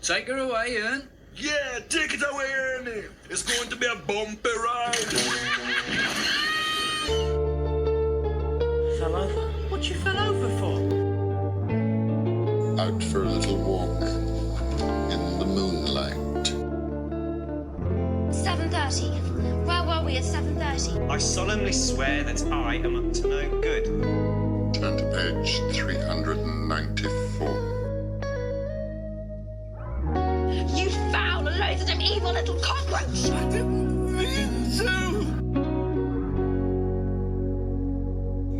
Take her away, Ian. Yeah, take it away, Ernie. It's going to be a bumpy ride. Fell over? What you fell over for? Out for a little walk in the moonlight. 7:30. Where were we at 7:30? I solemnly swear that I am up to no good. Turn to page 394. You foul, loathsome, evil little cockroach! I didn't mean to.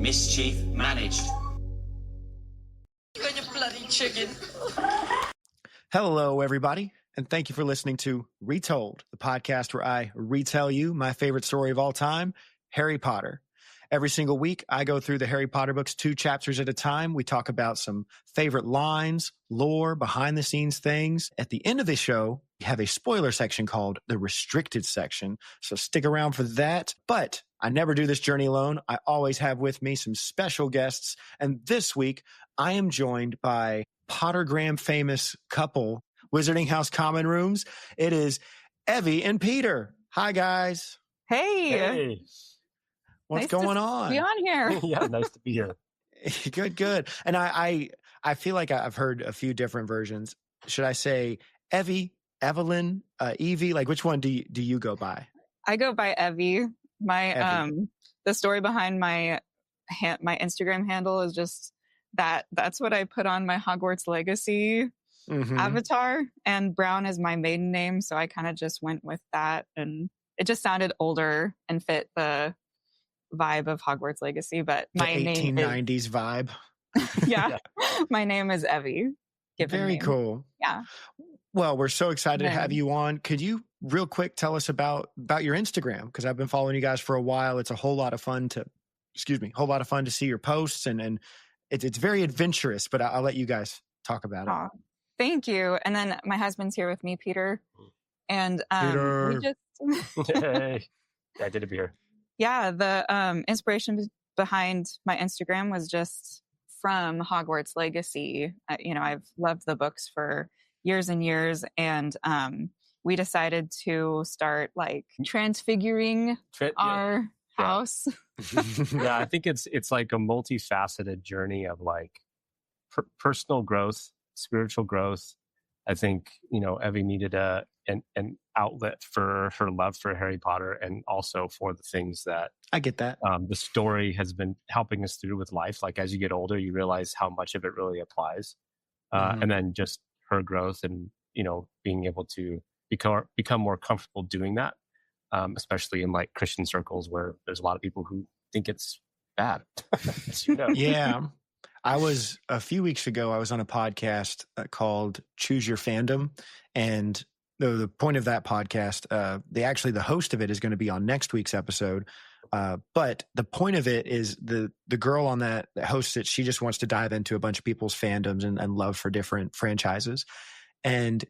Mischief managed. You and your bloody chicken. Hello, everybody, and thank you for listening to Retold, the podcast where I retell you my favorite story of all time, Harry Potter. Every single week, I go through the Harry Potter books 2 chapters at a time. We talk about some favorite lines, lore, behind-the-scenes things. At the end of the show, we have a spoiler section called the Restricted Section, so stick around for that. But I never do this journey alone. I always have with me some special guests, and this week, I am joined by Pottergram famous couple, Wizardinghousecommonrooms. It is Evie and Peter. Hi, guys. Hey. What's going on? Be on here. Yeah, nice to be here. Good. And I feel like I've heard a few different versions. Should I say Evie, Evelyn, Evie? Like, which one do you go by? I go by Evie. My Evie. The story behind my Instagram handle is just that's what I put on my Hogwarts Legacy avatar, and Brown is my maiden name, so I kind of just went with that, and it just sounded older and fit the vibe of Hogwarts Legacy. But my name is 1890s vibe. yeah. My name is Evie. Very cool. Yeah. Well, we're so excited to have you on. Could you real quick tell us about your Instagram? Because I've been following you guys for a while. It's a whole lot of fun to see your posts, and it's very adventurous, but I'll let you guys talk about it. Thank you. And then my husband's here with me, Peter. And Peter. we just Hey, I did a beer. Yeah, the inspiration behind my Instagram was just from Hogwarts Legacy. I've loved the books for years and years, and we decided to start like transfiguring our house. Yeah, I think it's like a multifaceted journey of like personal growth, spiritual growth. I think, Evie needed an outlet for her love for Harry Potter, and also for the things that I get that the story has been helping us through with life. Like, as you get older, you realize how much of it really applies. And then just her growth and, being able to become more comfortable doing that, especially in like Christian circles where there's a lot of people who think it's bad. Yeah. A few weeks ago, I was on a podcast called Choose Your Fandom. And the point of that podcast, the host of it is going to be on next week's episode. But the point of it is the girl on that hosts it, she just wants to dive into a bunch of people's fandoms and love for different franchises. And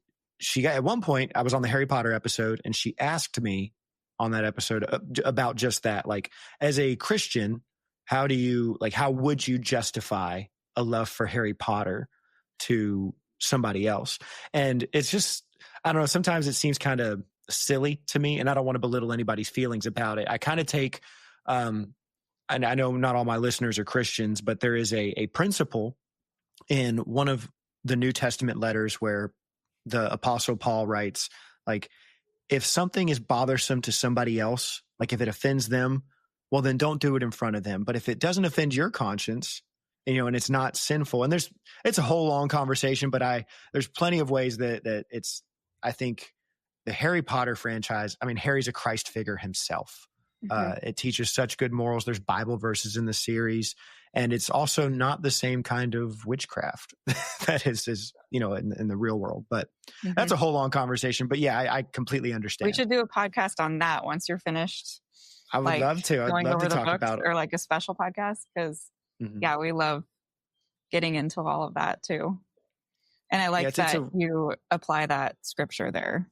at one point, I was on the Harry Potter episode, and she asked me on that episode about just that. Like, as a Christian, how would you justify a love for Harry Potter to somebody else? And it's just, I don't know, sometimes it seems kind of silly to me, and I don't want to belittle anybody's feelings about it. I kind of take, and I know not all my listeners are Christians, but there is a principle in one of the New Testament letters where the Apostle Paul writes, like, if something is bothersome to somebody else, like if it offends them, well, then don't do it in front of them. But if it doesn't offend your conscience, and it's not sinful, and it's a whole long conversation, but there's plenty of ways that it's, I think the Harry Potter franchise, I mean, Harry's a Christ figure himself. It teaches such good morals. There's Bible verses in the series, and it's also not the same kind of witchcraft that is in the real world. But that's a whole long conversation. But yeah, I completely understand. We should do a podcast on that once you're finished. I would love to. I'd love to talk about it. Or like a special podcast, because yeah, we love getting into all of that too. And I like that you apply that scripture there.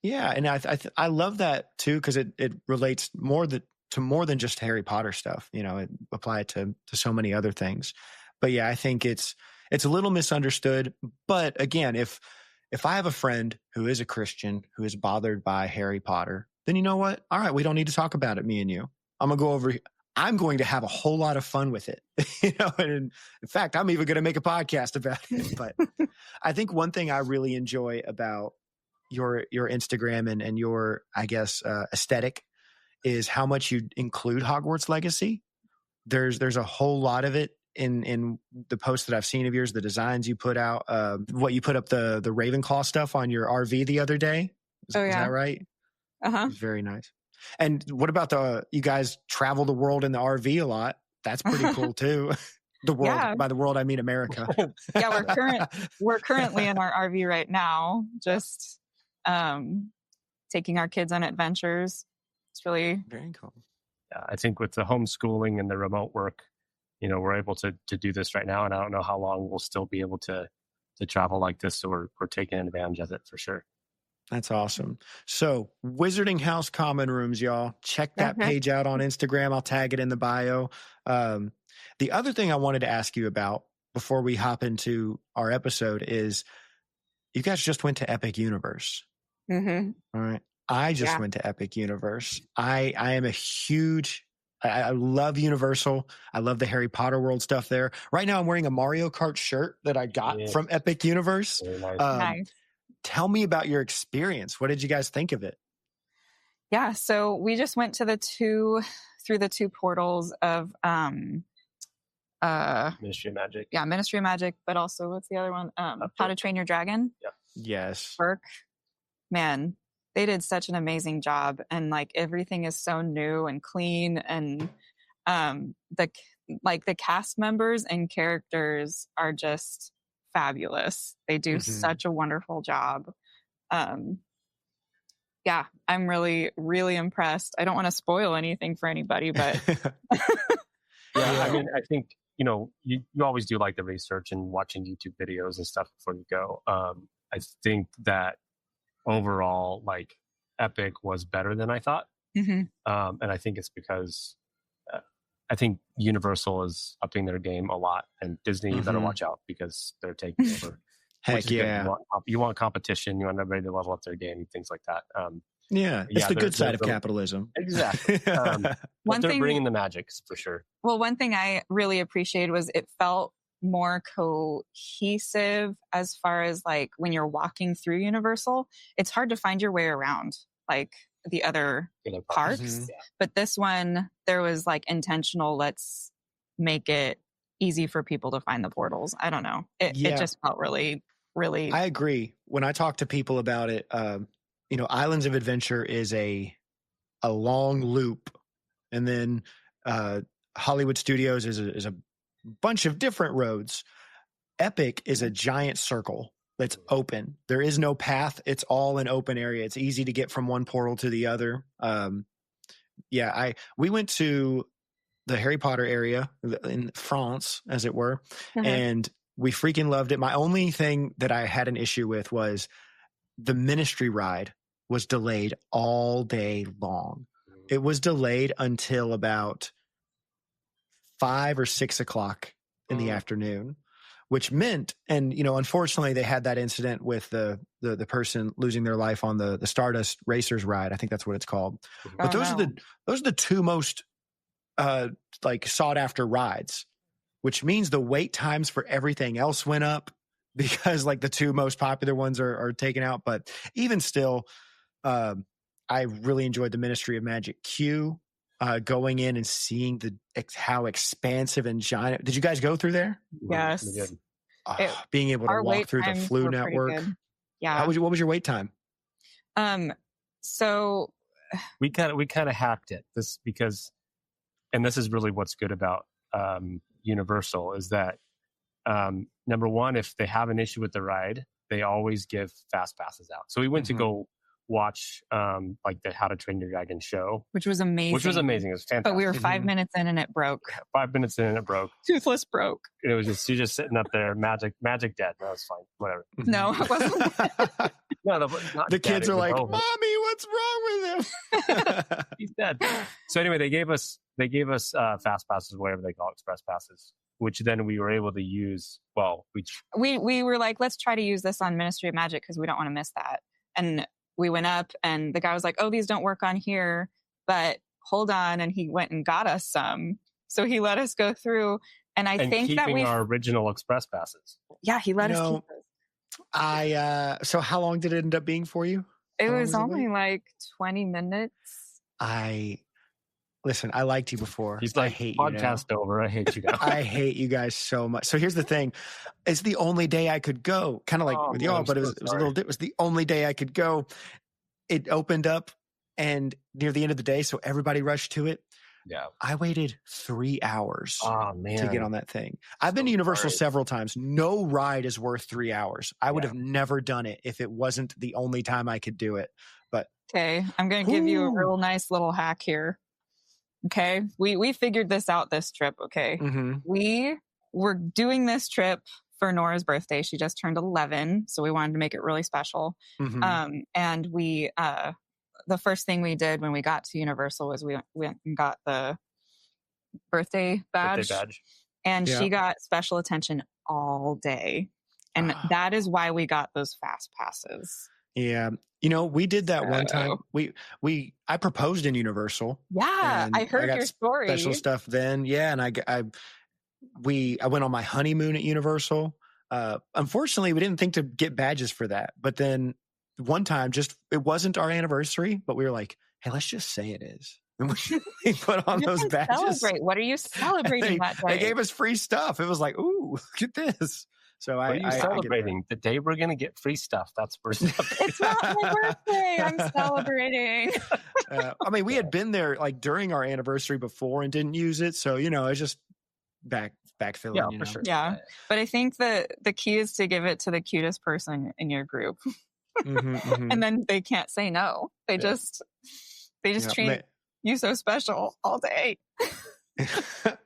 Yeah, and I love that too, because it relates to more than just Harry Potter stuff. It apply it to so many other things. But yeah, I think it's a little misunderstood. But again, if if I have a friend who is a Christian who is bothered by Harry Potter, then you know what? All right, we don't need to talk about it, me and you. I'm going to have a whole lot of fun with it. And in fact, I'm even going to make a podcast about it. But I think one thing I really enjoy about your Instagram and your, I guess, aesthetic is how much you include Hogwarts Legacy. There's a whole lot of it in the posts that I've seen of yours, the designs you put out, what you put up the Ravenclaw stuff on your RV the other day. Is that right? Uh-huh. Very nice. And what about you guys travel the world in the RV a lot? That's pretty cool too. The world, by the world, I mean America. Yeah, we're currently in our RV right now, just taking our kids on adventures. It's really very cool. Yeah, I think with the homeschooling and the remote work, we're able to do this right now, and I don't know how long we'll still be able to travel like this. So we're taking advantage of it for sure. That's awesome. So Wizarding House Common Rooms, y'all. Check that page out on Instagram. I'll tag it in the bio. The other thing I wanted to ask you about before we hop into our episode is you guys just went to Epic Universe. Mm-hmm. All right. I just went to Epic Universe. I am a huge... I love Universal. I love the Harry Potter world stuff there. Right now I'm wearing a Mario Kart shirt that I got from Epic Universe. Very nice. Nice. Tell me about your experience. What did you guys think of it? Yeah, so we just went to through the two portals of Ministry of Magic. Yeah, Ministry of Magic, but also what's the other one? How to Train Your Dragon. Yep. Yes. Burke. Man, they did such an amazing job, and like everything is so new and clean, and the cast members and characters are just fabulous. They do such a wonderful job. Yeah, I'm really, really impressed. I don't want to spoil anything for anybody, but yeah, I mean, I think, you always do like the research and watching YouTube videos and stuff before you go. I think that overall, like, Epic was better than I thought. Mm-hmm. And I think it's because I think Universal is upping their game a lot, and Disney, you better watch out because they're taking over. Heck yeah. You want competition. You want everybody to level up their game, things like that. It's the good side of capitalism. Exactly. But they're bringing the magic for sure. Well, one thing I really appreciated was it felt more cohesive as far as like when you're walking through Universal, it's hard to find your way around like the other parks. But this one, there was like intentional, let's make it easy for people to find the portals. I don't know. It just felt really, really... I agree. When I talk to people about it, Islands of Adventure is a long loop. And then Hollywood Studios is a bunch of different roads. Epic is a giant circle that's open. There is no path. It's all an open area. It's easy to get from one portal to the other. We went to the Harry Potter area in France, as it were, and we freaking loved it. My only thing that I had an issue with was the Ministry ride was delayed all day long. It was delayed until about 5 or 6 o'clock in the afternoon, which meant, and unfortunately they had that incident with the person losing their life on the Stardust Racers ride. I think that's what it's called. But those are the two most sought after rides, which means the wait times for everything else went up because like the two most popular ones are taken out. But even still, I really enjoyed the Ministry of Magic queue. Going in and seeing how expansive and giant. Did you guys go through there? Yes. Being able to walk through the Flu Network. Yeah. What was your wait time? So we kind of hacked it. And this is really what's good about Universal is that number one, if they have an issue with the ride, they always give fast passes out. So we went to go watch like the How to Train Your Dragon show, which was amazing. It was fantastic. But we were 5 minutes in and it broke. 5 minutes in and it broke. Toothless broke. It was just, you're just sitting up there, magic dead. That was fine. Whatever. No, it wasn't. No, the kids are like, "Mommy, what's wrong with him?" He's dead. So anyway, they gave us fast passes, whatever they call it, express passes. which then we were able to use. Well, we were like, let's try to use this on Ministry of Magic because we don't want to miss that. And we went up, and the guy was like, "Oh, these don't work on here, but hold on," and he went and got us some. So he let us go through, and think that we our original express passes. Yeah, he let us keep those. So how long did it end up being for you? It was only like 20 minutes. Listen, I liked you before. He's like, I hate podcast you now. over. I hate you guys. I hate you guys so much. So here's the thing. It's the only day I could go, kind of like with y'all, but it was the only day I could go. It opened up and near the end of the day, so everybody rushed to it. Yeah. I waited 3 hours to get on that thing. I've been to Universal several times. No ride is worth 3 hours. I would have never done it if it wasn't the only time I could do it. But okay, I'm going to give you a real nice little hack here. Okay, we figured this out this trip. Okay, we were doing this trip for Nora's birthday. She just turned 11, so we wanted to make it really special. And we the first thing we did when we got to Universal was we went and got the birthday badge. And she got special attention all day, and that is why we got those fast passes. Yeah. We did that one time. I proposed in Universal. Yeah, I heard your story. Special stuff then. Yeah, and I went on my honeymoon at Universal. Unfortunately, we didn't think to get badges for that. But then one time, it wasn't our anniversary, but we were like, "Hey, let's just say it is." And we put on those badges. Celebrate. What are you celebrating that day? They gave us free stuff. It was like, "Ooh, look at this." So what are you celebrating? The day we're going to get free stuff. That's for It's not my birthday. I'm celebrating. We had been there like during our anniversary before and didn't use it. So, it's just backfilling. Yeah, for sure. Yeah. But I think the key is to give it to the cutest person in your group. And then they can't say no. They just treat you so special all day.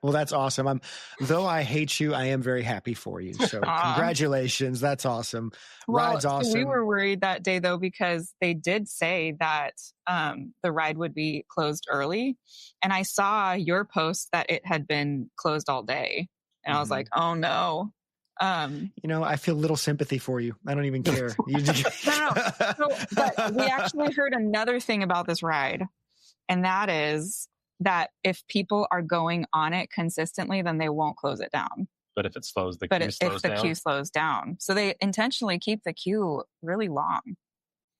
Well, that's awesome. Though I hate you, I am very happy for you. So congratulations. That's awesome. Ride's awesome. So we were worried that day though, because they did say that the ride would be closed early. And I saw your post that it had been closed all day. And I was like, oh no. I feel little sympathy for you. I don't even care. No. But we actually heard another thing about this ride. And that is that if people are going on it consistently, then they won't close it down. But if it slows, the queue slows down. So they intentionally keep the queue really long.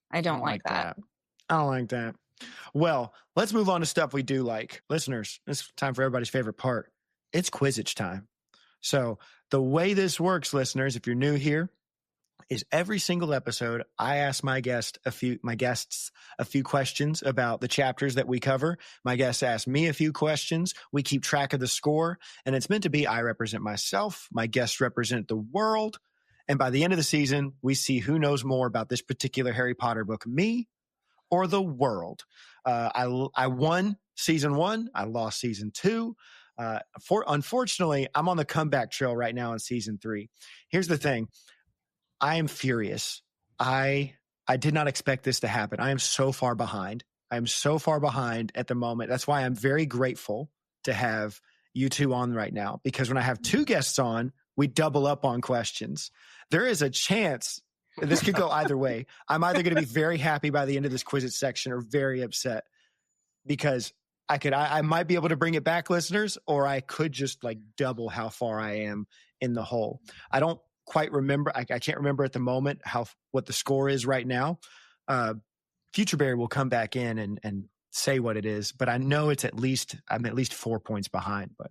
I don't like that. I don't like that. Well, let's move on to stuff we do like. Listeners, it's time for everybody's favorite part. It's Quizzitch time. So the way this works, listeners, if you're new here, is every single episode, I ask my guests a few questions about the chapters that we cover. My guests ask me a few questions. We keep track of the score, and it's meant to be I represent myself. My guests represent the world. And by the end of the season, we see who knows more about this particular Harry Potter book, me or the world. I won season 1. I lost season 2. Unfortunately, I'm on the comeback trail right now in season 3. Here's the thing. I am furious. I did not expect this to happen. I am so far behind. I am so far behind at the moment. That's why I'm very grateful to have you two on right now, because when I have 2 guests on, we double up on questions. There is a chance this could go either way. I'm either going to be very happy by the end of this Quizzitch section or very upset, because I might be able to bring it back, listeners, or I could just like double how far I am in the hole. I don't quite remember. I can't remember at the moment what the score is right now. Future Barry will come back in and say what it is, but I know I'm at least 4 points behind, but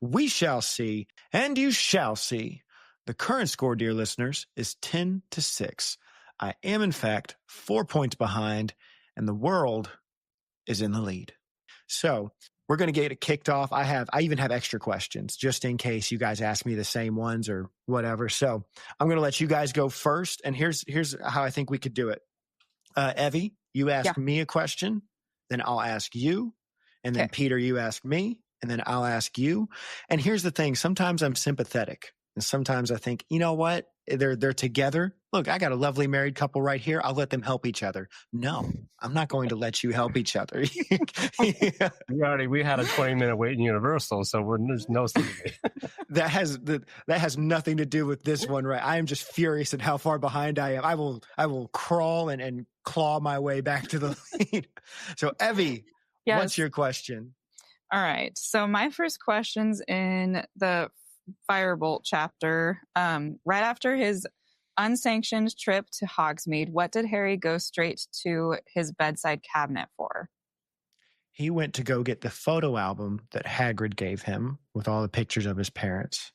we shall see, and you shall see. The current score, dear listeners, is 10-6. I am in fact 4 points behind, and the world is in the lead. So we're going to get it kicked off. I even have extra questions just in case you guys ask me the same ones or whatever. So I'm going to let you guys go first. And here's how I think we could do it. Evie, you ask me a question, then I'll ask you. And then Peter, you ask me, and then I'll ask you. And here's the thing. Sometimes I'm sympathetic. And sometimes I think, you know what? they're together. Look, I got a lovely married couple right here. I'll let them help each other. No, I'm not going to let you help each other. Yeah. We had a 20-minute wait in Universal, so there's no sympathy. That has nothing to do with this one, right? I am just furious at how far behind I am. I will crawl and claw my way back to the lead. So, Evie, what's your question? All right. So my first question's in the Firebolt chapter. Right after his unsanctioned trip to Hogsmeade, what did Harry go straight to his bedside cabinet for? He went to go get the photo album that Hagrid gave him with all the pictures of his parents.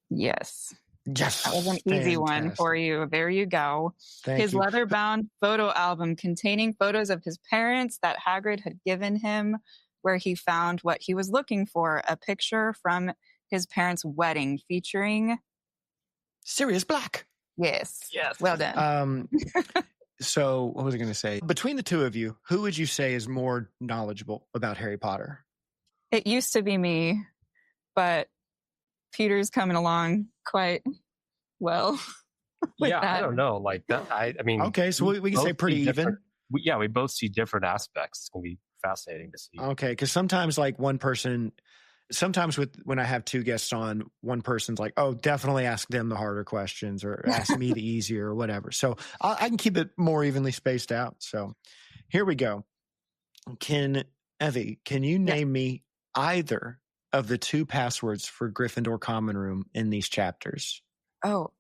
Yes. Yes. That was an easy one for you. There you go. His leather-bound photo album containing photos of his parents that Hagrid had given him, where he found what he was looking for, a picture from his parents' wedding featuring Sirius Black. Yes. Well done. So what was I going to say? Between the two of you, who would you say is more knowledgeable about Harry Potter? It used to be me, but Peter's coming along quite well. Yeah, that. I don't know. Like that. I mean, okay, so we can say pretty even. We both see different aspects. It's going to be fascinating to see. Okay, because sometimes like one person, when I have two guests on, one person's like, oh, definitely ask them the harder questions or ask me the easier or whatever. So I can keep it more evenly spaced out. So here we go. Evie, can you name me either of the two passwords for Gryffindor Common Room in these chapters? Oh,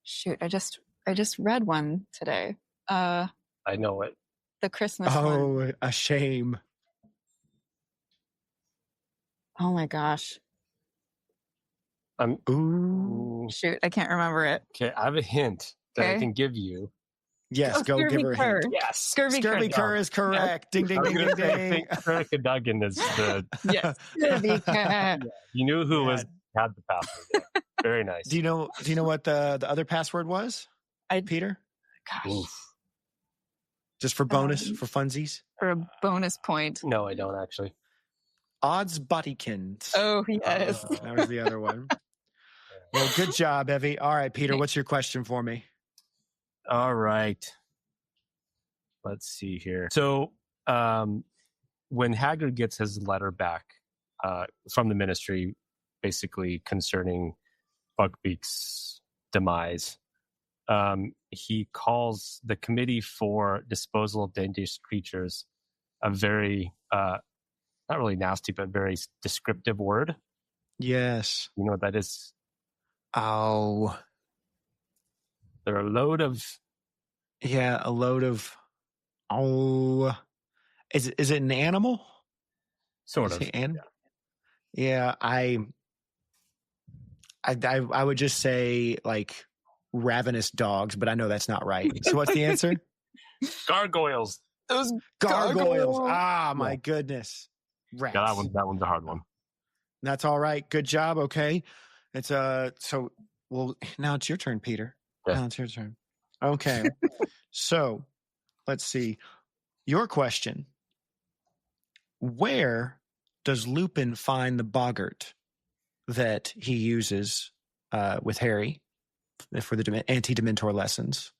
shoot, I just read one today. I know it. The Christmas one. Oh, a shame. Oh my gosh. Ooh. Shoot, I can't remember it. Okay, I have a hint that I can give you. Yes, go give her a hint. Yes. Scurvy Cur is correct. Ding, ding, ding, ding, ding. I think Erica Duggan is the... Yes. Scurvy Cur. You knew who had the password there. Very nice. Do you know what the other password was, Peter? Gosh. Oof. Just for bonus, for funsies? For a bonus point. No, I don't actually. Odds Buttykins. Oh, yes. That was the other one. Well, good job, Evie. All right, Peter, what's your question for me? All right. Let's see here. So when Hagrid gets his letter back from the Ministry, basically concerning Buckbeak's demise, he calls the Committee for Disposal of Dangerous Creatures a very, not really nasty, but very descriptive word. Yes. You know what that is? Oh. They're a load of... Yeah, a load of... Oh. Is it an animal? Sort of. Yeah, I would just say, like, ravenous dogs, but I know that's not right. So what's the answer? Gargoyles. Those Gargoyles. Ah, my goodness. Rats. Yeah, that one's a hard one. That's all right. Good job. Okay. It's so now it's your turn, Peter. Yeah. Now it's your turn. Okay. So let's see. Your question. Where does Lupin find the boggart that he uses with Harry for the anti-Dementor lessons?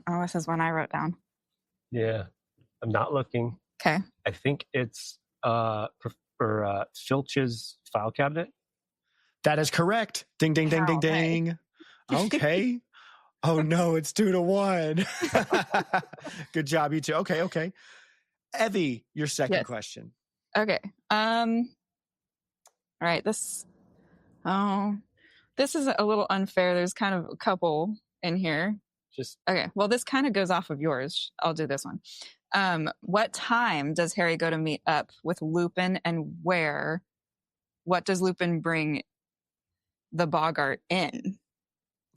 Oh, this is one I wrote down. Yeah. I'm not looking. Okay. I think it's for Filch's file cabinet. That is correct. Ding, ding, ding, ding, ding. Okay. Oh, no, it's 2-1. Good job, you two. Okay. Evie, your second question. Okay. All right. This is a little unfair. There's kind of a couple in here. Okay. Well, this kind of goes off of yours. I'll do this one. What time does Harry go to meet up with Lupin, and where? What does Lupin bring the boggart in?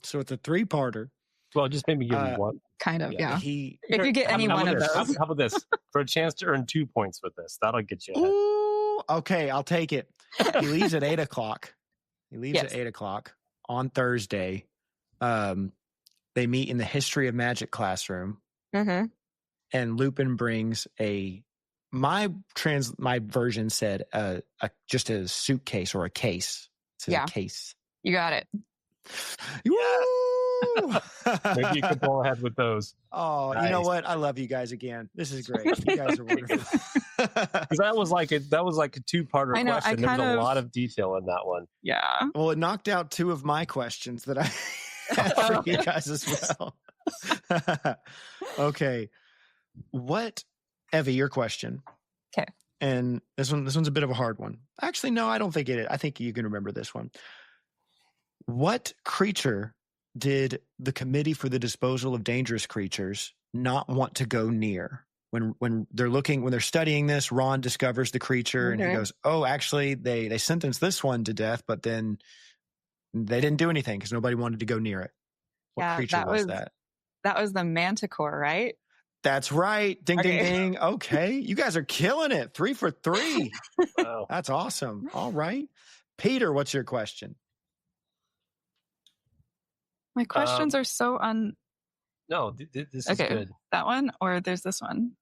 So it's a 3-parter. Well, just maybe give him one. Kind of, yeah. If you get any one of those. How about this? For a chance to earn 2 points with this. That'll get you ahead. Ooh, okay, I'll take it. He leaves at 8 o'clock. At 8 o'clock on Thursday. They meet in the History of Magic classroom. Mm-hmm. And Lupin brings my version said just a suitcase or a case. It says a case. You got it. Woo! Maybe you could go ahead with those. Oh, Nice. You know what? I love you guys again. This is great. You guys are wonderful. Because that was like a two-parter I know, question. There was a lot of detail in that one. Yeah. Well, it knocked out two of my questions that I had for you guys as well. Okay. What, Evie, your question. Okay. And this one's a bit of a hard one. Actually, no, I don't think it is. I think you can remember this one. What creature did the Committee for the Disposal of Dangerous Creatures not want to go near? When they're studying this, Ron discovers the creature and he goes, "Oh, actually, they sentenced this one to death, but then they didn't do anything because nobody wanted to go near it." What creature was that? That was the Manticore, right? That's right. Ding, ding, ding. Okay. You guys are killing it. 3 for 3. Wow. That's awesome. All right. Peter, what's your question? My questions are so No, this is good. That one, or there's this one.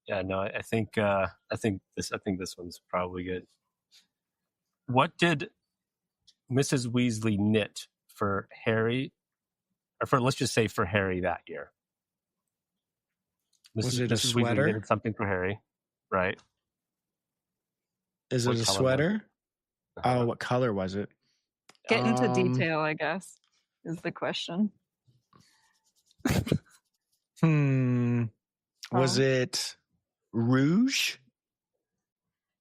Yeah, no, I think this one's probably good. What did Mrs. Weasley knit for Harry, or let's just say for Harry that year? Was it a Mrs. sweater? Weasley knitted something for Harry, right? Is it a sweater? Oh, what color was it? Get into detail, I guess, is the question. Was it rouge?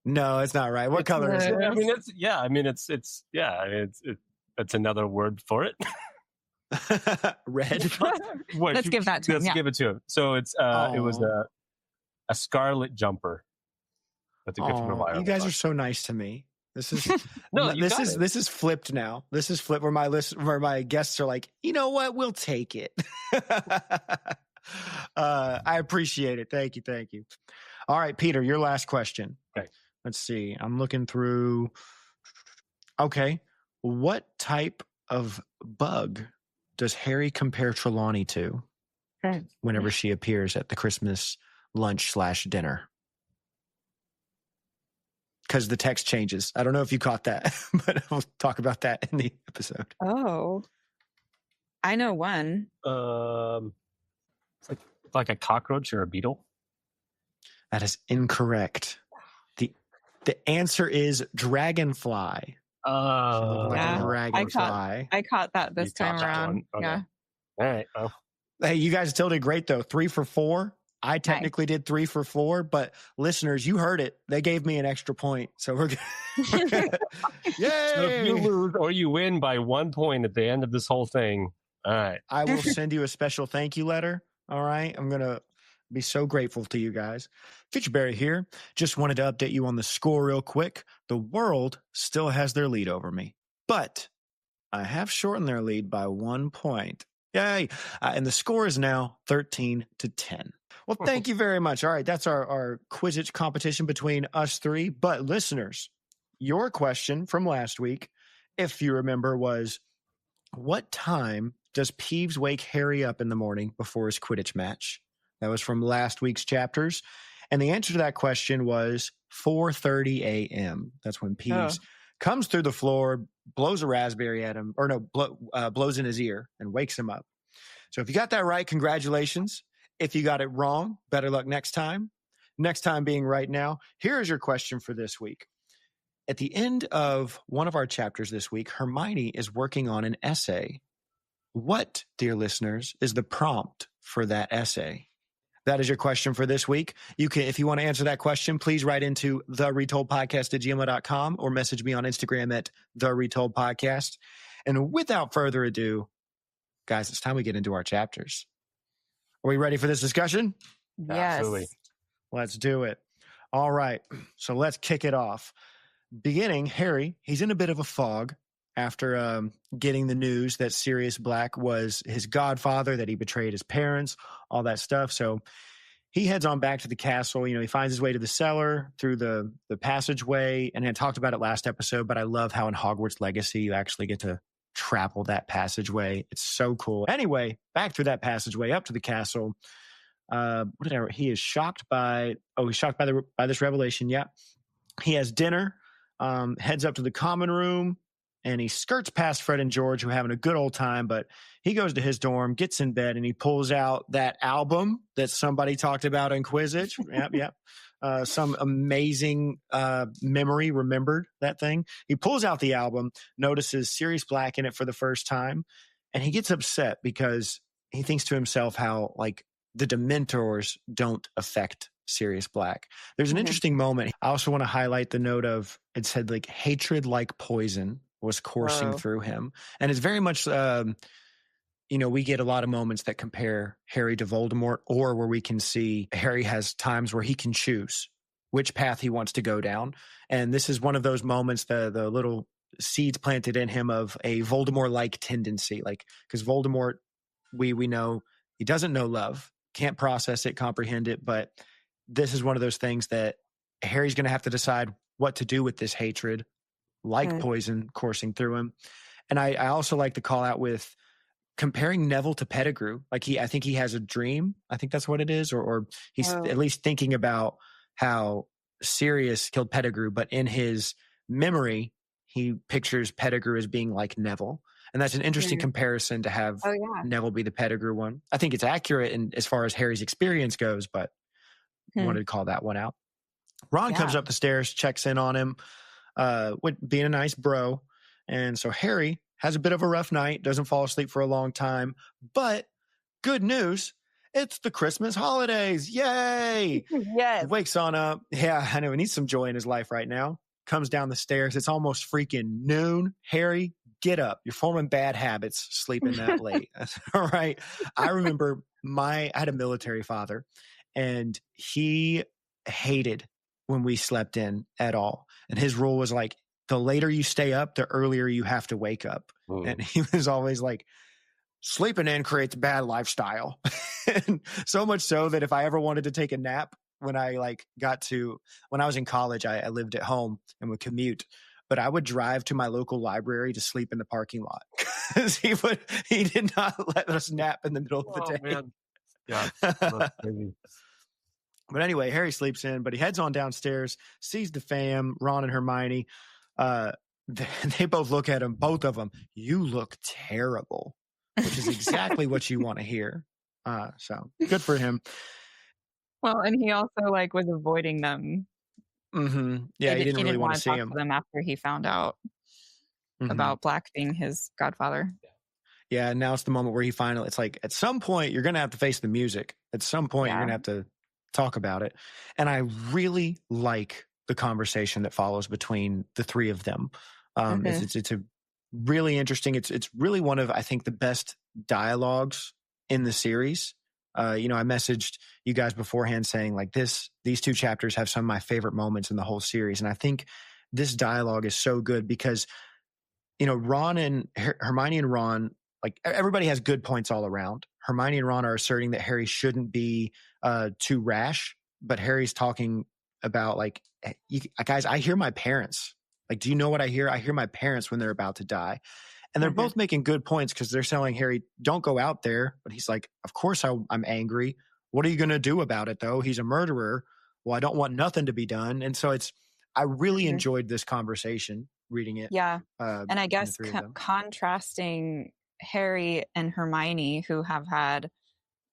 No, it's not right. What color is it? I mean, it's that's another word for it. Red. Let's give that to him. Let's give it to him. So it was a scarlet jumper. That's a good from you guys are so nice to me. This is this is flipped now. This is flipped where my guests are like, you know what? We'll take it. I appreciate it. Thank you. All right, Peter, your last question. Okay. Let's see. I'm looking through. Okay. What type of bug does Harry compare Trelawney to whenever she appears at the Christmas lunch/dinner? Because the text changes. I don't know if you caught that, but we'll talk about that in the episode. Oh, I know one. It's like a cockroach or a beetle. That is incorrect. The answer is dragonfly. Oh, Yeah. Dragonfly. I caught that this time around. Okay. Yeah. All right. Well, Hey, you guys still did great though. 3 for 4. I technically did 3 for 4, but listeners, you heard it. They gave me an extra point, so we're good. Yay! So if you lose or you win by 1 point at the end of this whole thing, all right. I will send you a special thank you letter. All right. I'm going to be so grateful to you guys. Fitchberry here. Just wanted to update you on the score real quick. The world still has their lead over me, but I have shortened their lead by 1 point. Yay. And the score is now 13-10. Well, thank you very much. All right. That's our Quidditch competition between us three. But listeners, your question from last week, if you remember, was what time does Peeves wake Harry up in the morning before his Quidditch match? That was from last week's chapters. And the answer to that question was 4:30 a.m. That's when Peeves comes through the floor, blows a raspberry at him, or no, blows in his ear and wakes him up. So if you got that right, congratulations. If you got it wrong, better luck next time. Next time being right now. Here is your question for this week. At the end of one of our chapters this week, Hermione is working on an essay. What, dear listeners, is the prompt for that essay? That is your question for this week. You can, if you want to answer that question, please write into theretoldpodcast@gmail.com or message me on Instagram at theretoldpodcast. And without further ado, guys, it's time we get into our chapters. Are we ready for this discussion? Yes. Absolutely. Let's do it. All right. So let's kick it off. Beginning, Harry, he's in a bit of a fog after getting the news that Sirius Black was his godfather, that he betrayed his parents, all that stuff. So he heads on back to the castle. You know, he finds his way to the cellar through the passageway, and I talked about it last episode, but I love how in Hogwarts Legacy you actually get to travel that passageway. It's so cool. Anyway, back through that passageway up to the castle. He is shocked by this revelation. Yeah. He has dinner, heads up to the common room, and he skirts past Fred and George, who are having a good old time, but he goes to his dorm, gets in bed, and he pulls out that album that somebody talked about in Quizzitch. Yep. Some amazing memory remembered that thing. He pulls out the album, notices Sirius Black in it for the first time, and he gets upset because he thinks to himself how like the Dementors don't affect Sirius Black. There's an interesting moment. I also want to highlight the note of, it said like hatred like poison was coursing through him. And it's very much, we get a lot of moments that compare Harry to Voldemort, or where we can see Harry has times where he can choose which path he wants to go down. And this is one of those moments, the little seeds planted in him of a Voldemort-like tendency. Like, because Voldemort, we know he doesn't know love, can't process it, comprehend it, but this is one of those things that Harry's going to have to decide what to do with this hatred, like poison coursing through him. And I also like to call out with comparing Neville to Pettigrew. Like I think he has a dream. I think that's what it is, or he's at least thinking about how Sirius killed Pettigrew, but in his memory, he pictures Pettigrew as being like Neville. And that's an interesting comparison to have Neville be the Pettigrew one. I think it's accurate in as far as Harry's experience goes, but wanted to call that one out. Ron comes up the stairs, checks in on him, being a nice bro. And so Harry has a bit of a rough night, doesn't fall asleep for a long time. But good news, it's the Christmas holidays. Yay! Yes. He wakes on up. Yeah, I know he needs some joy in his life right now. Comes down the stairs. It's almost freaking noon. Harry, get up. You're forming bad habits sleeping that late. All right. I remember I had a military father, and he hated when we slept in at all. And his rule was like, the later you stay up, the earlier you have to wake up. And he was always like, sleeping in creates a bad lifestyle. And so much so that if I ever wanted to take a nap, when I was in college, I lived at home and would commute, but I would drive to my local library to sleep in the parking lot because he did not let us nap in the middle of the day. Man. Yeah. That's crazy. But anyway, Harry sleeps in, but he heads on downstairs, sees the fam, Ron and Hermione. They both look at him, both of them. You look terrible, which is exactly what you want to hear. So good for him. Well, and he also was avoiding them. Mm-hmm. Yeah, he didn't really want to see talk to them after he found out about Black being his godfather. Yeah, and now it's the moment where it's like, at some point, you're going to have to face the music. At some point, you're going to have to talk about it. And I really like the conversation that follows between the three of them. It's a really interesting, it's really one of, I think, the best dialogues in the series. I messaged you guys beforehand saying like these two chapters have some of my favorite moments in the whole series. And I think this dialogue is so good because, Ron and Hermione and Ron, like everybody has good points all around. Hermione and Ron are asserting that Harry shouldn't be too rash, but Harry's talking about guys, I hear my parents. Like, do you know what I hear? I hear my parents when they're about to die. And they're both making good points because they're telling Harry, don't go out there. But he's like, of course I'm angry. What are you going to do about it, though? He's a murderer. Well, I don't want nothing to be done. And so I really enjoyed this conversation reading it. Yeah. And I guess contrasting Harry and Hermione, who have had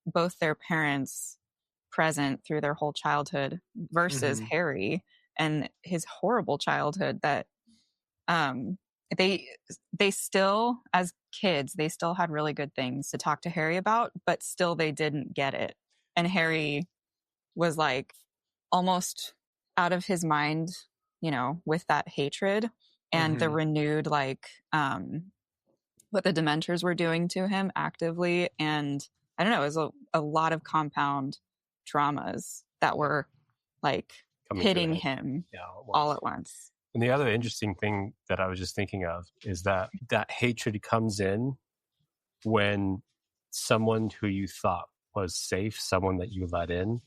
both their parents present through their whole childhood, versus Harry and his horrible childhood that they still, as kids, they still had really good things to talk to Harry about, but still they didn't get it. And Harry was almost out of his mind, with that hatred and the renewed, what the Dementors were doing to him actively. And I don't know, it was a lot of compound traumas that were hitting him all at once. And the other interesting thing that I was just thinking of is that hatred comes in when someone who you thought was safe, someone that you let in,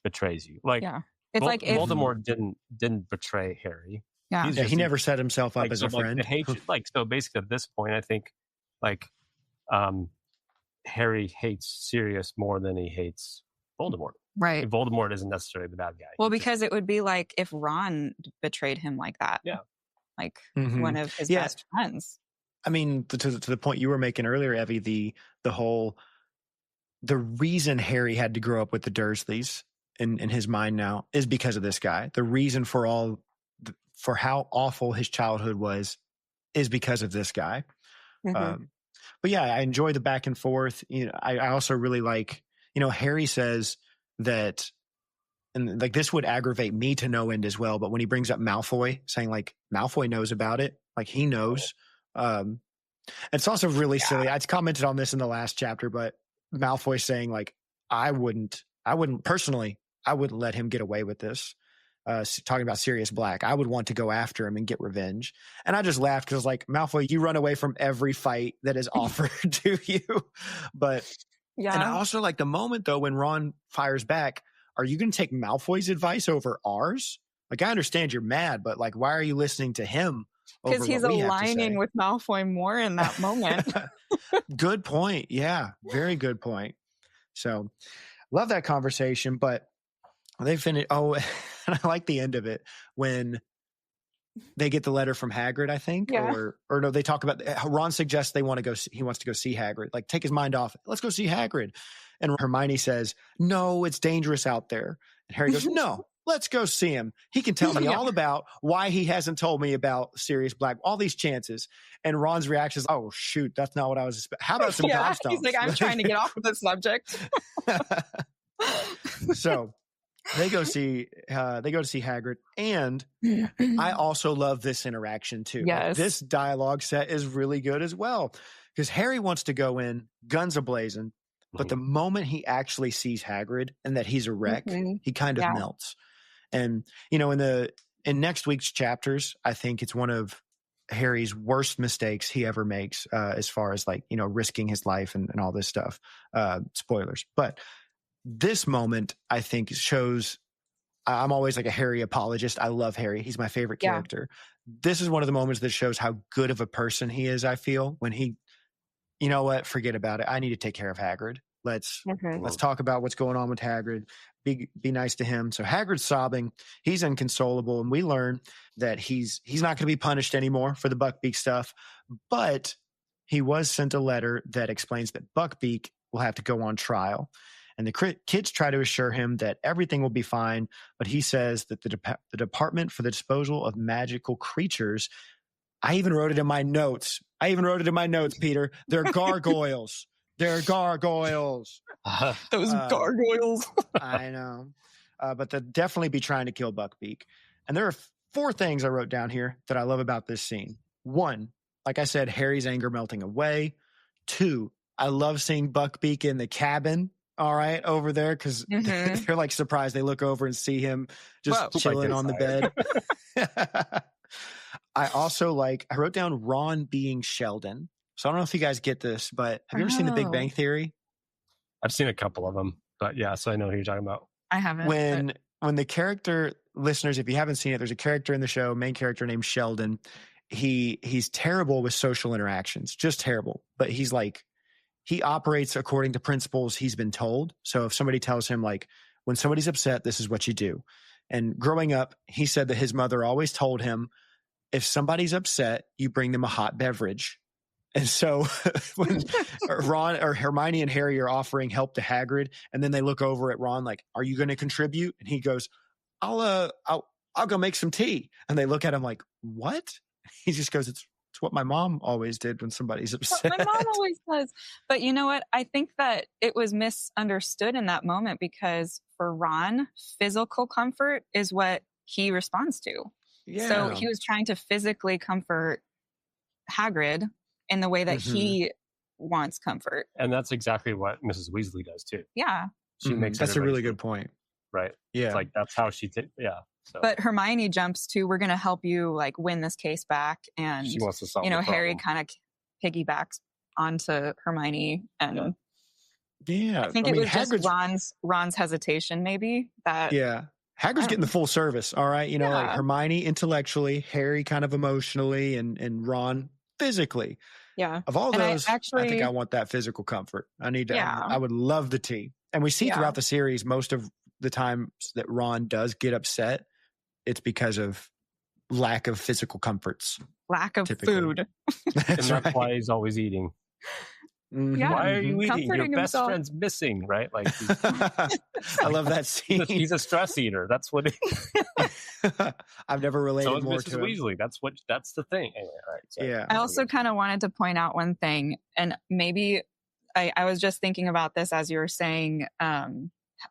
betrays you. It's Voldemort didn't betray Harry. Yeah, he never set himself up as a friend. The hatred, so basically at this point, I think Harry hates Sirius more than he hates Voldemort. Right. Voldemort isn't necessarily the bad guy. Well, because it would be like if Ron betrayed him like that. Yeah. like one of his best friends. I mean, to the point you were making earlier, Evie, the reason Harry had to grow up with the Dursleys in his mind now is because of this guy. The reason for how awful his childhood was is because of this guy. But yeah, I enjoy the back and forth. You know, I also really like, you know, Harry says that, and like this would aggravate me to no end as well. But when he brings up Malfoy, saying like Malfoy knows about it, like he knows. It's also really silly. I commented on this in the last chapter, but Malfoy saying like, I wouldn't personally, I wouldn't let him get away with this. Talking about Sirius Black, I would want to go after him and get revenge. And I just laughed because like, Malfoy, you run away from every fight that is offered to you. But and I also like the moment though, when Ron fires back, are you going to take Malfoy's advice over ours? Like, I understand you're mad, but like, why are you listening to him? Because he's aligning with Malfoy more in that moment. Good point. Yeah, very good point. So love that conversation, but they finish. Oh, and I like the end of it when they get the letter from Hagrid, I think, or no, they talk about Ron suggests he wants to go see Hagrid, like take his mind off. Let's go see Hagrid. And Hermione says, no, it's dangerous out there. And Harry goes, no, let's go see him. He can tell me all about why he hasn't told me about Sirius Black, all these chances. And Ron's reaction is, oh, shoot, that's not what I was expecting. How about some gobstones? He's like, I'm trying to get off of the subject. So they go see Hagrid. And I also love this interaction too. Yes. Like, this dialogue set is really good as well. Because Harry wants to go in, guns a-blazing. But the moment he actually sees Hagrid and that he's a wreck, he kind of melts. And, you know, in next week's chapters, I think it's one of Harry's worst mistakes he ever makes, as far as like, you know, risking his life and all this stuff. Spoilers. But this moment, I think, shows I'm always like a Harry apologist. I love Harry. He's my favorite character. This is one of the moments that shows how good of a person he is, I feel, when he, you know what, forget about it. I need to take care of Hagrid. Let's talk about what's going on with Hagrid. Be nice to him. So Hagrid's sobbing. He's inconsolable. And we learn that he's not going to be punished anymore for the Buckbeak stuff. But he was sent a letter that explains that Buckbeak will have to go on trial. And the kids try to assure him that everything will be fine. But he says that the Department for the Disposal of Magical Creatures, I even wrote it in my notes. Peter. They're gargoyles. They're gargoyles. Those gargoyles. I know. But they'll definitely be trying to kill Buckbeak. And there are 4 things I wrote down here that I love about this scene. 1, like I said, Harry's anger melting away. 2, I love seeing Buckbeak in the cabin. All right, over there, because they're like surprised. They look over and see him just chilling on the bed. I also I wrote down Ron being Sheldon. So I don't know if you guys get this, but have you ever seen The Big Bang Theory? I've seen a couple of them, but yeah, so I know who you're talking about. I haven't. When the character, listeners, if you haven't seen it, there's a character in the show, main character named Sheldon. He's terrible with social interactions, just terrible. But he's like, he operates according to principles he's been told. So if somebody tells him like, when somebody's upset, this is what you do. And growing up, he said that his mother always told him, if somebody's upset, you bring them a hot beverage. And so when Ron or Hermione and Harry are offering help to Hagrid, and then they look over at Ron like, are you going to contribute? And he goes, I'll go make some tea. And they look at him like, what? He just goes, it's what my mom always did when somebody's upset. My mom always does. But you know what? I think that it was misunderstood in that moment, because for Ron, physical comfort is what he responds to. Yeah. So he was trying to physically comfort Hagrid in the way that he wants comfort. And that's exactly what Mrs. Weasley does too. Yeah. She makes that's a really good point. Right. Yeah. It's like, that's how she did. Yeah. So. But Hermione jumps to, we're going to help you like win this case back. And, she wants to solve Harry kind of piggybacks onto Hermione. And I think it was just Ron's hesitation maybe that. Yeah. Hagrid's getting the full service. All right. You know, like Hermione intellectually, Harry kind of emotionally, and Ron physically. Yeah. Of all those, I think I want that physical comfort. I need to, I would love the tea. And we see throughout the series, most of the time that Ron does get upset, it's because of lack of physical comforts. Lack of Typically. food. That's And that's why he's always eating. Yeah. Why are you eating? Your Comforting best himself. friend's missing, right? Like I love that scene. he's a stress eater. That's what. I've never related So is more Mrs. to him. Weasley. That's the thing. Anyway, all right. So, Yeah. I also kind of wanted to point out one thing, and maybe I was just thinking about this as you were saying,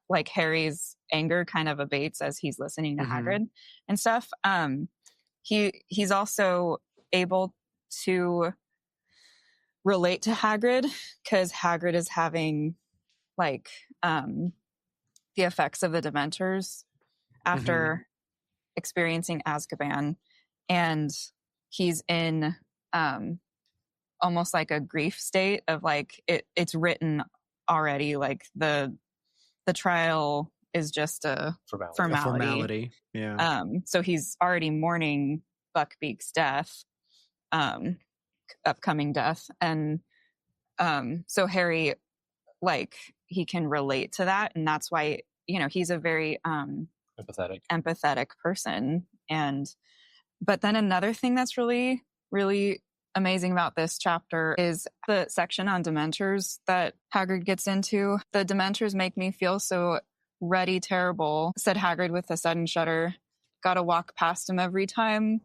like Harry's anger kind of abates as he's listening to Hagrid and stuff. He's also able to relate to Hagrid because Hagrid is having like the effects of the Dementors after experiencing Azkaban, and he's in almost like a grief state of like it's written already, like the trial is just a formality. Yeah. So he's already mourning Buckbeak's death, upcoming death, and so Harry, like, he can relate to that, and that's why, you know, he's a very empathetic person. And but then another thing that's really, really amazing about this chapter is the section on Dementors that Hagrid gets into. The Dementors make me feel so ruddy terrible, said Hagrid with a sudden shudder. Gotta walk past him every time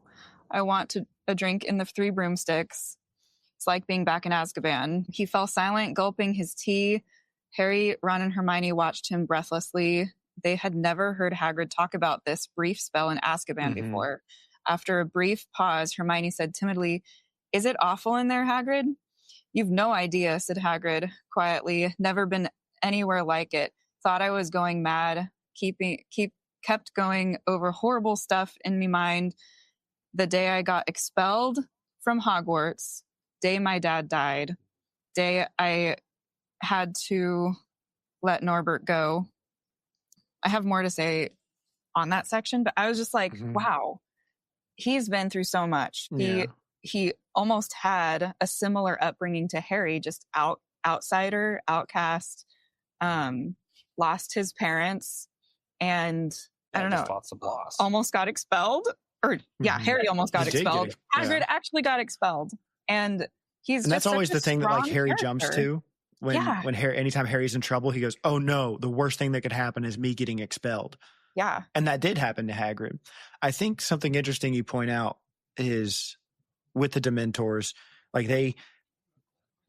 I want a drink in the Three Broomsticks. It's like being back in Azkaban. He fell silent, gulping his tea. Harry, Ron, and Hermione watched him breathlessly. They had never heard Hagrid talk about this brief spell in Azkaban before. After a brief pause, Hermione said timidly, "Is it awful in there, Hagrid?" "You've no idea," said Hagrid quietly. "Never been anywhere like it. Thought I was going mad. Kept going over horrible stuff in me mind. The day I got expelled from Hogwarts. Day my dad died. Day I had to let Norbert go." I have more to say on that section, but I was just like, wow, he's been through so much. Yeah. He almost had a similar upbringing to Harry, just outsider, outcast, lost his parents, and I don't know, lots of loss. almost got expelled. Or Harry almost got expelled. Hagrid actually got expelled, and that's always the thing that like Harry jumps to when Harry, anytime Harry's in trouble, he goes, "Oh no, the worst thing that could happen is me getting expelled." Yeah, and that did happen to Hagrid. I think something interesting you point out is with the Dementors, like they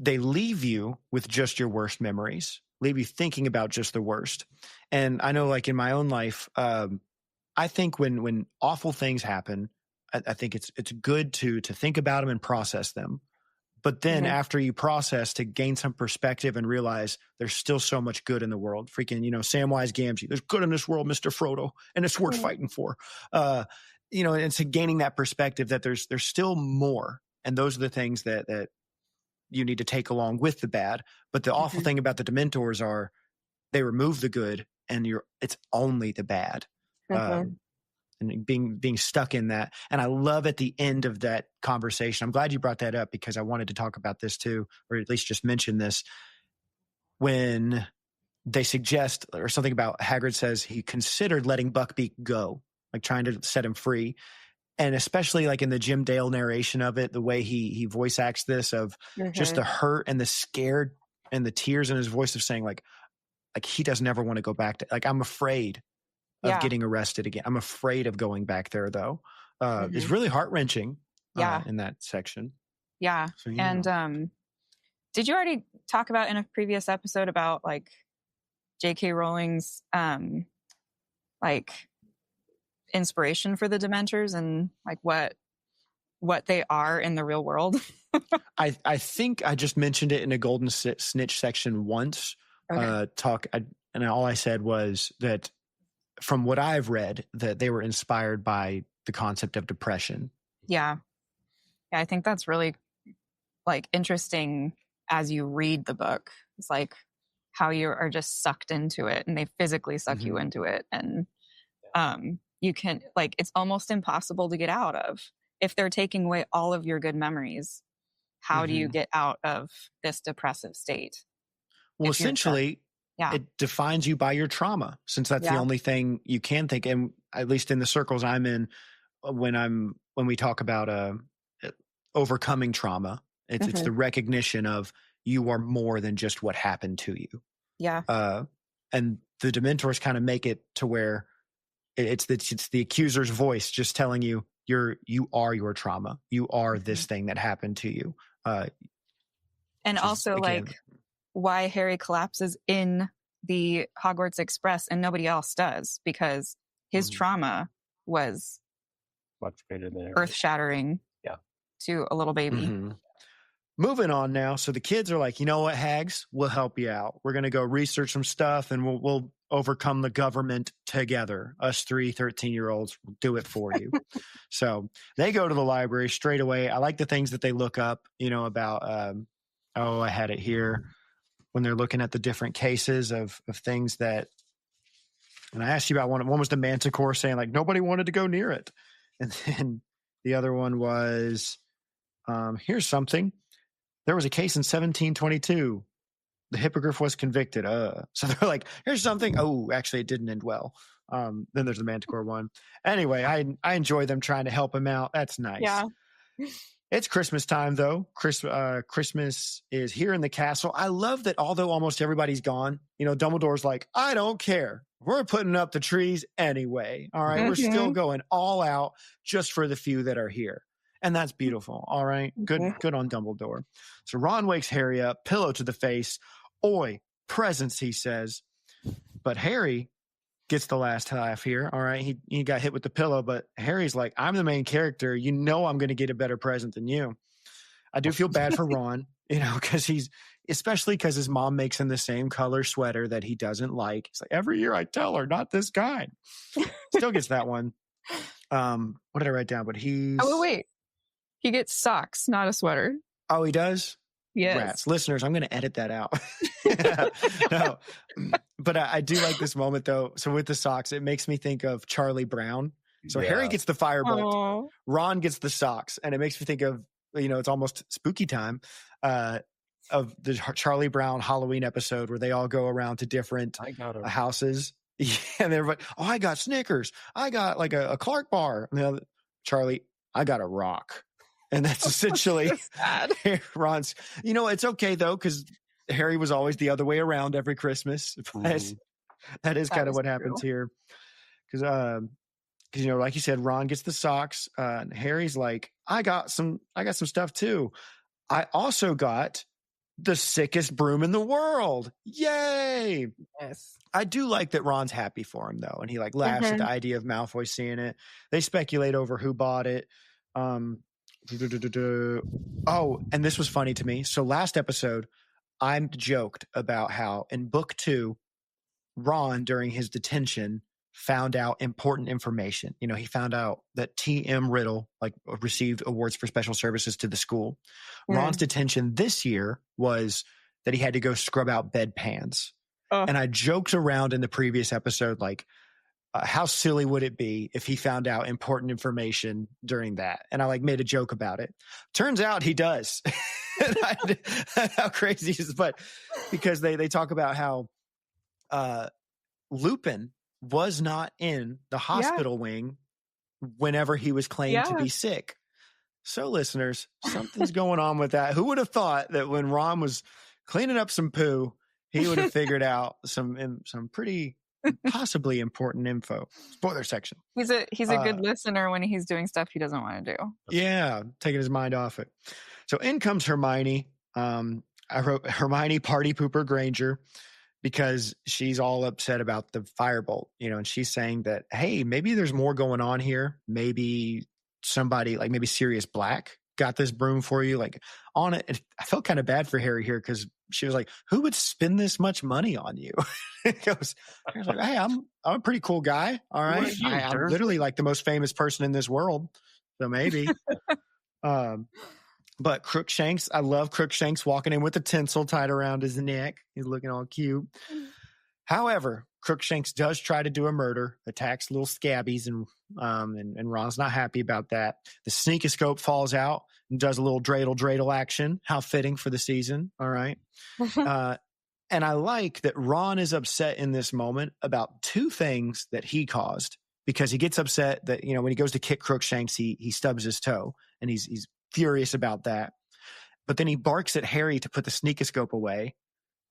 leave you with just your worst memories, leave you thinking about just the worst. And I know, like in my own life, I think when awful things happen, I think it's good to think about them and process them. But then after you process, to gain some perspective and realize there's still so much good in the world. Freaking, Samwise Gamgee, there's good in this world, Mr. Frodo, and it's worth fighting for. And so gaining that perspective that there's still more. And those are the things that you need to take along with the bad. But the awful thing about the Dementors are they remove the good and it's only the bad. And being stuck in that. And I love at the end of that conversation, I'm glad you brought that up because I wanted to talk about this too, or at least just mention this. When they suggest, or something about Hagrid says he considered letting Buckbeak go, like trying to set him free. And especially like in the Jim Dale narration of it, the way he voice acts this of just the hurt and the scared and the tears in his voice of saying like he doesn't ever want to go back to, like, I'm afraid of getting arrested again. I'm afraid of going back there though. It's really heart-wrenching in that section. Yeah. So, and did you already talk about in a previous episode about like J.K. Rowling's like inspiration for the Dementors and like what they are in the real world? I think I just mentioned it in a Golden Snitch section once. And all I said was that from what I've read, that they were inspired by the concept of depression. Yeah, I think that's really like interesting as you read the book. It's like how you are just sucked into it, and they physically suck you into it, and you can, like, it's almost impossible to get out of if they're taking away all of your good memories. How do you get out of this depressive state? Well, essentially, it defines you by your trauma, since that's the only thing you can think. And at least in the circles I'm in, when we talk about overcoming trauma, it's the recognition of you are more than just what happened to you. Yeah. And the Dementors kind of make it to where it's the accuser's voice just telling you you are your trauma. You are this thing that happened to you. And also, again, like, why Harry collapses in the Hogwarts Express and nobody else does, because his trauma was much greater than earth-shattering to a little baby. Mm-hmm. Moving on now. So the kids are like, you know what, Hags, we'll help you out. We're going to go research some stuff and we'll overcome the government together. Us 3 13-year-olds will do it for you. So they go to the library straight away. I like the things that they look up, about, I had it here when they're looking at the different cases of things that, and I asked you about one was the Manticore saying like, nobody wanted to go near it. And then the other one was, here's something. There was a case in 1722. The hippogriff was convicted. So they're like, here's something. Oh, actually, it didn't end well. Then there's the Manticore one. Anyway, I enjoy them trying to help him out. That's nice. Yeah. It's Christmas time, though. Christmas is here in the castle. I love that although almost everybody's gone, Dumbledore's like, I don't care. We're putting up the trees anyway. All right. We're still going all out just for the few that are here. And that's beautiful. All right. Good on Dumbledore. So Ron wakes Harry up, pillow to the face. Oi, presents, he says. But Harry gets the last laugh here. All right. He got hit with the pillow, but Harry's like, I'm the main character. I'm going to get a better present than you. I do feel bad for Ron, especially because his mom makes him the same color sweater that he doesn't like. It's like, every year I tell her, not this kind. Still gets that one. What did I write down? But wait. He gets socks, not a sweater. Oh, he does? Yes. Rats. Listeners, I'm going to edit that out. No, but I do like this moment, though. So with the socks, it makes me think of Charlie Brown. So Harry gets the firebolt. Aww. Ron gets the socks. And it makes me think of, it's almost spooky time of the Charlie Brown Halloween episode where they all go around to different houses. And they're like, oh, I got Snickers. I got like a Clark bar. And the other, Charlie, I got a rock. And that's essentially Ron's. It's okay, though, because Harry was always the other way around every Christmas. But that is kind of what happens here. Because, like you said, Ron gets the socks. And Harry's like, I got some stuff, too. I also got the sickest broom in the world. Yay. Yes. I do like that Ron's happy for him, though. And he laughs at the idea of Malfoy seeing it. They speculate over who bought it. Oh, and this was funny to me. So last episode, I joked about how in book 2, Ron, during his detention, found out important information. He found out that T.M. Riddle received awards for special services to the school. Ron's detention this year was that he had to go scrub out bedpans. And I joked around in the previous episode, how silly would it be if he found out important information during that? And I made a joke about it. Turns out he does. How crazy is it? But because they talk about how Lupin was not in the hospital wing whenever he was claimed to be sick. So listeners, something's going on with that. Who would have thought that when Ron was cleaning up some poo, he would have figured out some pretty possibly important info. Spoiler section. He's a good listener when he's doing stuff he doesn't want to do. Yeah, taking his mind off it. So in comes Hermione. I wrote Hermione Party Pooper Granger because she's all upset about the firebolt, and she's saying that, hey, maybe there's more going on here. Maybe somebody maybe Sirius Black got this broom for you, on it. I felt kind of bad for Harry here because she was like, who would spend this much money on you? I was like, hey, I'm a pretty cool guy. All right. I'm literally the most famous person in this world. So maybe. But Crookshanks, I love Crookshanks walking in with the tinsel tied around his neck. He's looking all cute. However, Crookshanks does try to do a murder, attacks little scabbies, and Ron's not happy about that. The sneakoscope falls out and does a little dreidel action. How fitting for the season. All right. And I like that Ron is upset in this moment about 2 things that he caused because he gets upset that, when he goes to kick Crookshanks, he stubs his toe, and he's furious about that. But then he barks at Harry to put the sneakoscope away,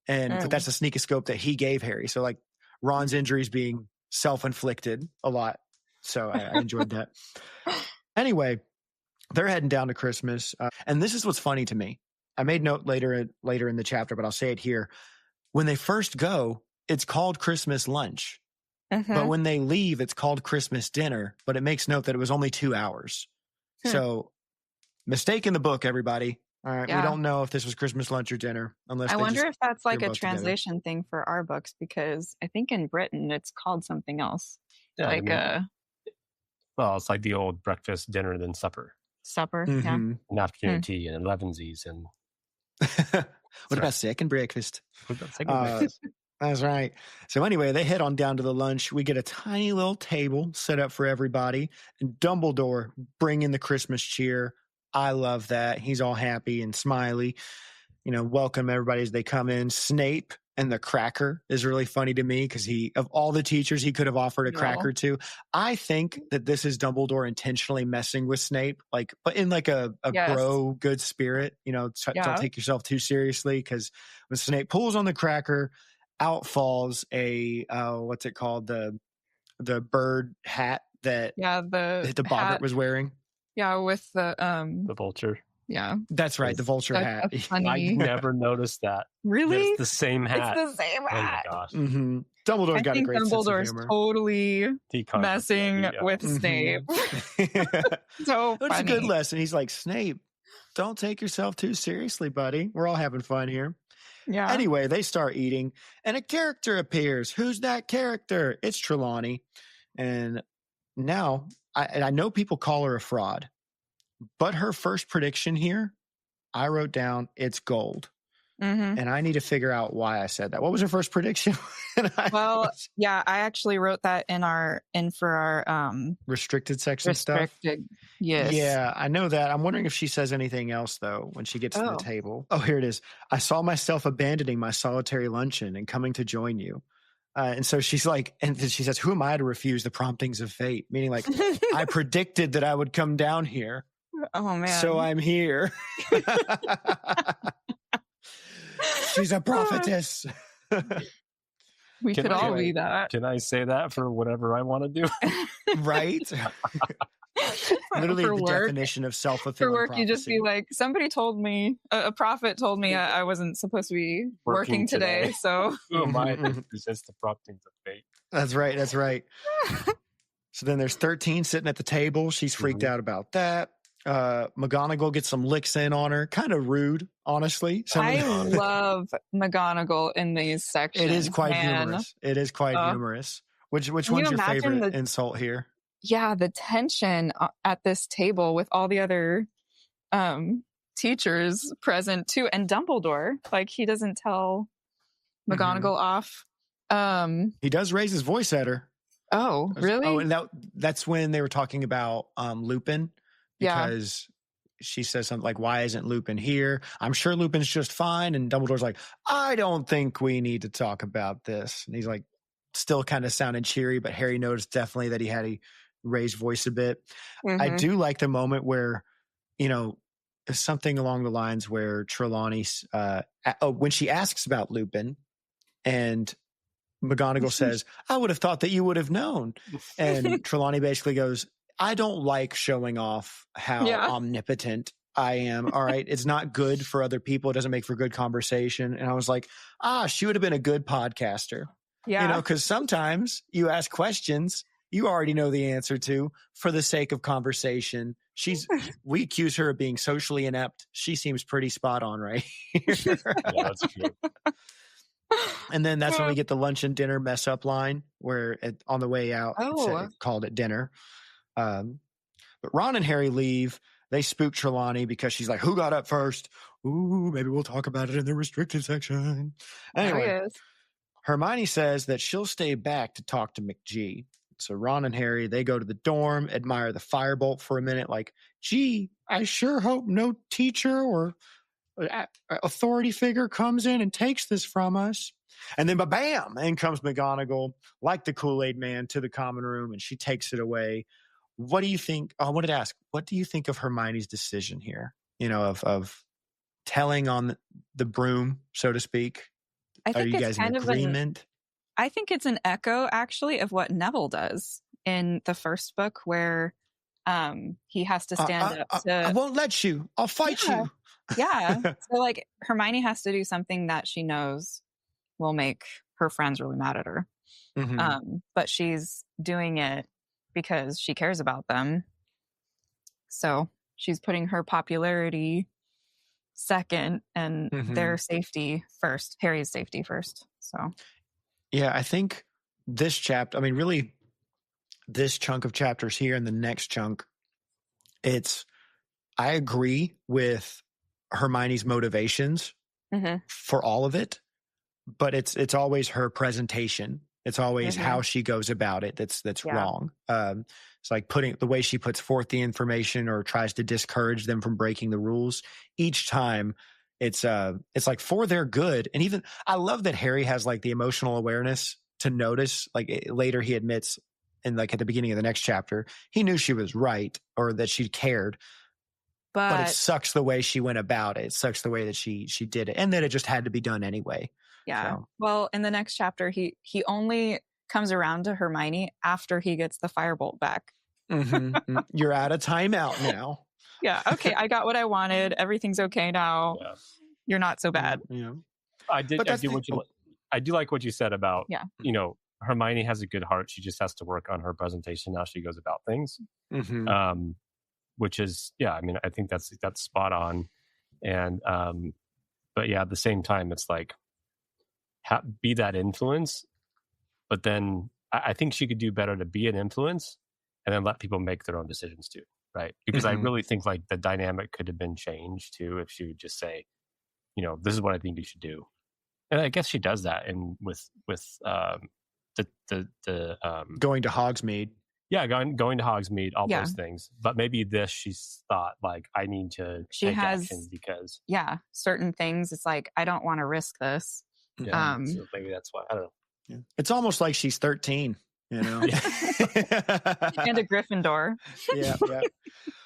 but that's the sneakoscope that he gave Harry. So like Ron's injuries being self-inflicted a lot. So I enjoyed that. Anyway, they're heading down to Christmas. And this is what's funny to me. I made note later in the chapter, but I'll say it here. When they first go, it's called Christmas lunch. But when they leave, it's called Christmas dinner. But it makes note that it was only 2 hours. So mistake in the book, everybody. All right. We don't know if this was Christmas lunch or dinner. Unless I wonder if that's like a both together. translation thing for our books, because I think in Britain it's called something else. Yeah, well, it's like the old breakfast, dinner, then supper. Supper. Mm-hmm. Yeah. And afternoon tea and elevensies and what about second breakfast? What about second breakfast? That's right. So anyway, they head on down to the lunch. We get a tiny little table set up for everybody, and Dumbledore bringing the Christmas cheer. I love that. He's all happy and smiley. Welcome everybody as they come in. Snape and the cracker is really funny to me because of all the teachers he could have offered a cracker to. I think that this is Dumbledore intentionally messing with Snape, but in like a bro good spirit. Don't take yourself too seriously, because when Snape pulls on the cracker, out falls a what's it called, the bird hat that the boggart was wearing. Yeah, with the vulture. Yeah, that's right. The vulture hat. I never noticed that. Really? It's the same hat. It's the same hat. Oh my gosh. Mm-hmm. Dumbledore's got a great sense of humor. Totally messing with Snape. So it's a good lesson. He's like, Snape, don't take yourself too seriously, buddy. We're all having fun here. Yeah. Anyway, they start eating, and a character appears. Who's that character? It's Trelawney. And now, I know people call her a fraud, but her first prediction here, I wrote down, it's gold. And I need to figure out why I said that. What was her first prediction? I actually wrote that for our restricted section stuff. Yes. Yeah, I know that. I'm wondering if she says anything else though when she gets to the table. Oh, here it is. I saw myself abandoning my solitary luncheon and coming to join you. And so she's like, and then she says, who am I to refuse the promptings of fate? Meaning like, I predicted that I would come down here. Oh man. So I'm here. She's a prophetess. We could all be that. Can I say that for whatever I want to do? Right? Literally the definition of self-fulfilling for work, prophecy. you just be like, somebody told me, a prophet told me I wasn't supposed to be working today. So who am I to resist the promptings of fate? That's right. That's right. So then there's 13 sitting at the table. She's freaked out about that. McGonagall gets some licks in on her. Kind of rude, honestly. I love McGonagall in these sections. It is quite humorous. It is quite humorous. Which one's your favorite insult here? Yeah, the tension at this table with all the other teachers present too, and Dumbledore. Like, he doesn't tell McGonagall off. He does raise his voice at her. Oh, really? Oh, and that's when they were talking about Lupin. Because she says something like, why isn't Lupin here? I'm sure Lupin's just fine. And Dumbledore's like, I don't think we need to talk about this. And he's like, still kind of sounding cheery, but Harry noticed definitely that he had a raised voice a bit. I do like the moment where, something along the lines where Trelawney, when she asks about Lupin and McGonagall says, I would have thought that you would have known. And Trelawney basically goes, I don't like showing off how omnipotent I am. All right. It's not good for other people. It doesn't make for good conversation. And I was like, she would have been a good podcaster. Yeah. Because sometimes you ask questions you already know the answer to for the sake of conversation. We accuse her of being socially inept. She seems pretty spot on right here. Yeah, that's true. And then that's when we get the lunch and dinner mess up line where on the way out, it called it dinner. But Ron and Harry leave. They spook Trelawney because she's like, who got up first? Ooh, maybe we'll talk about it in the restricted section. Anyway, Hermione says that she'll stay back to talk to McGee. So Ron and Harry, they go to the dorm, admire the firebolt for a minute, like, gee, I sure hope no teacher or authority figure comes in and takes this from us. And then, bam, in comes McGonagall, like the Kool-Aid man, to the common room, and she takes it away. What do you think? I wanted to ask, what do you think of Hermione's decision here? Of telling on the broom, so to speak. I think Are you it's guys in kind of agreement? I think it's an echo, actually, of what Neville does in the first book, where he has to stand up to... I won't let you. I'll fight you. Yeah. So, like, Hermione has to do something that she knows will make her friends really mad at her. Mm-hmm. But she's doing it because she cares about them. So she's putting her popularity second and their safety first, Harry's safety first. So, yeah, I think this chapter, I mean, really, this chunk of chapters here and the next chunk, I agree with Hermione's motivations for all of it, but it's always her presentation. It's always how she goes about it that's wrong. It's like the way she puts forth the information or tries to discourage them from breaking the rules. Each time it's like for their good. And even I love that Harry has like the emotional awareness to notice, like later he admits, and like at the beginning of the next chapter, he knew she was right or that she cared. But it sucks the way she went about it. It sucks the way that she did it, and that it just had to be done anyway. Yeah. So. Well, in the next chapter, he only comes around to Hermione after he gets the firebolt back. You're out of timeout now. Yeah. Okay. I got what I wanted. Everything's okay now. Yeah. You're not so bad. Yeah. I do like what you said about, Hermione has a good heart. She just has to work on her presentation, how she goes about things. Which is, I mean, I think that's spot on. And, but yeah, at the same time, it's like, be that influence. But then I think she could do better to be an influence and then let people make their own decisions too. Right. Because I really think like the dynamic could have been changed too, if she would just say, this is what I think you should do. And I guess she does that. And with going to Hogsmeade. Yeah, going to Hogsmeade, all those things. But maybe she's thought like, I need to take action because certain things. It's like, I don't want to risk this. Yeah, so maybe that's why. I don't know. Yeah. It's almost like she's 13, and a Gryffindor. Yeah.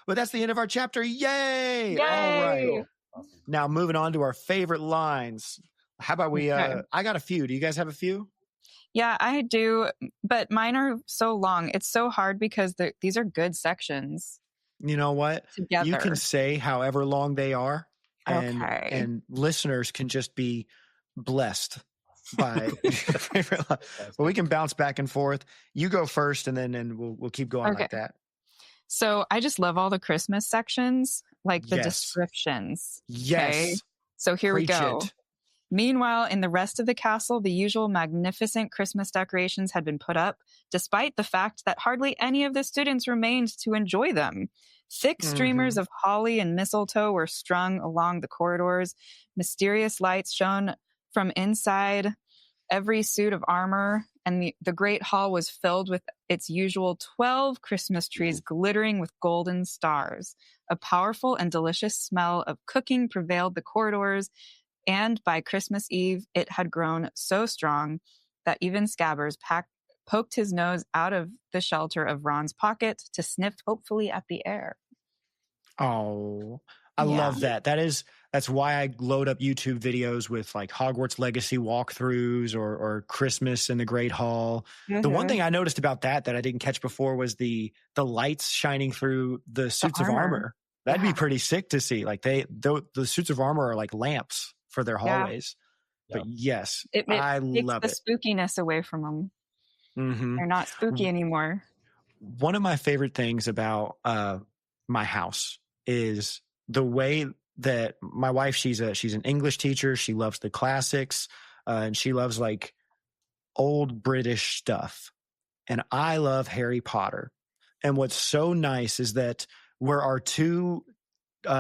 But that's the end of our chapter. Yay! All right. Awesome. Now moving on to our favorite lines. How about we? I got a few. Do you guys have a few? Yeah, I do, but mine are so long. It's so hard because these are good sections. You know what? Together. You can say however long they are, and listeners can just be blessed by favorite line. Well, we can bounce back and forth. You go first, and then we'll keep going like that. So I just love all the Christmas sections, like the descriptions. Yes. Okay? So here we go. It. Meanwhile, in the rest of the castle, the usual magnificent Christmas decorations had been put up, despite the fact that hardly any of the students remained to enjoy them. Thick streamers of holly and mistletoe were strung along the corridors. Mysterious lights shone from inside every suit of armor, and the great hall was filled with its usual 12 Christmas trees glittering with golden stars. A powerful and delicious smell of cooking prevailed the corridors, and by Christmas Eve, it had grown so strong that even Scabbers poked his nose out of the shelter of Ron's pocket to sniff hopefully at the air. Oh, I love that. That's why I load up YouTube videos with like Hogwarts Legacy walkthroughs or Christmas in the Great Hall. The one thing I noticed about that I didn't catch before was the lights shining through the suits of armor. That'd be pretty sick to see. Like the suits of armor are like lamps for their hallways. But yes, I love it. Takes the spookiness away from them. They're not spooky anymore. One of my favorite things about my house is the way that my wife, she's an English teacher. She loves the classics, and she loves like old British stuff. And I love Harry Potter. And what's so nice is that where our two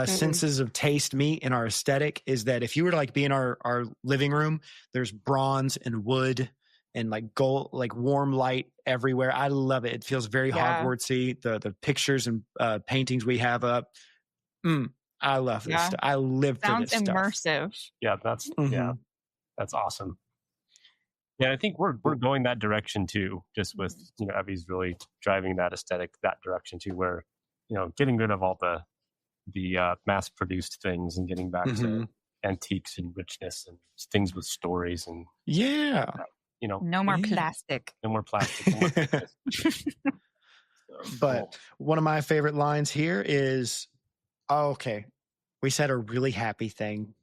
senses of taste meet in our aesthetic is that if you were to like be in our living room, there's bronze and wood and like gold, like warm light everywhere. I love it. It feels very Hogwartsy. The pictures and paintings we have up. I love this stuff. I live for this stuff. Sounds immersive. Yeah, that's that's awesome. Yeah, I think we're going that direction too, just with, Evie's really driving that aesthetic that direction too, where, getting rid of all the mass produced things and getting back to antiques and richness and things with stories and no more plastic. No more plastic. But one of my favorite lines here is, okay, we said a really happy thing.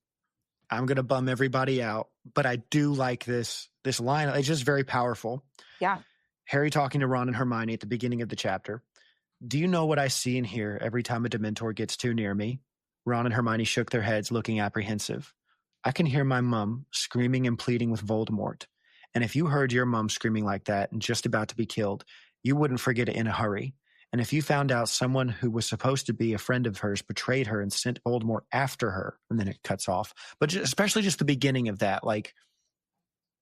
I'm going to bum everybody out, but I do like this line. It's just very powerful. Yeah. Harry talking to Ron and Hermione at the beginning of the chapter. Do you know what I see and hear every time a Dementor gets too near me? Ron and Hermione shook their heads, looking apprehensive. I can hear my mum screaming and pleading with Voldemort. And if you heard your mum screaming like that and just about to be killed, you wouldn't forget it in a hurry. And if you found out someone who was supposed to be a friend of hers betrayed her and sent Voldemort after her, and then it cuts off. But especially just the beginning of that, like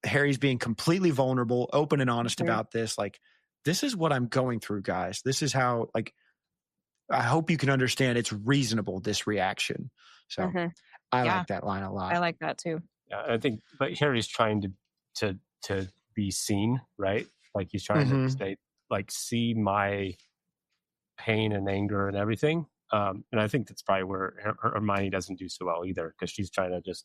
Harry's being completely vulnerable, open and honest about this. Like, this is what I'm going through, guys. This is how, like, I hope you can understand it's reasonable, this reaction. So I like that line a lot. I like that too. Yeah, I think, but Harry's trying to be seen, right? Like he's trying to say, like, see my pain and anger and everything. And I think that's probably where Hermione doesn't do so well either, because she's trying to just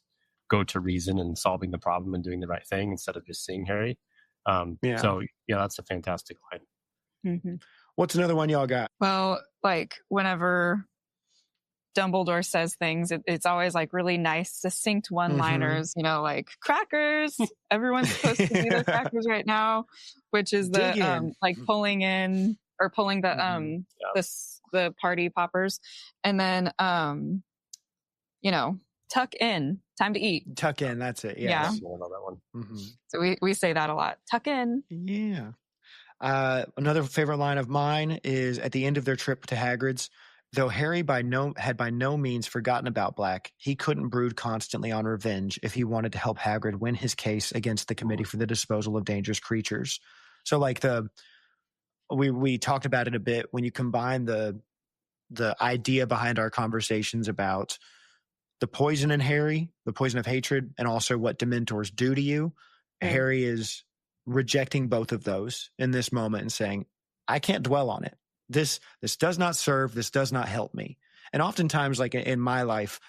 go to reason and solving the problem and doing the right thing instead of just seeing Harry. So yeah, that's a fantastic line. What's another one y'all got? Well, like whenever Dumbledore says things, it's always like really nice, succinct one-liners, like crackers. Everyone's supposed to be their crackers right now, which is the like pulling in or pulling the the party poppers, and then tuck in, time to eat. Tuck in, that's it. Yeah. I love that one. So we say that a lot. Tuck in. Yeah. Another favorite line of mine is at the end of their trip to Hagrid's. Though Harry had by no means forgotten about Black, he couldn't brood constantly on revenge if he wanted to help Hagrid win his case against the Committee for the Disposal of Dangerous Creatures. So, like we talked about it a bit when you combine the idea behind our conversations about the poison in Harry, the poison of hatred, and also what Dementors do to you. Harry is rejecting both of those in this moment and saying, I can't dwell on it. This does not serve. This does not help me. And oftentimes, like in my life,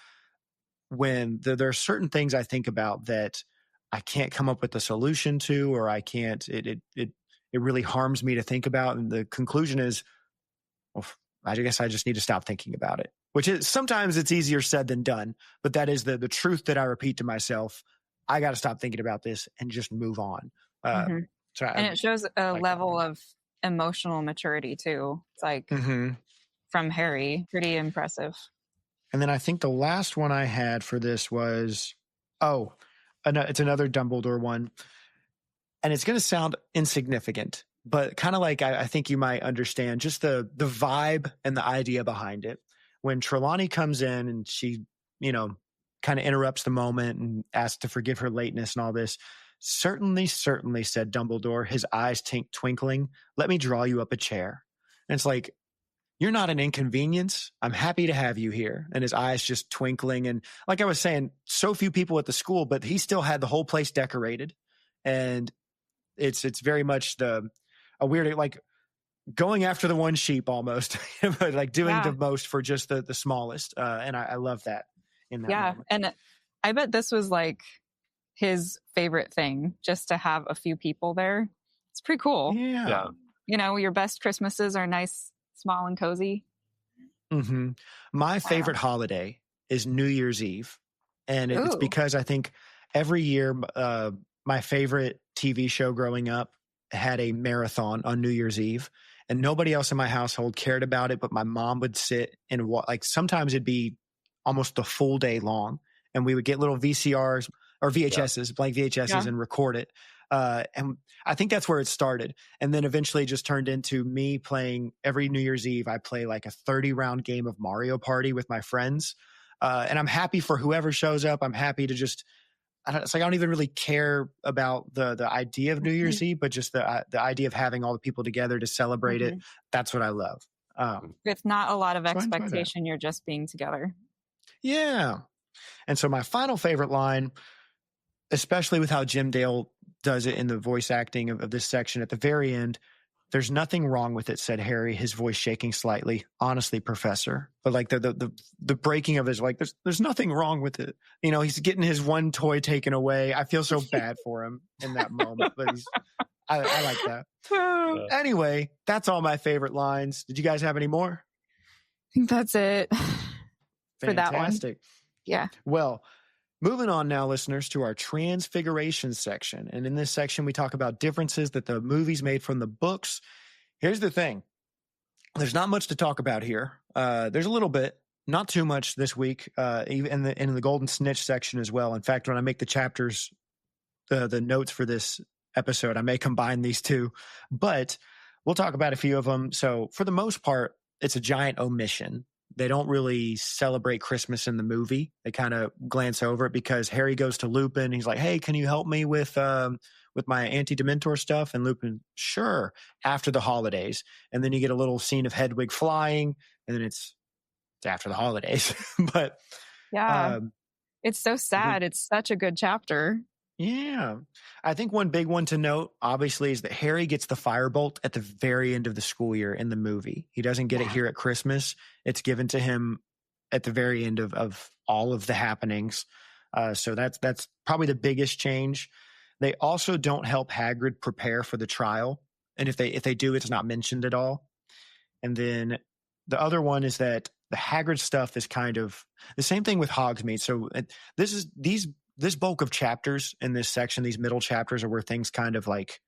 when there are certain things I think about that I can't come up with a solution to, or I can't, it really harms me to think about. And the conclusion is, well, I guess I just need to stop thinking about it, which is sometimes it's easier said than done. But that is the truth that I repeat to myself. I got to stop thinking about this and just move on. And it shows a level of emotional maturity too. It's like from Harry, pretty impressive. And then I think the last one I had for this was, it's another Dumbledore one. And it's going to sound insignificant, but kind of like I think you might understand just the vibe and the idea behind it. When Trelawney comes in and she, kind of interrupts the moment and asks to forgive her lateness and all this. Certainly, said Dumbledore, his eyes twinkling. Let me draw you up a chair. And it's like, you're not an inconvenience. I'm happy to have you here. And his eyes just twinkling. And like I was saying, so few people at the school, but he still had the whole place decorated. And it's very much a weird, like going after the one sheep almost, but like doing the most for just the smallest. And I love that in that moment. And I bet this was like his favorite thing, just to have a few people there. It's pretty cool. Yeah. Your best Christmases are nice, small and cozy. My favorite holiday is New Year's Eve. And it's because I think every year, my favorite TV show growing up had a marathon on New Year's Eve, and nobody else in my household cared about it, but my mom would sit and sometimes it'd be almost the full day long, and we would get little VCRs or VHSs, blank VHSs, and record it. And I think that's where it started. And then eventually it just turned into me playing every New Year's Eve. I play like a 30-round game of Mario Party with my friends. And I'm happy for whoever shows up. I'm happy to just, it's like I don't even really care about the idea of New Year's Eve, but just the idea of having all the people together to celebrate it. That's what I love. With not a lot of expectation, you're just being together. Yeah. And so my final favorite line, especially with how Jim Dale does it in the voice acting of this section at the very end. "There's nothing wrong with it," said Harry, his voice shaking slightly. "Honestly, Professor." But like the breaking of his, like, there's nothing wrong with it. You know, he's getting his one toy taken away. I feel so bad for him in that moment, but I like that. Anyway, that's all my favorite lines. Did you guys have any more? I think that's it for that one. Fantastic. Yeah. Well, moving on now, listeners, to our transfiguration section. And in this section, we talk about differences that the movies made from the books. Here's the thing. There's not much to talk about here. There's a little bit, not too much this week, even in the Golden Snitch section as well. In fact, when I make the chapters, the notes for this episode, I may combine these two. But we'll talk about a few of them. So for the most part, it's a giant omission. They don't really celebrate Christmas in the movie. They kind of glance over it because Harry goes to Lupin. He's like, "Hey, can you help me with my anti-Dementor stuff?" And Lupin, "Sure," after the holidays. And then you get a little scene of Hedwig flying, and then it's after the holidays. But yeah, it's so sad. It's such a good chapter. Yeah. I think one big one to note, obviously, is that Harry gets the firebolt at the very end of the school year in the movie. He doesn't get it here at Christmas. It's given to him at the very end of all of the happenings. So that's probably the biggest change. They also don't help Hagrid prepare for the trial. And if they do, it's not mentioned at all. And then the other one is that the Hagrid stuff is kind of the same thing with Hogsmeade. So this bulk of chapters in this section, these middle chapters, are where things kind of like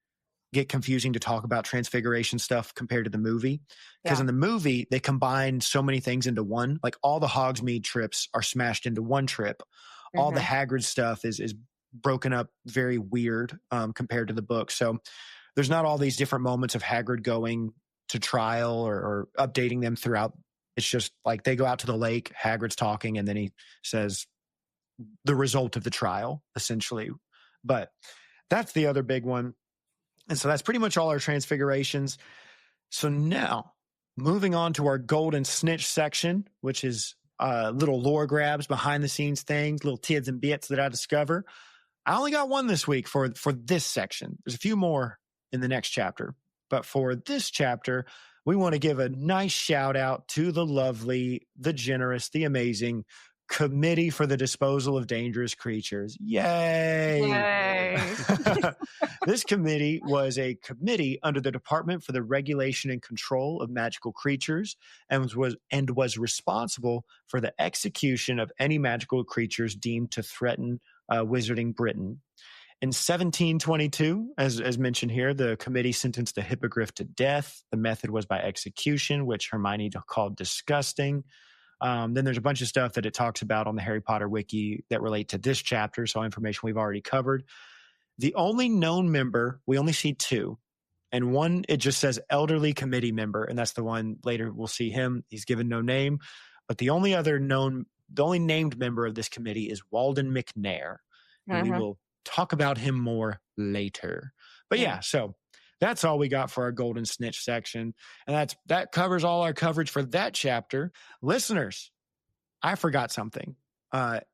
get confusing to talk about transfiguration stuff compared to the movie. Because in the movie, they combine so many things into one. Like all the Hogsmeade trips are smashed into one trip. Mm-hmm. All the Hagrid stuff is broken up very weird compared to the book. So there's not all these different moments of Hagrid going to trial or updating them throughout. It's just like they go out to the lake, Hagrid's talking, and then he says the result of the trial, essentially. But that's the other big one. And so that's pretty much all our transfigurations. So now, moving on to our Golden Snitch section, which is little lore grabs, behind the scenes things, little tids and bits that I discover. I only got one this week for this section. There's a few more in the next chapter. But for this chapter, we want to give a nice shout out to the lovely, the generous, the amazing Committee for the Disposal of Dangerous Creatures. Yay! Yay. This committee was a committee under the Department for the Regulation and Control of Magical Creatures and was responsible for the execution of any magical creatures deemed to threaten Wizarding Britain. In 1722, as mentioned here, the committee sentenced a hippogriff to death. The method was by execution, which Hermione called disgusting. Then there's a bunch of stuff that it talks about on the Harry Potter wiki that relate to this chapter, so information we've already covered. The only known member, we only see two, and one, it just says elderly committee member, and that's the one later we'll see him. He's given no name, but the only named member of this committee is Walden McNair, and we will talk about him more later. But yeah, so that's all we got for our Golden Snitch section. And that covers all our coverage for that chapter. Listeners, I forgot something.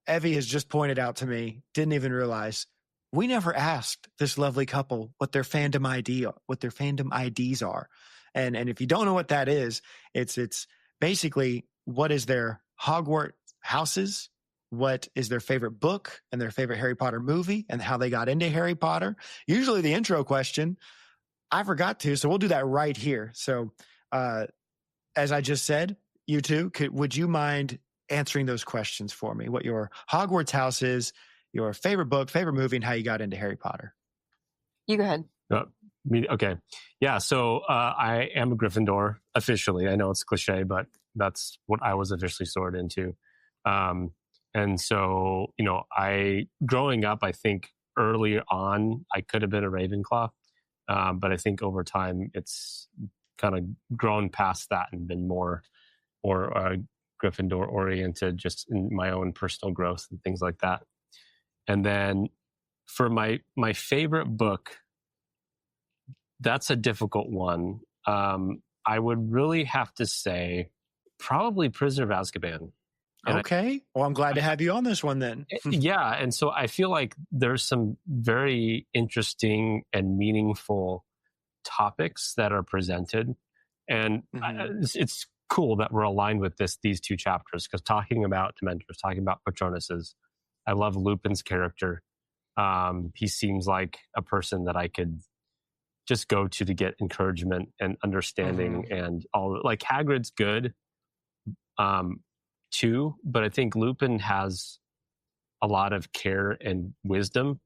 Evie has just pointed out to me, didn't even realize, we never asked this lovely couple what their fandom IDs are. And if you don't know what that is, it's basically what is their Hogwarts houses, what is their favorite book and their favorite Harry Potter movie, and how they got into Harry Potter. Usually the intro question, I forgot to, so we'll do that right here. So as I just said, you two, would you mind answering those questions for me? What your Hogwarts house is, your favorite book, favorite movie, and how you got into Harry Potter? You go ahead. Okay. Yeah, so I am a Gryffindor officially. I know it's cliche, but that's what I was officially sorted into. And so, growing up, I think early on, I could have been a Ravenclaw. But I think over time, it's kind of grown past that and been more Gryffindor oriented, just in my own personal growth and things like that. And then for my favorite book, that's a difficult one. I would really have to say probably Prisoner of Azkaban. Okay. Well, I'm glad to have you on this one then. Yeah. And so I feel like there's some very interesting and meaningful topics that are presented. And it's cool that we're aligned with these two chapters, because talking about Dementors, talking about Patronuses, I love Lupin's character. He seems like a person that I could just go to get encouragement and understanding and all. Like Hagrid's good too, but I think Lupin has a lot of care and wisdom,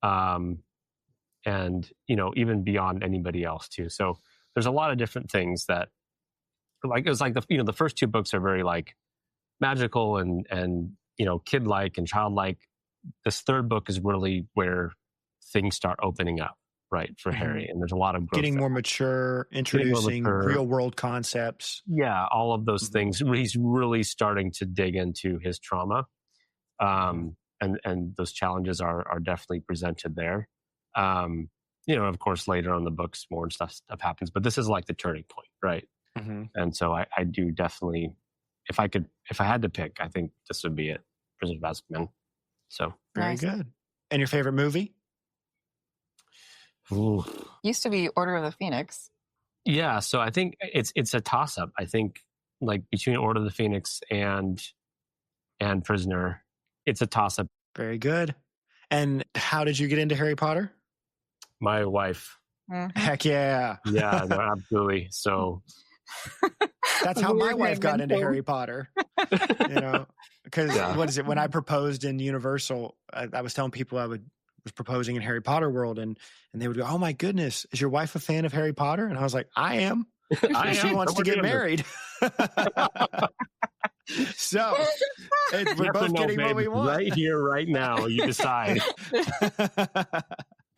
and even beyond anybody else too. So there's a lot of different things that, like, it was like the first two books are very like magical and kid-like and childlike. This third book is really where things start opening up, right, for Harry, and there's a lot of growth getting more mature, introducing real world concepts. Yeah, all of those things. He's really starting to dig into his trauma, and those challenges are definitely presented there. Of course, later on in the books, more stuff happens, but this is like the turning point, right? And so I do definitely, if I had to pick, I think this would be it, Prisoner of Azkaban. So very good. And your favorite movie? Ooh. Used to be Order of the Phoenix. Yeah, so I think it's a toss up. I think like between Order of the Phoenix and Prisoner, it's a toss up. Very good. And how did you get into Harry Potter? My wife. Heck yeah. Yeah, no, absolutely. So that's how my wife got into Harry Potter. Because what is it? When I proposed in Universal, I was telling people I was proposing in Harry Potter world, and they would go, "Oh my goodness, is your wife a fan of Harry Potter?" And I was like, "I am." She wants to get married. So we're both getting what we want right here, right now. You decide.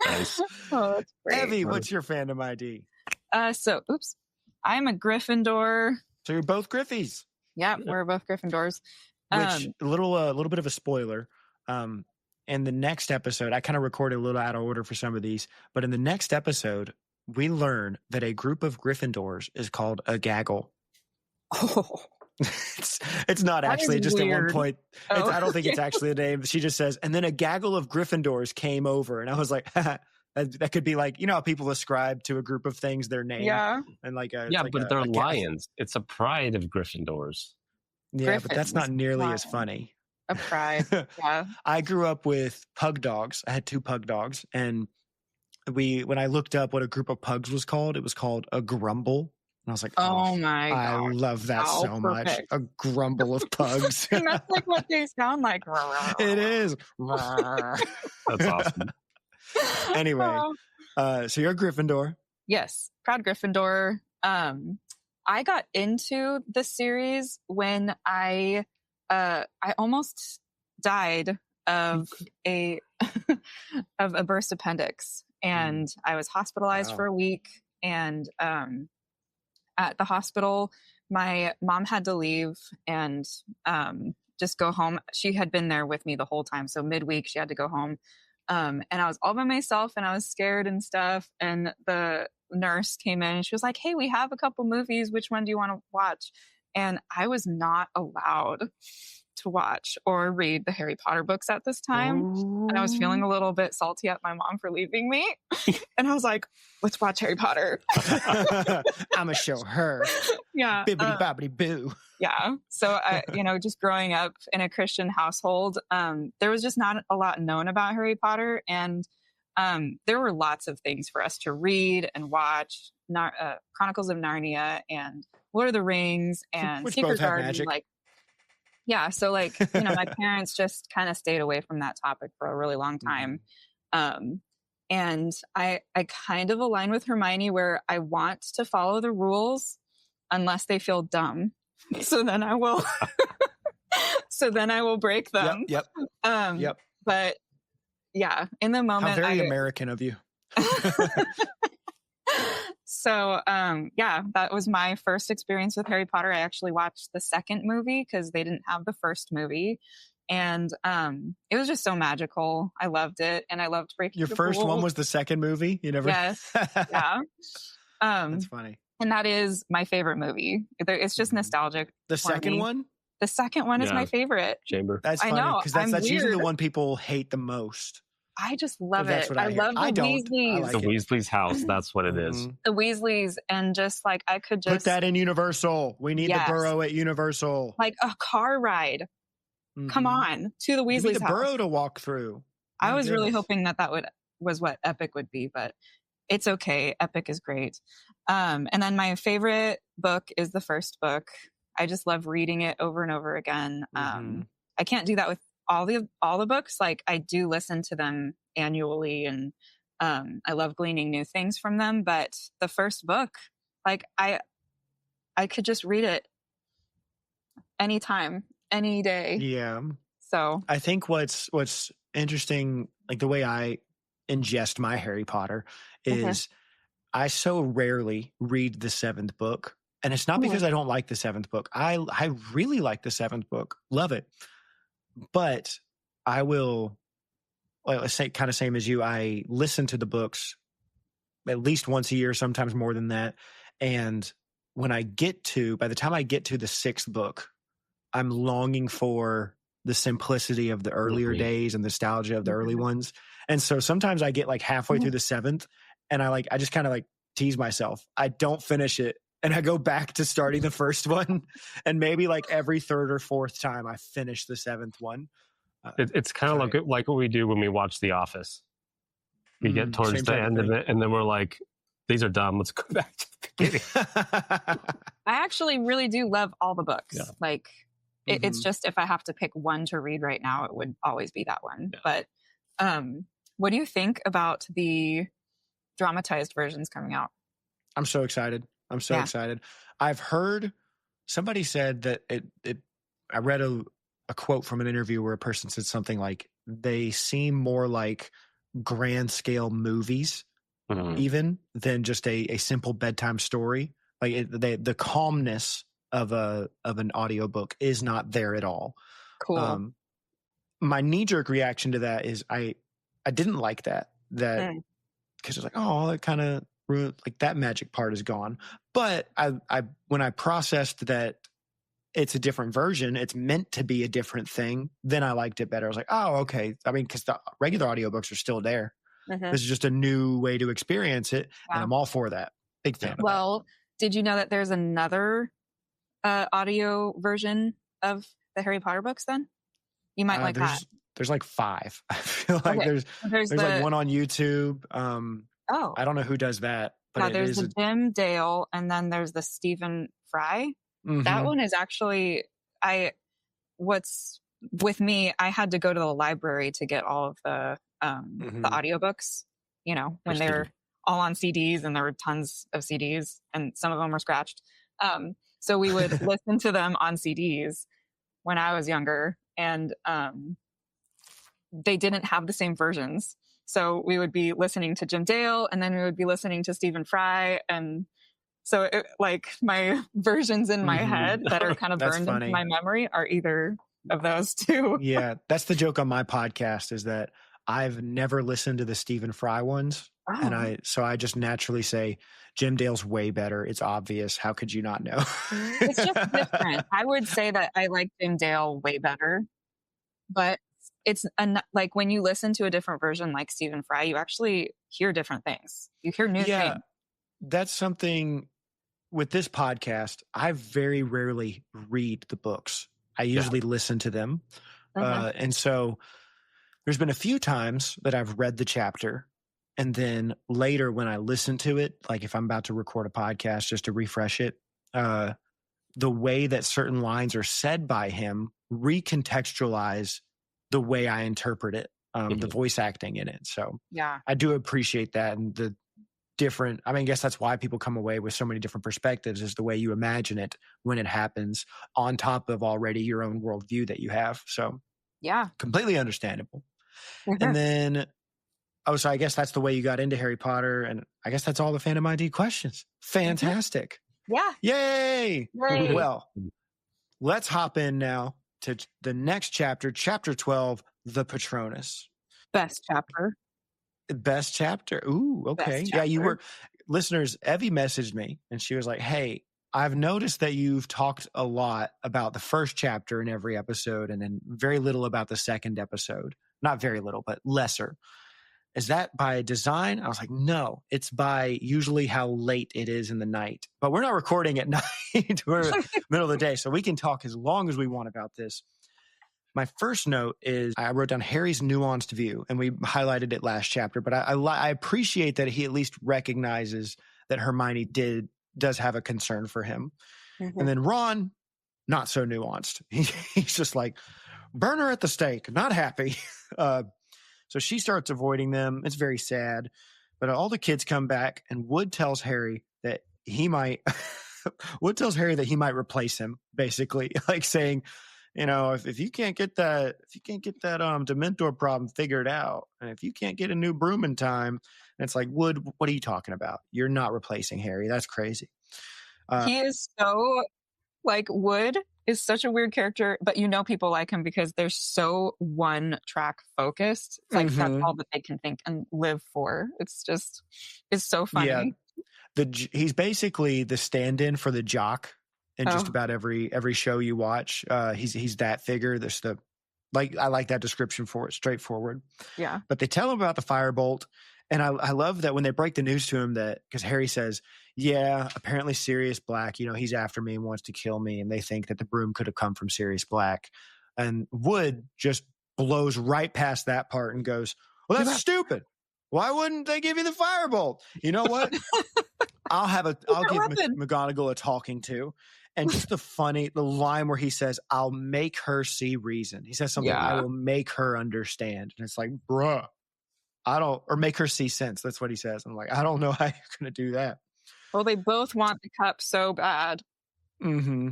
Nice. Oh, that's great. Evie, what's your fandom ID? I'm a Gryffindor. So you're both Griffies. Yeah, we're both Gryffindors. Which a little bit of a spoiler. In the next episode, I kind of recorded a little out of order for some of these, but in the next episode, we learn that a group of Gryffindors is called a gaggle. Oh. It's not actually just weird. At one point. I don't think it's actually the name. She just says, and then a gaggle of Gryffindors came over, and I was like, that could be like, how people ascribe to a group of things their name. Yeah, and but they're lions. It's a pride of Gryffindors. Yeah, Griffins, but that's not nearly as funny. A pride. Yeah. I grew up with pug dogs. I had 2 pug dogs, and when I looked up what a group of pugs was called, it was called a grumble. And I was like, oh my God. I love that so much. A grumble of pugs. And that's like what they sound like. It is. That's awesome. Anyway, so you're a Gryffindor. Yes, proud Gryffindor. I got into the series when I almost died of a burst appendix, and I was hospitalized for a week. And at the hospital, my mom had to leave and just go home. She had been there with me the whole time, so midweek she had to go home. And I was all by myself, and I was scared and stuff. And the nurse came in and she was like, "Hey, we have a couple movies. Which one do you want to watch?" And I was not allowed to watch or read the Harry Potter books at this time. And I was feeling a little bit salty at my mom for leaving me. And I was like, let's watch Harry Potter. I'm going to show her. Yeah. Bibbidi bobbidi boo. Yeah. So, just growing up in a Christian household, there was just not a lot known about Harry Potter. And there were lots of things for us to read and watch. Chronicles of Narnia and Lord of the Rings and Which Secret both have Garden. magic. Yeah. So my parents just kind of stayed away from that topic for a really long time. And I kind of align with Hermione where I want to follow the rules unless they feel dumb. So then I will, break them. Yep. But yeah, in the moment. How very American of you. So, that was my first experience with Harry Potter. I actually watched the second movie because they didn't have the first movie. And it was just so magical. I loved it. And I loved breaking Your first one was the second movie? You never? Yes. Yeah. That's funny. And that is my favorite movie. It's just nostalgic. The second one? The second one is my favorite. Chamber. That's I funny know, because that's I'm usually the weird. one people hate the most. I just love That's it. what I hear. love the I don't. I Weasleys. like The it. Weasley's house. That's what it is. Mhm. The Weasleys, and just like I could Put just that in Universal. We need Yes. the Burrow at Universal. like a car ride. Come Mhm. on to the Give me Weasleys' the house. Burrow to walk through. I My was really goodness. hoping that was what Epic would be, but it's okay. Epic is great. And then my favorite book is the first book. I just love reading it over and over again. Mhm. I can't do that with all the books. Like I do listen to them annually, and I love gleaning new things from them. But the first book, like I could just read it anytime, any day. Yeah. So I think what's interesting, like the way I ingest my Harry Potter, is I so rarely read the seventh book. And it's not because I don't like the seventh book. I really like the seventh book. Love it. But I will, well, let's say kind of same as you, I listen to the books at least once a year, sometimes more than that. And by the time I get to the sixth book, I'm longing for the simplicity of the earlier days and nostalgia of the early ones. And so sometimes I get like halfway through the seventh and I just kind of like tease myself. I don't finish it. And I go back to starting the first one. And maybe like every third or fourth time I finish the seventh one. It's kind of like what we do when we watch The Office. We get towards the end of it, and then we're like, these are dumb. Let's go back to the beginning. I actually really do love all the books. Yeah. Like it's just if I have to pick one to read right now, it would always be that one. Yeah. But what do you think about the dramatized versions coming out? I'm so excited. I'm so excited. I've heard somebody said that I read a quote from an interview where a person said something like they seem more like grand scale movies even than just a simple bedtime story. Like the calmness of an audiobook is not there at all. Cool. My knee-jerk reaction to that is I didn't like that because it's like, oh, that kind of ruined, like that magic part is gone. But when I processed that it's a different version, it's meant to be a different thing, then I liked it better. I was like, oh, okay. I mean, because the regular audiobooks are still there. This is just a new way to experience it, and I'm all for that. Big fan of that. Well, did you know that there's another audio version of the Harry Potter books then? You might like that. There's like 5. I feel like there's like one on YouTube. I don't know who does that. But there's the Jim Dale, and then there's the Stephen Fry. That one is actually, what's with me, I had to go to the library to get all of the audiobooks, when they're all on CDs, and there were tons of CDs and some of them were scratched. So we would listen to them on CDs when I was younger, and they didn't have the same versions. So we would be listening to Jim Dale, and then we would be listening to Stephen Fry. And so my versions in my head that are kind of burned into my memory are either of those two. Yeah. That's the joke on my podcast, is that I've never listened to the Stephen Fry ones. Oh. And I just naturally say Jim Dale's way better. It's obvious. How could you not know? It's just different. I would say that I like Jim Dale way better, but it's like when you listen to a different version like Stephen Fry, you actually hear different things. You hear new things. That's something with this podcast. I very rarely read the books. I usually listen to them. And so there's been a few times that I've read the chapter, and then later when I listen to it, like if I'm about to record a podcast just to refresh it, the way that certain lines are said by him recontextualize the way I interpret it, the voice acting in it. So I do appreciate that. And the different, I guess that's why people come away with so many different perspectives, is the way you imagine it when it happens on top of already your own worldview that you have. So completely understandable. And then, so I guess that's the way you got into Harry Potter. And I guess that's all the Fandom ID questions. Fantastic. Yeah. Yay. Well, let's hop in now to the next chapter, chapter 12, the Patronus. Best chapter. Ooh, okay. Yeah, you were, listeners, Evie messaged me and she was like, hey, I've noticed that you've talked a lot about the first chapter in every episode and then very little about the second episode. Not very little, but lesser. Is that by design? I was like, no, it's by usually how late it is in the night. But we're not recording at night. We're middle of the day, so we can talk as long as we want about this. My first note is I wrote down Harry's nuanced view, and we highlighted it last chapter, but I appreciate that he at least recognizes that Hermione does have a concern for him. Mm-hmm. And then Ron, not so nuanced. He's just like, burn her at the stake, not happy. So she starts avoiding them. It's very sad. But all the kids come back, and Wood tells Harry that he might replace him, basically, like saying, if you can't get that Dementor problem figured out, and if you can't get a new broom in time, and it's like, Wood, what are you talking about? You're not replacing Harry. That's crazy. He is so Wood is such a weird character, but people like him because they're so one track focused. Like that's all that they can think and live for. It's so funny. Yeah. He's basically the stand-in for the jock in just about every show you watch. He's that figure. I like that description for it, straightforward. Yeah. But they tell him about the firebolt, and I love that when they break the news to him because Harry says, yeah, apparently Sirius Black, he's after me and wants to kill me, and they think that the broom could have come from Sirius Black. And Wood just blows right past that part and goes, well, that's stupid. Why wouldn't they give you the firebolt? You know what? I'll give McGonagall a talking to. And just the line where he says, I'll make her see reason. He says something, I will make her understand. And it's like, bruh, or make her see sense. That's what he says. I'm like, I don't know how you're going to do that. Well, they both want the cup so bad. Mm-hmm.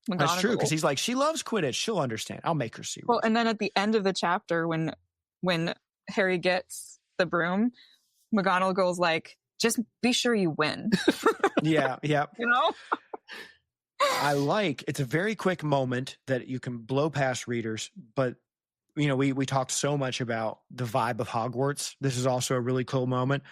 That's true, because he's like, she loves Quidditch. She'll understand. I'll make her see reason. Well, and then at the end of the chapter, when Harry gets the broom, McGonagall's like, just be sure you win. Yeah. It's a very quick moment that you can blow past readers, but we talked so much about the vibe of Hogwarts. This is also a really cool moment.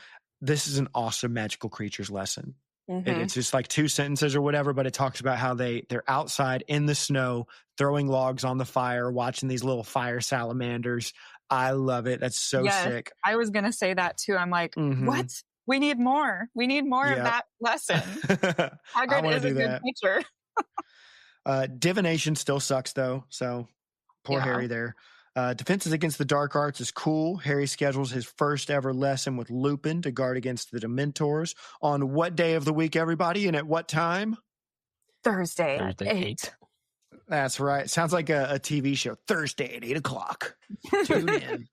This is an awesome magical creatures lesson. Mm-hmm. It's just like 2 sentences or whatever, but it talks about how they're outside in the snow, throwing logs on the fire, watching these little fire salamanders. I love it. That's so sick. I was going to say that too. I'm like, what? We need more. We need more of that lesson. Hagrid is a good teacher. Divination still sucks though, so poor Harry there. Defenses against the dark arts is cool. Harry schedules his first ever lesson with Lupin to guard against the Dementors. On what day of the week, everybody, and at what time? Thursday at 8. That's right. Sounds like a TV show. Thursday at 8 o'clock. Tune in.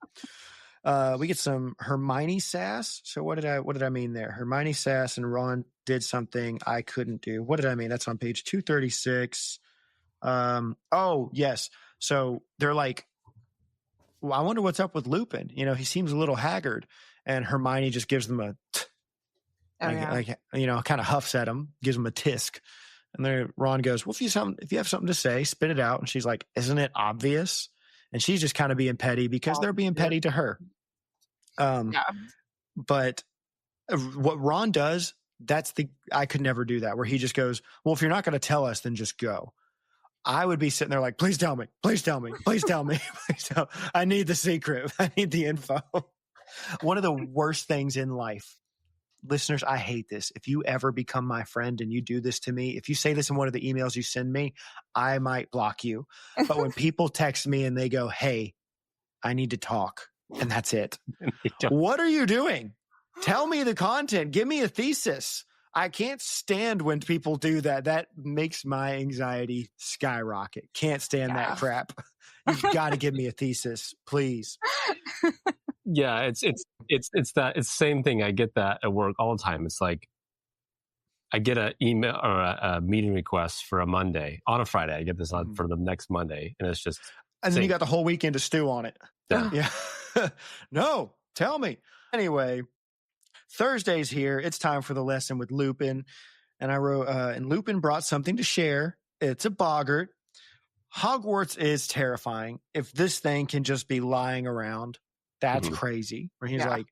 We get some Hermione sass. So what did I mean there? Hermione sass and Ron did something I couldn't do. What did I mean? That's on page 236. Oh, yes. So they're like, well, I wonder what's up with Lupin. He seems a little haggard. And Hermione just gives them kind of huffs at him, gives him a tisk. And then Ron goes, well, if you have something to say, spit it out. And she's like, isn't it obvious? And she's just kind of being petty because they're being petty to her. But what Ron does, I could never do that, where he just goes, well, if you're not going to tell us, then just go. I would be sitting there like, please tell me, please tell me, please tell me, please tell me. I need the secret. I need the info. One of the worst things in life, listeners, I hate this. If you ever become my friend and you do this to me, if you say this in one of the emails you send me, I might block you. But when people text me and they go, hey, I need to talk, and that's it. What are you doing? Tell me the content. Give me a thesis. I can't stand when people do that. That makes my anxiety skyrocket. Can't stand that crap. You've got to give me a thesis, please. Yeah, it's the same thing. I get that at work all the time. It's like I get an email or a meeting request for a Monday on a Friday. I get this on for the next Monday, and it's just and then you got the whole weekend to stew on it. Yeah. No, tell me anyway. Thursday's here. It's time for the lesson with Lupin. And I wrote, and Lupin brought something to share. It's a boggart. Hogwarts is terrifying. If this thing can just be lying around, that's crazy. Where he's like,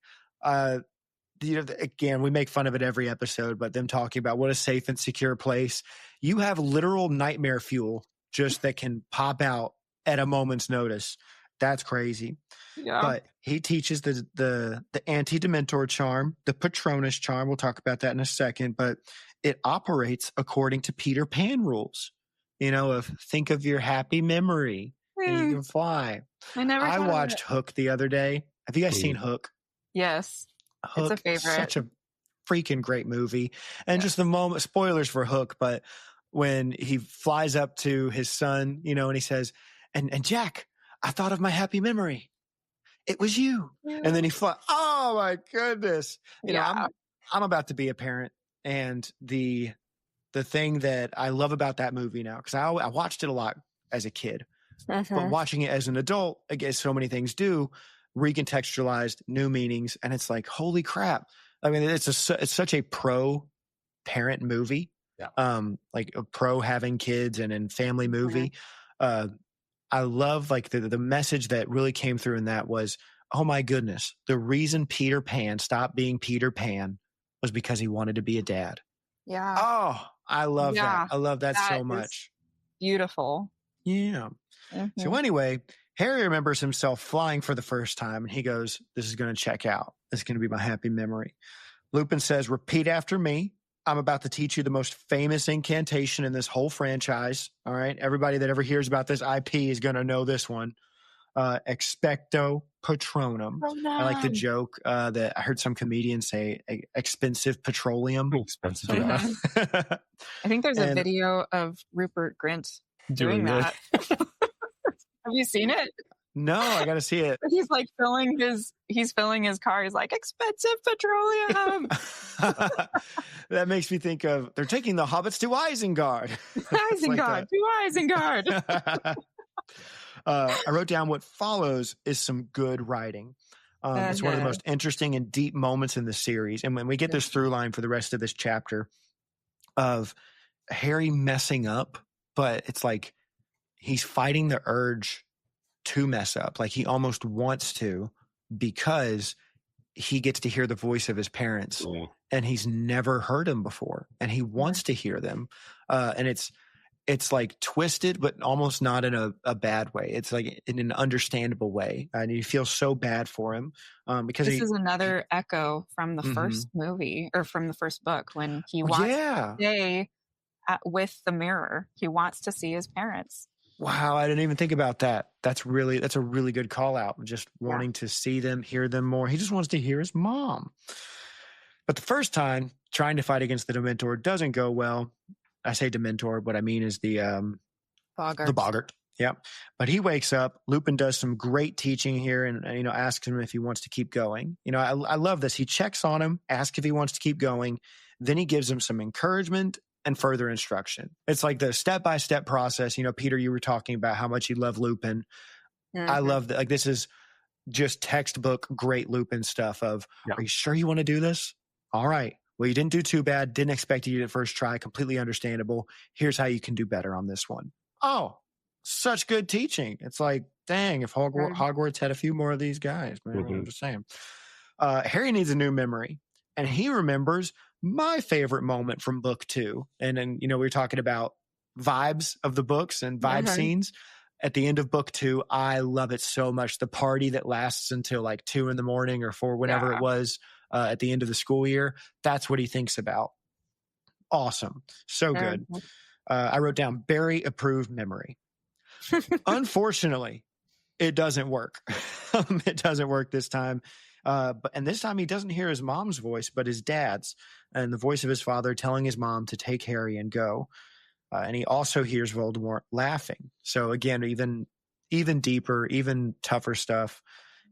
again, we make fun of it every episode, but them talking about what a safe and secure place. You have literal nightmare fuel just that can pop out at a moment's notice. That's crazy. Yeah. But he teaches the anti-dementor charm, the Patronus charm. We'll talk about that in a second, but it operates according to Peter Pan rules. Think of your happy memory and you can fly. I watched Hook the other day. Have you guys seen Hook? Yes. Hook, it's a favorite. Such a freaking great movie. And just the moment, spoilers for Hook, but when he flies up to his son, and he says, and Jack, I thought of my happy memory. It was you. Yeah. And then he flies. Oh my goodness. I'm about to be a parent. And the thing that I love about that movie now, because I watched it a lot as a kid, but watching it as an adult, I guess so many things do, recontextualized, new meanings, and it's like, holy crap! I mean, it's such a pro parent movie, like a pro having kids and family movie. I love like the message that really came through in that was, oh my goodness, the reason Peter Pan stopped being Peter Pan was because he wanted to be a dad. Yeah. Oh, I love that. I love that so much. Beautiful. Yeah. Mm-hmm. So anyway, Harry remembers himself flying for the first time, and he goes, this is going to check out. This is going to be my happy memory. Lupin says, repeat after me. I'm about to teach you the most famous incantation in this whole franchise. All right. Everybody that ever hears about this IP is going to know this one. Expecto Patronum. I like the joke that I heard some comedians say, expensive petroleum. Expensive. I think there's a video of Rupert Grint doing that. Have you seen it? No, I got to see it. He's like filling his car. He's like, expensive petroleum. That makes me think of, they're taking the hobbits to Isengard. Isengard, to Isengard. I wrote down what follows is some good writing. It's one of the most interesting and deep moments in the series. And when we get this through line for the rest of this chapter of Harry messing up, but it's like he's fighting the urge to mess up. Like he almost wants to, because he gets to hear the voice of his parents and he's never heard them before. And he wants to hear them. And it's like twisted, but almost not in a bad way. It's like in an understandable way. And you feel so bad for him because this is another echo from the first movie or from the first book when he wants to stay with the mirror. He wants to see his parents. Wow, I didn't even think about that. That's a really good call out. Just wanting to see them, hear them more. He just wants to hear his mom. But the first time, trying to fight against the Dementor doesn't go well. I say Dementor, what I mean is the Boggart. Yeah. But he wakes up. Lupin does some great teaching here and asks him if he wants to keep going. I love this. He checks on him, asks if he wants to keep going. Then he gives him some encouragement and further instruction. It's like the step-by-step process. Peter, you were talking about how much you love Lupin. I love that. Like, this is just textbook great Lupin stuff of, are you sure you want to do this? All right. Well, you didn't do too bad. Didn't expect you to first try. Completely understandable. Here's how you can do better on this one. Oh, such good teaching. It's like, dang, if Hogwarts had a few more of these guys, man, I'm just saying. Harry needs a new memory, and he remembers my favorite moment from book 2. And then, we were talking about vibes of the books and vibe scenes. At the end of book 2, I love it so much. The party that lasts until like 2 a.m. or 4, whenever it was at the end of the school year. That's what he thinks about. Awesome. So good. I wrote down Barry approved memory. Unfortunately, it doesn't work. It doesn't work this time. And this time he doesn't hear his mom's voice, but his dad's, and the voice of his father telling his mom to take Harry and go. And he also hears Voldemort laughing. So again, even deeper, even tougher stuff.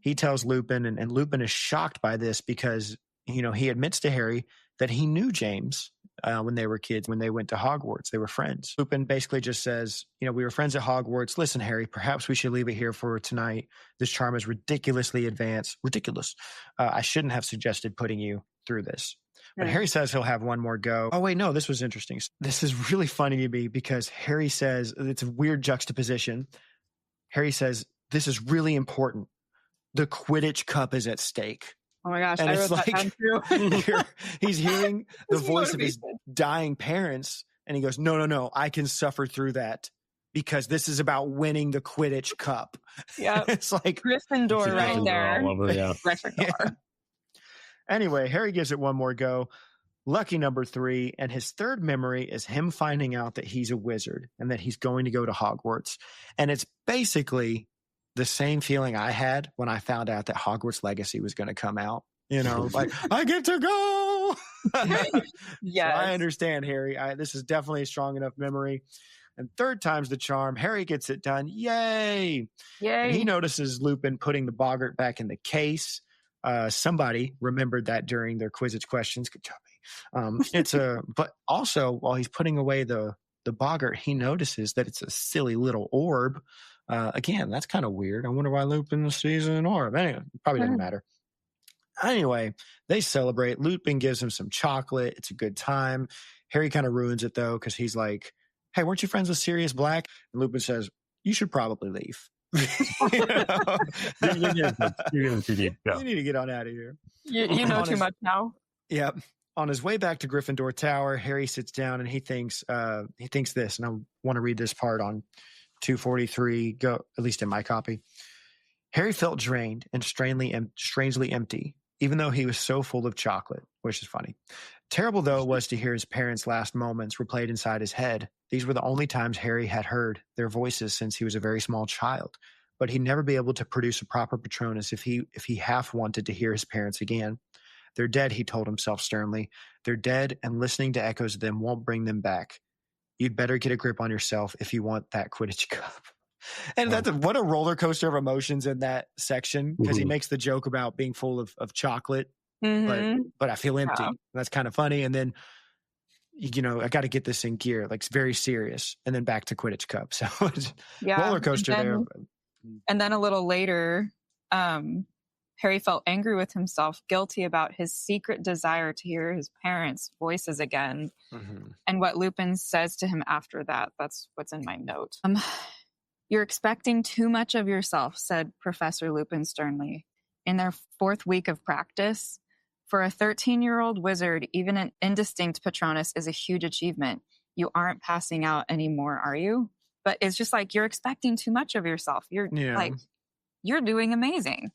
He tells Lupin, and Lupin is shocked by this because, he admits to Harry that he knew James when they were kids, when they went to Hogwarts. They were friends. Lupin basically just says, we were friends at Hogwarts. Listen, Harry, perhaps we should leave it here for tonight. This charm is ridiculously advanced. Ridiculous. I shouldn't have suggested putting you through this. But Harry says he'll have one more go. Oh, wait, no, this was interesting. This is really funny to me because Harry says, it's a weird juxtaposition. Harry says, this is really important. The Quidditch Cup is at stake. Oh my gosh, And I it's wrote that down too. he's hearing the His voice of his motivation. dying parents, and he goes, no, I can suffer through that because this is about winning the Quidditch Cup. Yep. It's like Gryffindor right Gryffindor there. all over, yeah. Gryffindor. Yeah. Anyway, Harry gives it one more go. Lucky number 3, and his third memory is him finding out that he's a wizard and that he's going to go to Hogwarts. And it's basically the same feeling I had when I found out that Hogwarts Legacy was going to come out. You know, like, I get to go. Yes. So I understand, Harry. This is definitely a strong enough memory. And third time's the charm. Harry gets it done. Yay. And he notices Lupin putting the boggart back in the case. Somebody remembered that during their Quidditch questions. Good job. But also while he's putting away the boggart, he notices that it's a silly little orb. Again, that's kind of weird. I wonder why Lupin sees an orb. Anyway, probably doesn't matter. Anyway, they celebrate. Lupin gives him some chocolate. It's a good time. Harry kind of ruins it though, because he's like, hey, weren't you friends with Sirius Black? And Lupin says, you should probably leave. You need to get on out of here. You know too much now. Yep. On his way back to Gryffindor Tower, Harry sits down and he thinks this, and I want to read this part on 243, at least in my copy. Harry felt drained and strangely empty, even though he was so full of chocolate, which is funny. Terrible though it was to hear his parents' last moments replayed inside his head. These were the only times Harry had heard their voices since he was a very small child, but he'd never be able to produce a proper Patronus if he half wanted to hear his parents again. They're dead, he told himself sternly. They're dead, and listening to echoes of them won't bring them back. You'd better get a grip on yourself if you want that Quidditch Cup. And what a roller coaster of emotions in that section, because he makes the joke about being full of chocolate, but I feel empty. Yeah. That's kind of funny. And then, I got to get this in gear. Like, it's very serious. And then back to Quidditch Cup. So it's roller coaster there. And then a little later, Harry felt angry with himself, guilty about his secret desire to hear his parents' voices again. And what Lupin says to him after that, that's what's in my note. You're expecting too much of yourself, said Professor Lupin sternly. In their 4th week of practice, for a 13-year-old wizard, even an indistinct Patronus is a huge achievement. You aren't passing out anymore, are you? But it's just like, you're expecting too much of yourself. You're doing amazing.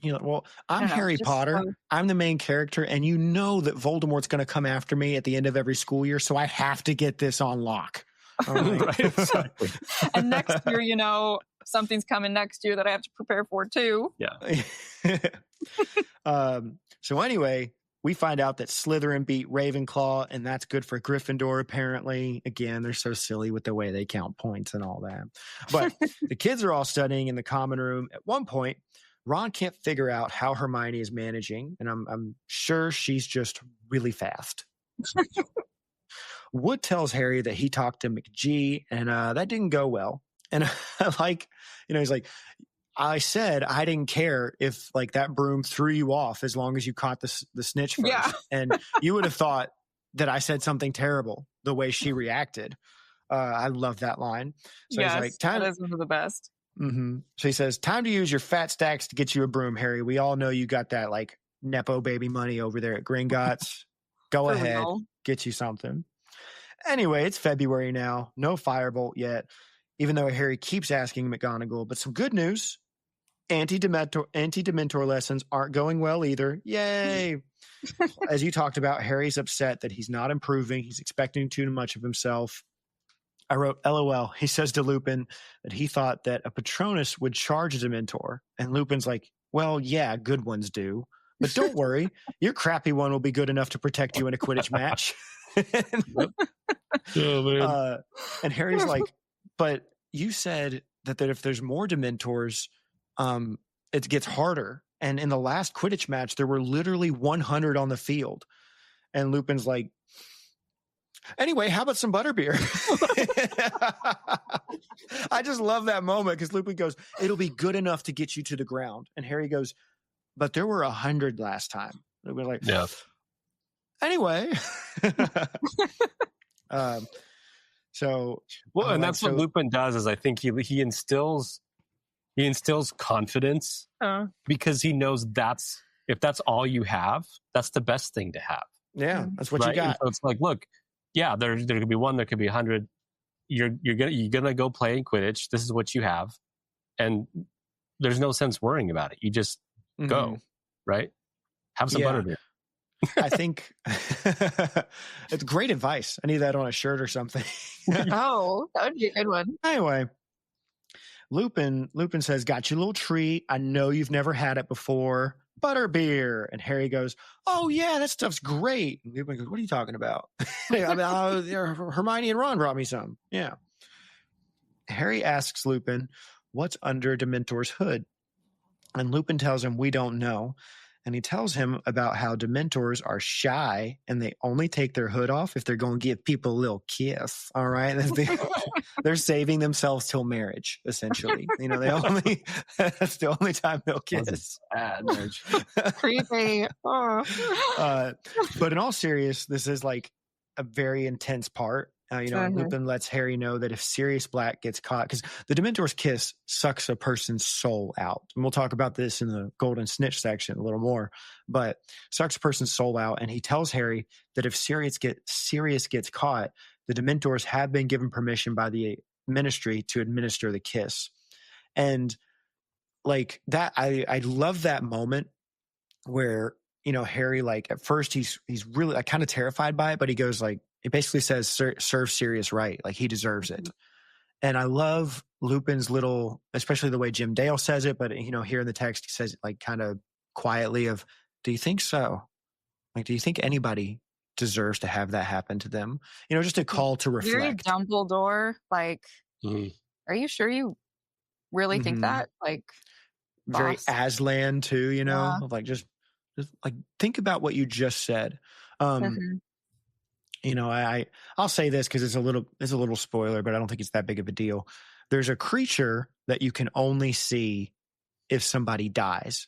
Well, I'm Harry Potter. I'm the main character, and you know that Voldemort's going to come after me at the end of every school year, so I have to get this on lock. Right, exactly. And next year, something's coming next year that I have to prepare for too. Yeah. So anyway, we find out that Slytherin beat Ravenclaw, and that's good for Gryffindor, apparently. Again, they're so silly with the way they count points and all that. But the kids are all studying in the common room. At one point, Ron can't figure out how Hermione is managing, and I'm sure she's just really fast. Wood tells Harry that he talked to McGee, and that didn't go well. And he's like, I said I didn't care if that broom threw you off as long as you caught the snitch first. Yeah. And you would have thought that I said something terrible the way she reacted. I love that line. So he's like, that is one of the best. So he says, time to use your fat stacks to get you a broom, Harry. We all know you got that Nepo baby money over there at Gringotts. Go ahead, get you something. Anyway, it's February now. No firebolt yet, even though Harry keeps asking McGonagall. But some good news. Anti-Dementor lessons aren't going well either. Yay. As you talked about, Harry's upset that he's not improving. He's expecting too much of himself. I wrote, LOL. He says to Lupin that he thought that a Patronus would charge a Dementor. And Lupin's like, well, yeah, good ones do. But don't worry. Your crappy one will be good enough to protect you in a Quidditch match. And Harry's like, but you said that if there's more Dementors, it gets harder. And in the last Quidditch match, there were literally 100 on the field. And Lupin's like, anyway, how about some Butterbeer? I just love that moment because Lupin goes, it'll be good enough to get you to the ground. And Harry goes, but there were 100 last time. And we're like, yeah. Anyway. And that's what Lupin does is I think he instills confidence because he knows that's if that's all you have, that's the best thing to have. Yeah, that's what right? you got. And so it's like, look, yeah, there could be one, there could be 100. You're gonna go play in Quidditch. This is what you have, and there's no sense worrying about it. You just go, right? Have some butterbeer. I think it's great advice. I need that on a shirt or something. Oh, that would be a good one. Anyway, Lupin says, "Got you a little treat. I know you've never had it before. Butterbeer." And Harry goes, "Oh yeah, that stuff's great." And Lupin goes, "What are you talking about?" Hermione and Ron brought me some. Yeah. Harry asks Lupin, "What's under Dementor's hood?" And Lupin tells him, "We don't know." And he tells him about how Dementors are shy and they only take their hood off if they're going to give people a little kiss. All right. They're saving themselves till marriage, essentially. You know, that's the only time they'll kiss. Creepy. Oh. But in all seriousness, this is like a very intense part. Lupin lets Harry know that if Sirius Black gets caught, because the Dementor's kiss sucks a person's soul out. And we'll talk about this in the Golden Snitch section a little more, but sucks a person's soul out. And he tells Harry that if Sirius gets caught, the Dementors have been given permission by the Ministry to administer the kiss. And like that, I love that moment where, Harry, like at first he's really like kind of terrified by it, but he goes like, it basically says, serve Sirius right. Like he deserves it. And I love Lupin's little, especially the way Jim Dale says it, but here in the text, he says it like kind of quietly of, do you think so? Like, do you think anybody deserves to have that happen to them? Just a call to reflect. Very Dumbledore, like, are you sure you really think that? Like, very boss. Aslan too, like just like think about what you just said. I'll say this because it's a little spoiler, but I don't think it's that big of a deal. There's a creature that you can only see if somebody dies.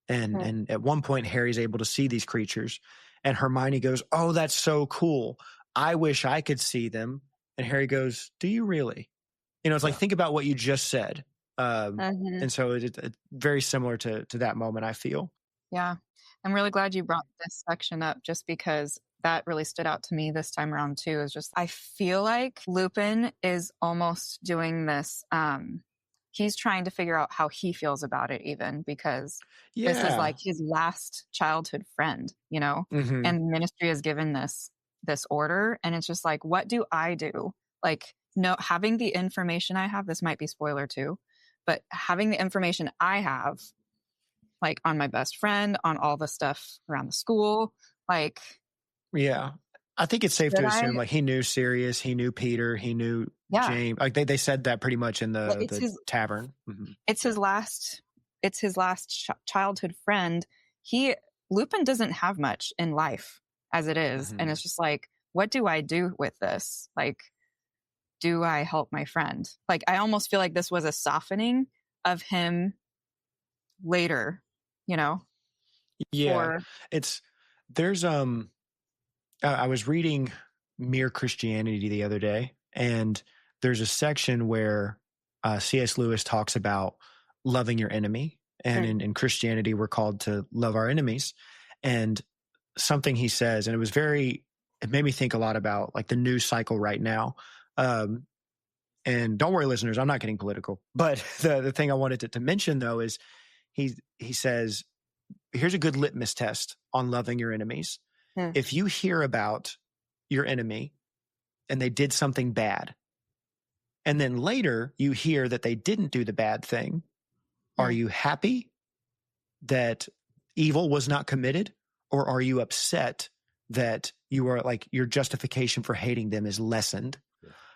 And at one point, Harry's able to see these creatures. And Hermione goes, "Oh, that's so cool. I wish I could see them." And Harry goes, "Do you really?" It's like, think about what you just said. And so it's very similar to that moment, I feel. Yeah. I'm really glad you brought this section up just because that really stood out to me this time around too. Is just, I feel like Lupin is almost doing this. He's trying to figure out how he feels about it even because this is like his last childhood friend, and the Ministry has given this order. And it's just like, what do I do? Like, no, having the information I have, this might be spoiler too, but having the information I have, like on my best friend, on all the stuff around the school, like. Yeah. I think it's safe to assume like he knew Sirius, he knew Peter, he knew James. Like they said that pretty much in the tavern. It's his last childhood friend. Lupin doesn't have much in life as it is. And it's just like, what do I do with this? Like, do I help my friend? Like, I almost feel like this was a softening of him later, Yeah. I was reading Mere Christianity the other day, and there's a section where C.S. Lewis talks about loving your enemy. And in Christianity, we're called to love our enemies. And something he says, and it made me think a lot about like the news cycle right now. And don't worry, listeners, I'm not getting political. But the thing I wanted to mention, though, is he says, here's a good litmus test on loving your enemies. If you hear about your enemy and they did something bad, and then later you hear that they didn't do the bad thing, are you happy that evil was not committed? Or are you upset that you are like your justification for hating them is lessened?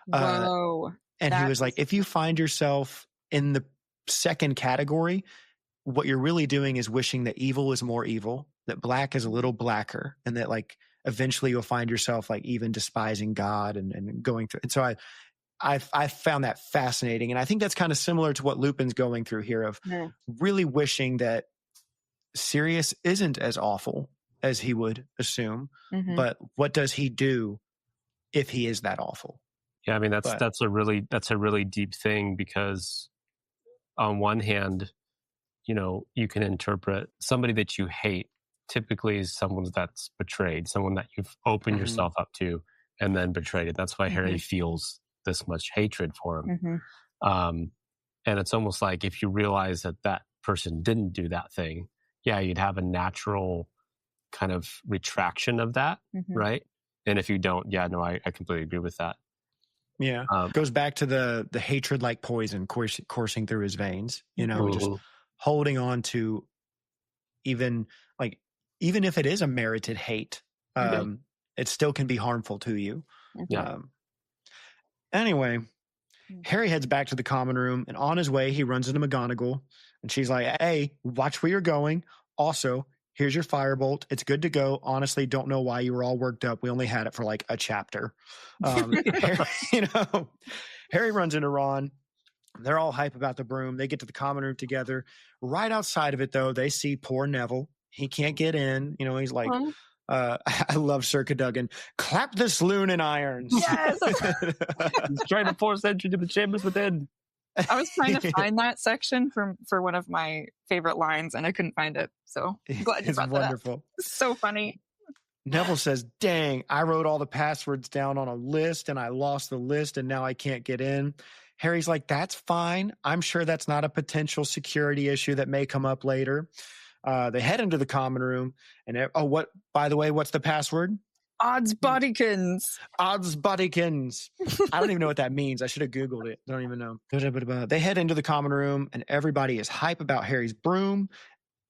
Whoa. And he was like, if you find yourself in the second category, what you're really doing is wishing that evil is more evil, that black is a little blacker, and that like eventually you'll find yourself like even despising God and going through. And so I found that fascinating. And I think that's kind of similar to what Lupin's going through here of really wishing that Sirius isn't as awful as he would assume, but what does he do if he is that awful? Yeah. I mean, that's a really deep thing because on one hand, you can interpret somebody that you hate typically is someone that's betrayed, someone that you've opened yourself up to and then betrayed it. That's why Harry feels this much hatred for him. And it's almost like if you realize that that person didn't do that thing, you'd have a natural kind of retraction of that, right? And if you don't, I completely agree with that. Yeah. Goes back to the hatred like poison coursing through his veins, just holding on to even if it is a merited hate, it still can be harmful to you. Anyway, Harry heads back to the common room, and on his way, he runs into McGonagall, and she's like, hey, watch where you're going. Also, here's your firebolt. It's good to go. Honestly, don't know why you were all worked up. We only had it for like a chapter. Harry runs into Ron. They're all hype about the broom. They get to the common room together. Right outside of it, though, they see poor Neville. He can't get in. He's like, I love Sir Cadogan. Clap this loon in irons. Yes. He's trying to force entry to the chambers within. I was trying to find that section for one of my favorite lines, and I couldn't find it. So I'm glad you brought that up. It's wonderful. It's so funny. Neville says, dang, I wrote all the passwords down on a list, and I lost the list, and now I can't get in. Harry's like, that's fine. I'm sure that's not a potential security issue that may come up later. They head into the common room, and by the way, what's the password? Odds Bodykins. Odds Bodykins. I don't even know what that means. I should have Googled it. I don't even know. They head into the common room, and everybody is hype about Harry's broom.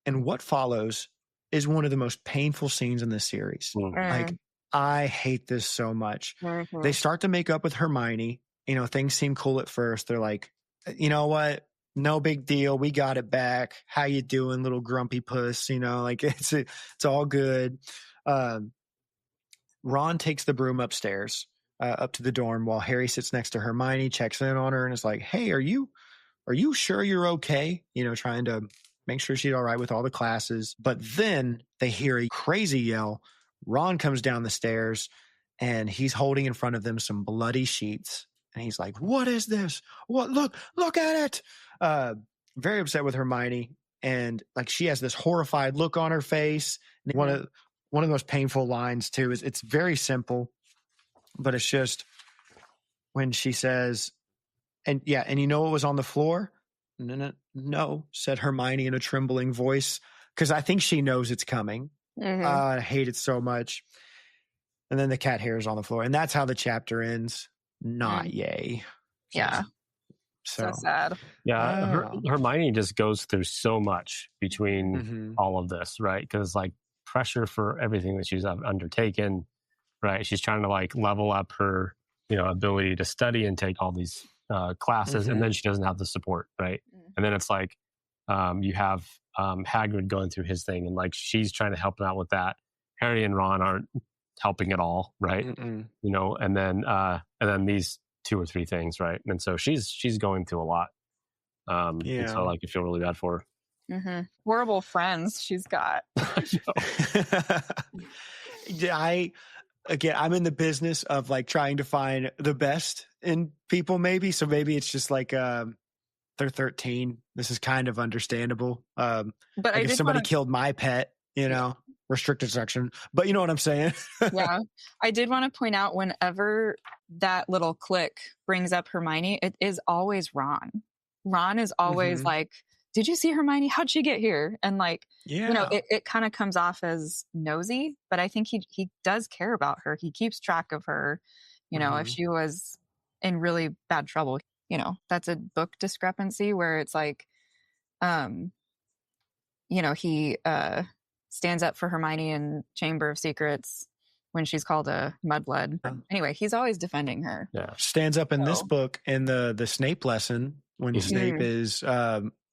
And what follows is one of the most painful scenes in this series. Like, I hate this so much. They start to make up with Hermione. Things seem cool at first. They're like, you know what? No big deal. We got it back. How you doing, little grumpy puss? It's all good. Ron takes the broom upstairs, up to the dorm, while Harry sits next to Hermione, checks in on her, and is like, hey, are you sure you're okay? Trying to make sure she's all right with all the classes. But then they hear a crazy yell. Ron comes down the stairs, and he's holding in front of them some bloody sheets. And he's like, what is this? What? Look at it. Very upset with Hermione. And she has this horrified look on her face. And one of the most painful lines too is, it's very simple, but it's just when she says, and you know what was on the floor? No, said Hermione in a trembling voice, because I think she knows it's coming. I hate it so much. And then the cat hair is on the floor. And that's how the chapter ends. Not yay. Yeah. So sad. Yeah. Hermione just goes through so much between all of this, right? Because pressure for everything that she's undertaken, right? She's trying to level up her, ability to study and take all these classes, and then she doesn't have the support, right? And then it's you have Hagrid going through his thing, and she's trying to help him out with that. Harry and Ron aren't helping at all, right? And then these two or three things, right? And so she's going through a lot. And so you feel really bad for her. Horrible friends she's got. I'm in the business of trying to find the best in people, maybe. So maybe it's just they're 13. This is kind of understandable. But if somebody killed my pet, restricted section, but you know what I'm saying? Yeah. I did want to point out, whenever that little click brings up Hermione, it is always Ron. Ron is always did you see Hermione? How'd she get here? And it kind of comes off as nosy, but I think he does care about her. He keeps track of her. If she was in really bad trouble, that's a book discrepancy where it's he stands up for Hermione in Chamber of Secrets when she's called a mudblood. Anyway, he's always defending her. Yeah, stands up in this book in the Snape lesson when Snape is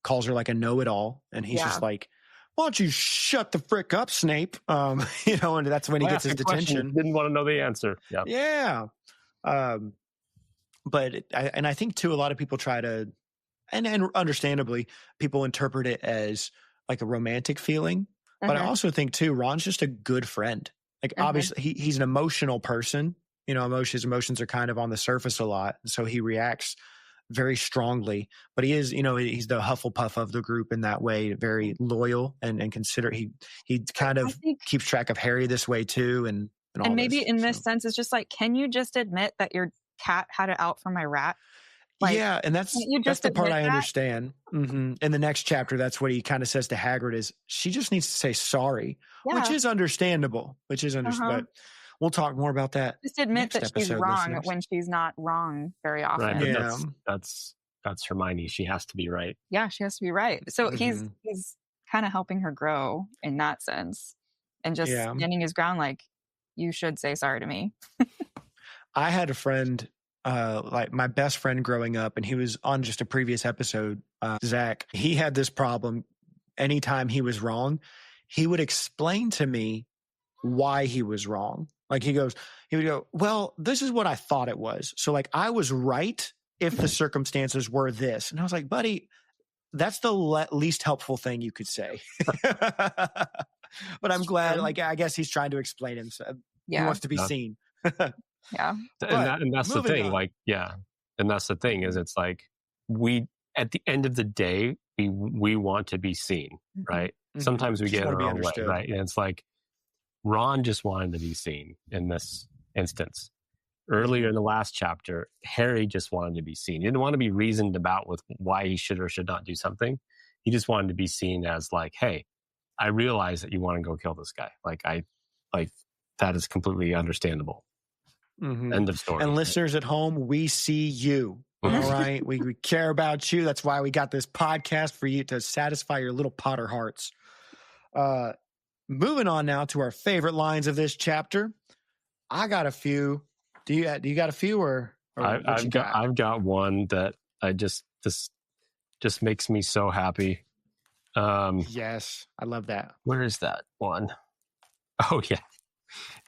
calls her a know-it-all, and he's just like, "Why don't you shut the frick up, Snape?" And that's when he gets his detention. Didn't want to know the answer. Yeah. But I think too, a lot of people try to, and understandably, people interpret it as a romantic feeling. But I also think too, Ron's just a good friend. Obviously, he's an emotional person. His emotions are kind of on the surface a lot, so he reacts very strongly, but he is, he's the Hufflepuff of the group in that way, very loyal and considerate. He kind of keeps track of Harry this way too. And maybe in this sense, it's just like, can you just admit that your cat had it out for my rat? Like, yeah, and that's the part I understand. Mm-hmm. In the next chapter, that's what he kind of says to Hagrid is she just needs to say sorry, which is understandable, but we'll talk more about that. Just admit that she's wrong when she's not wrong very often. Right, yeah. That's Hermione. She has to be right. Yeah, she has to be right. So he's kind of helping her grow in that sense and just standing his ground like, you should say sorry to me. I had a friend, like my best friend growing up, and he was on just a previous episode, Zach. He had this problem. Anytime he was wrong, he would explain to me why he was wrong. Like he would go, well, this is what I thought it was. So like I was right if the circumstances were this. And I was like, buddy, that's the least helpful thing you could say. But I'm glad, like, I guess he's trying to explain himself. He wants to be seen. Yeah. And that's the thing. On. Like, and that's the thing is it's like at the end of the day, we want to be seen, right? Mm-hmm. Sometimes we get in our own way, right? And it's like Ron just wanted to be seen in this instance. Earlier in the last chapter, Harry just wanted to be seen. He didn't want to be reasoned about with why he should or should not do something. He just wanted to be seen as like, hey, I realize that you want to go kill this guy. Like that is completely understandable. Mm-hmm. End of story. And listeners at home, we see you. All right. We care about you. That's why we got this podcast for you to satisfy your little Potter hearts. Moving on now to our favorite lines of this chapter. I got a few. Do you got a few or I've got one that this just makes me so happy. Yes, I love that. Where is that one? Oh yeah.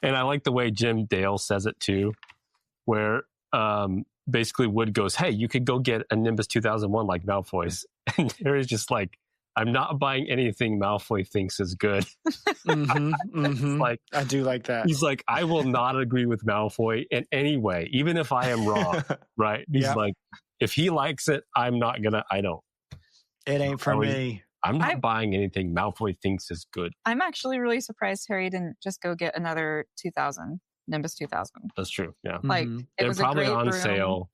And I like the way Jim Dale says it too, where basically Wood goes, hey, you could go get a Nimbus 2001 like Malfoy's. And Harry's just like, I'm not buying anything Malfoy thinks is good. Like, I do like that. He's like, I will not agree with Malfoy in any way, even if I am wrong. Right? He's like, if he likes it, I don't. It ain't for me. I'm not buying anything Malfoy thinks is good. I'm actually really surprised Harry didn't just go get another 2000, Nimbus 2000. That's true. Yeah. Like, it was probably a great on room. Sale.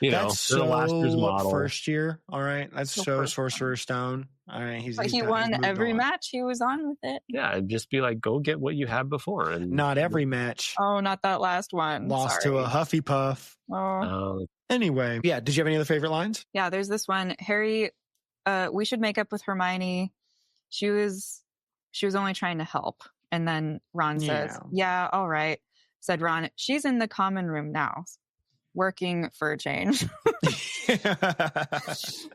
That's so last year's model. First year. All right. That's so Sorcerer's Stone. All right. He won every match he was on with it. Yeah. Just be like, go get what you had before. And not every match. Oh, not that last one. Lost to a Huffy Puff. Oh. Anyway. Yeah. Did you have any other favorite lines? Yeah. There's this one. Harry, we should make up with Hermione. She was only trying to help. And then Ron says, yeah, all right. Said Ron, she's in the common room now, working for a change.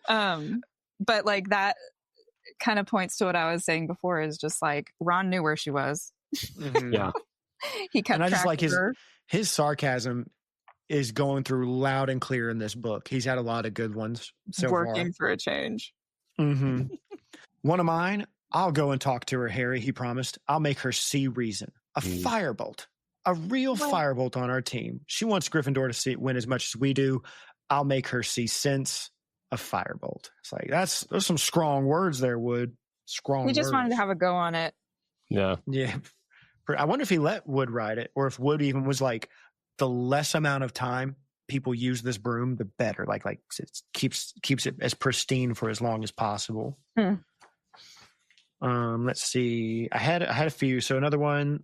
But like that kind of points to what I was saying before is just like Ron knew where she was. Mm-hmm. Yeah. He kept and I just like her. his sarcasm is going through loud and clear in this book. He's had a lot of good ones so far. Working for a change. Mm-hmm. One of mine, I'll go and talk to her, Harry. He promised. I'll make her see reason. A firebolt. A real firebolt on our team. She wants Gryffindor to win as much as we do. I'll make her see sense. A firebolt. It's like, those some strong words there, Wood. Strong He just words. wanted to have a go on it. Yeah. Yeah. I wonder if he let Wood ride it, or if Wood even was like, the less amount of time people use this broom, the better. Like it keeps it as pristine for as long as possible. Let's see. I had a few. So another one,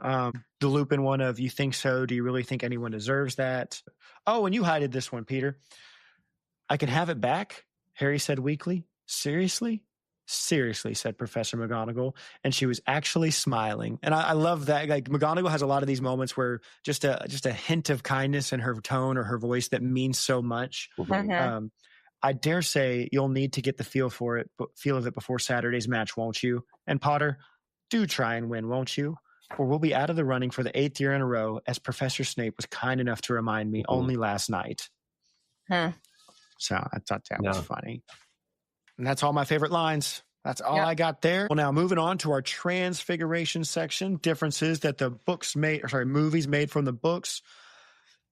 the Lupin one of, you think so? Do you really think anyone deserves that? Oh, and you hided this one, Peter. I can have it back, Harry said weakly. Seriously? Seriously, said Professor McGonagall, and she was actually smiling. And I love that. Like, McGonagall has a lot of these moments where just a hint of kindness in her tone or her voice that means so much. Mm-hmm. I dare say you'll need to get the feel of it before Saturday's match, won't you? And Potter, do try and win, won't you? Or we'll be out of the running for the 8th year in a row, as Professor Snape was kind enough to remind me only last night. So I thought that was funny. And that's all my favorite lines. That's all I got there. Well, now moving on to our transfiguration section, differences that the movies made from the books.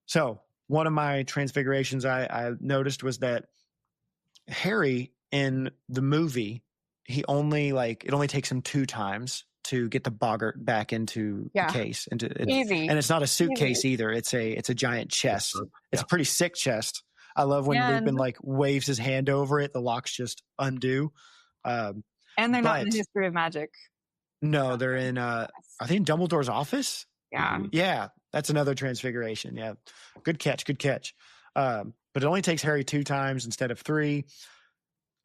So one of my transfigurations I noticed was that Harry in the movie, it only takes him 2 times to get the boggart back into the case. Easy. And it's not a suitcase either. It's a giant chest. It's a pretty sick chest. I love when Lupin like waves his hand over it. The locks just undo. And they're not in the History of Magic. No, they're in, are they in Dumbledore's office? Yeah. Yeah. That's another transfiguration. Yeah. Good catch. But it only takes Harry 2 times instead of 3.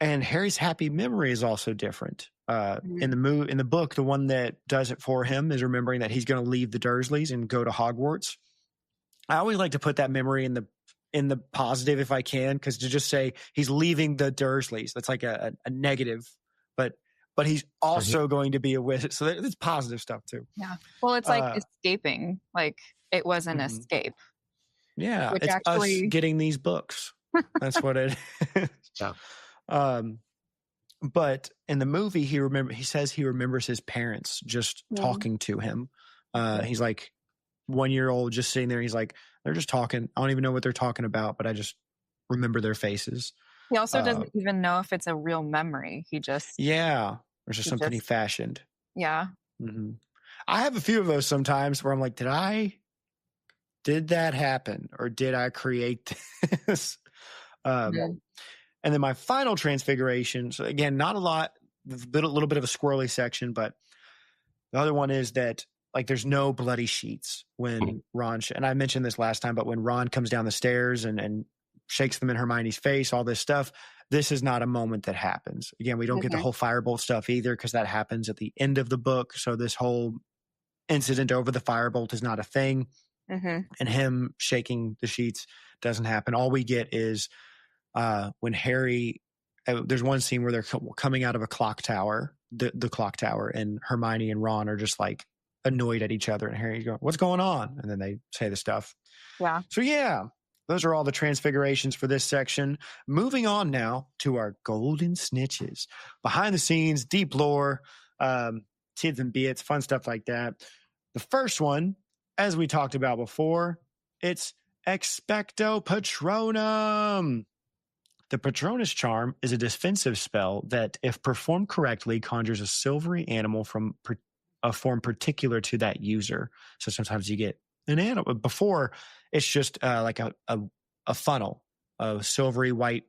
And Harry's happy memory is also different. In the book, the one that does it for him is remembering that he's going to leave the Dursleys and go to Hogwarts. I always like to put that memory in the positive if I can, because to just say he's leaving the Dursleys, that's like a negative. But he's also going to be a wizard, so it's positive stuff too. Yeah. Well, it's like escaping. Like it was an escape. Yeah, it's actually us getting these books. That's what it is. Yeah. But in the movie, he says he remembers his parents just talking to him. He's like 1-year-old just sitting there. He's like, they're just talking. I don't even know what they're talking about, but I just remember their faces. He also doesn't even know if it's a real memory. He just there's just something he fashioned. Yeah. Mm-hmm. I have a few of those sometimes where I'm like, did that happen, or did I create this? And then my final transfiguration. So again, not a lot, a little bit of a squirrely section, but the other one is that like there's no bloody sheets when Ron, and I mentioned this last time, but when Ron comes down the stairs and shakes them in Hermione's face, all this stuff, this is not a moment that happens. Again, we don't get the whole firebolt stuff either, because that happens at the end of the book. So this whole incident over the firebolt is not a thing. And him shaking the sheets doesn't happen. All we get is when Harry, there's one scene where they're coming out of a clock tower, the clock tower, and Hermione and Ron are just like annoyed at each other, and Harry's going, "What's going on?" And then they say the stuff. Yeah. So yeah, those are all the transfigurations for this section. Moving on now to our golden snitches, behind the scenes, deep lore, tids and bits, fun stuff like that. The first one, as we talked about before, it's Expecto Patronum. The Patronus charm is a defensive spell that, if performed correctly, conjures a silvery animal from a form particular to that user. So sometimes you get an animal. Before, it's just like a funnel, a silvery white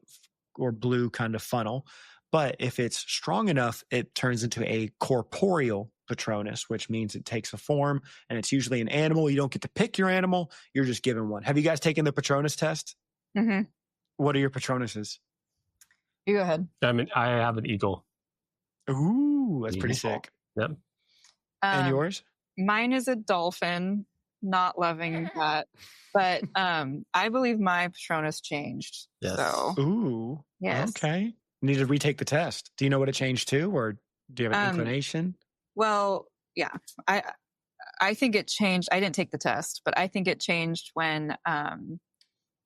or blue kind of funnel. But if it's strong enough, it turns into a corporeal Patronus, which means it takes a form, and it's usually an animal. You don't get to pick your animal. You're just given one. Have you guys taken the Patronus test? Mm-hmm. What are your Patronuses? You go ahead. I mean, I have an eagle. Ooh, that's pretty sick. Yep. And yours? Mine is a dolphin. Not loving that, but I believe my Patronus changed. Yes. So, ooh, yes. Okay. Need to retake the test. Do you know what it changed to, or do you have an inclination? Well, yeah, I think it changed. I didn't take the test, but I think it changed when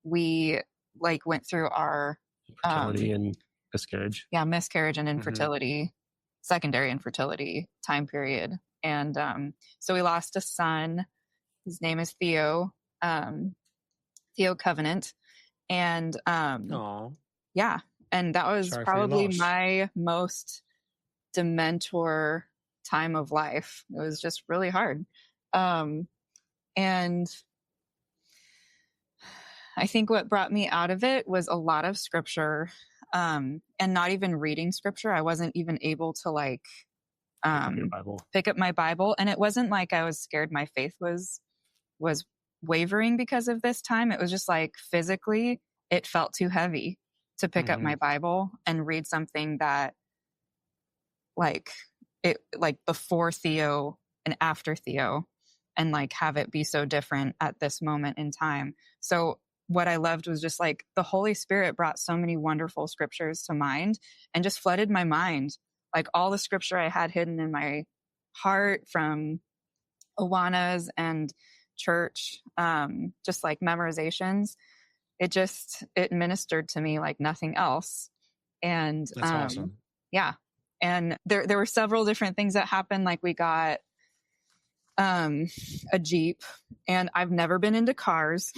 we like went through our fertility and miscarriage. Yeah, miscarriage and infertility, secondary infertility time period, and so we lost a son. His name is Theo, Theo Covenant, and yeah, and that was probably my most Dementor time of life. It was just really hard, and I think what brought me out of it was a lot of scripture, and not even reading scripture. I wasn't even able to like pick up my Bible, and it wasn't like I was scared my faith was wavering because of this time. It was just like physically it felt too heavy to pick up my Bible and read something that like before Theo and after Theo, and like have it be so different at this moment in time. So what I loved was just like the Holy Spirit brought so many wonderful scriptures to mind and just flooded my mind. Like all the scripture I had hidden in my heart from Awanas and church, just like memorizations, it ministered to me like nothing else. And that's awesome. Yeah. And there were several different things that happened. Like we got A Jeep, and I've never been into cars.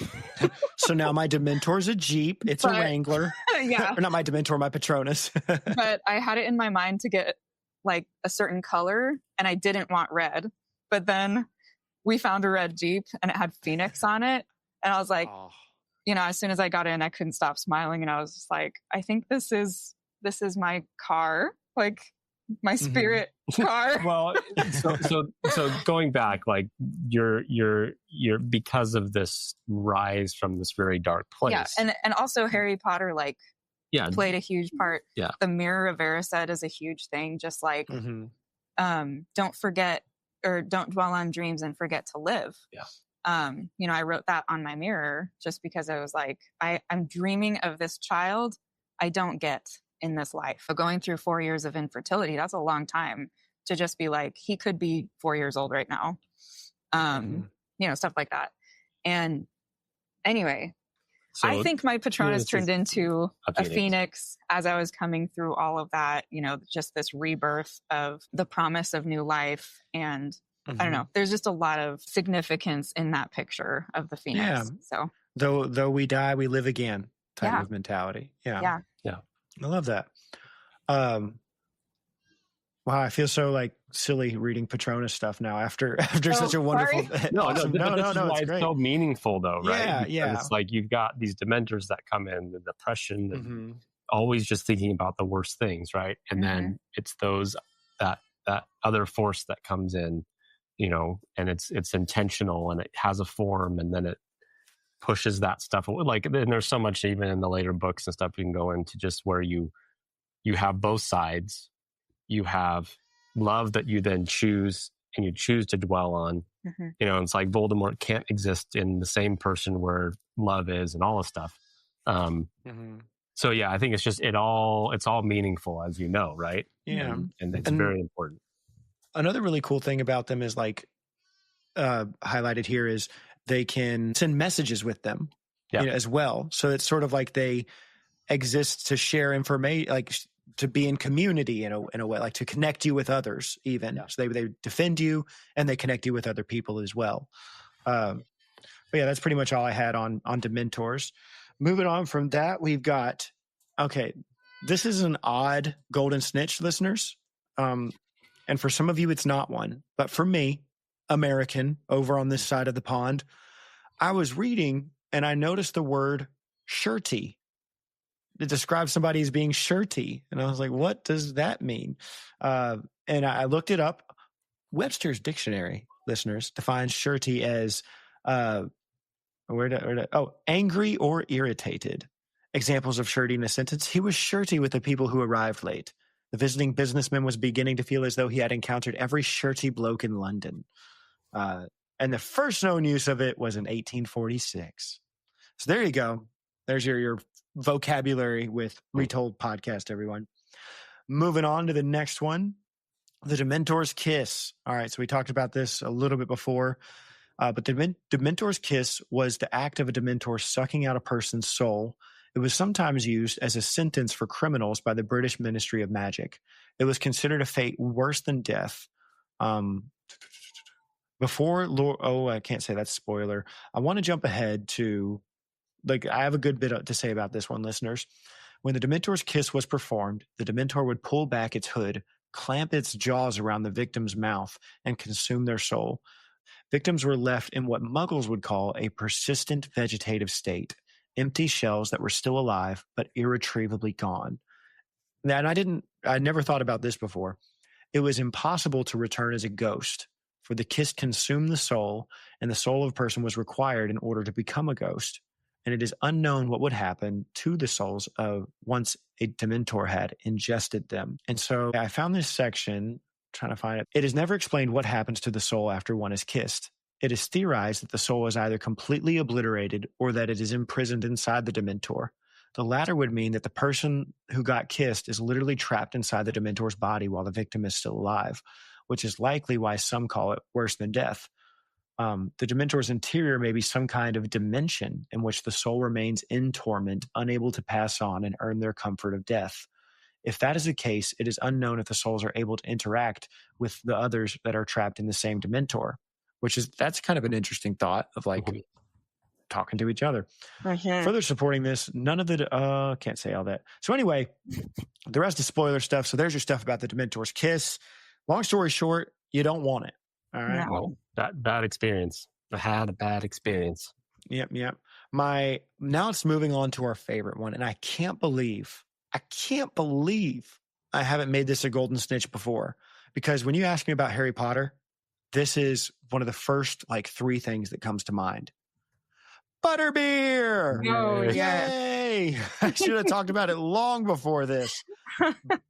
So now my Dementor's a Jeep. It's a Wrangler. Yeah. Or not my Dementor, my Patronus. But I had it in my mind to get like a certain color, and I didn't want red. But then we found a red Jeep, and it had Phoenix on it. And I was like, as soon as I got in, I couldn't stop smiling. And I was just like, I think this is my car. Like, my spirit car. Well, so going back, like you're because of this rise from this very dark place. Yeah, and also Harry Potter played a huge part. Yeah, the Mirror of Erised is a huge thing. Just like don't forget or don't dwell on dreams and forget to live. Yeah. I wrote that on my mirror just because I was like, I'm dreaming of this child I don't get in this life. But going through 4 years of infertility, that's a long time to just be like, he could be 4 years old right now. Stuff like that. And anyway, so I think my Patronus turned into a phoenix as I was coming through all of that, just this rebirth of the promise of new life. And I don't know, there's just a lot of significance in that picture of the phoenix. Yeah. So though we die, we live again type of mentality. Yeah. I love that. Wow, I feel so silly reading Patronus stuff now after such a wonderful. Awesome. No, it's great. So meaningful though, right? Yeah. It's like you've got these Dementors that come in, the depression, and always just thinking about the worst things, right? And then it's that other force that comes in, and it's intentional and it has a form, and then it pushes that stuff. And there's so much even in the later books and stuff you can go into, just where you have both sides. You have love that you then choose and you choose to dwell on. It's like Voldemort can't exist in the same person where love is and all this stuff. So yeah, I think it's just it's all meaningful, as right? Yeah. And it's very important. Another really cool thing about them is highlighted here is they can send messages with them as well. So it's sort of like they exist to share information, to be in community in a way, to connect you with others even. Yeah. So they defend you and they connect you with other people as well. But yeah, that's pretty much all I had on Dementors. Moving on from that, we've got, this is an odd golden snitch, listeners. And for some of you, it's not one. But for me, American, over on this side of the pond, I was reading and I noticed the word shirty. It describes somebody as being shirty. And I was like, what does that mean? And I looked it up. Webster's Dictionary, listeners, defines shirty as angry or irritated. Examples of shirty in a sentence: he was shirty with the people who arrived late. The visiting businessman was beginning to feel as though he had encountered every shirty bloke in London. And the first known use of it was in 1846. So there you go. There's your vocabulary with Retold Podcast, everyone. Moving on to the next one, the Dementor's Kiss. All right, so we talked about this a little bit before, but the Dementor's Kiss was the act of a Dementor sucking out a person's soul. It was sometimes used as a sentence for criminals by the British Ministry of Magic. It was considered a fate worse than death. I can't say that's a spoiler. I want to jump ahead to, I have a good bit to say about this one, listeners. When the Dementor's Kiss was performed, the Dementor would pull back its hood, clamp its jaws around the victim's mouth, and consume their soul. Victims were left in what Muggles would call a persistent vegetative state, empty shells that were still alive but irretrievably gone. And I never thought about this before. It was impossible to return as a ghost, for the kiss consumed the soul, and the soul of a person was required in order to become a ghost. And it is unknown what would happen to the souls of once a Dementor had ingested them. And so I found this section, trying to find it. It is never explained what happens to the soul after one is kissed. It is theorized that the soul is either completely obliterated or that it is imprisoned inside the Dementor. The latter would mean that the person who got kissed is literally trapped inside the Dementor's body while the victim is still alive, which is likely why some call it worse than death. The Dementor's interior may be some kind of dimension in which the soul remains in torment, unable to pass on and earn their comfort of death. If that is the case, it is unknown if the souls are able to interact with the others that are trapped in the same Dementor. that's kind of an interesting thought of like talking to each other. Further supporting this, none of the can't say all that. So anyway, the rest is spoiler stuff. So there's your stuff about the Dementor's kiss. Long story short, you don't want it. All right. Well, bad experience. I had a bad experience. Yep. Now it's moving on to our favorite one, and I can't believe I haven't made this a golden snitch before, because when you ask me about Harry Potter, this is one of the first like 3 things that comes to mind. Butterbeer! Oh, yeah. Yay! I should have talked about it long before this.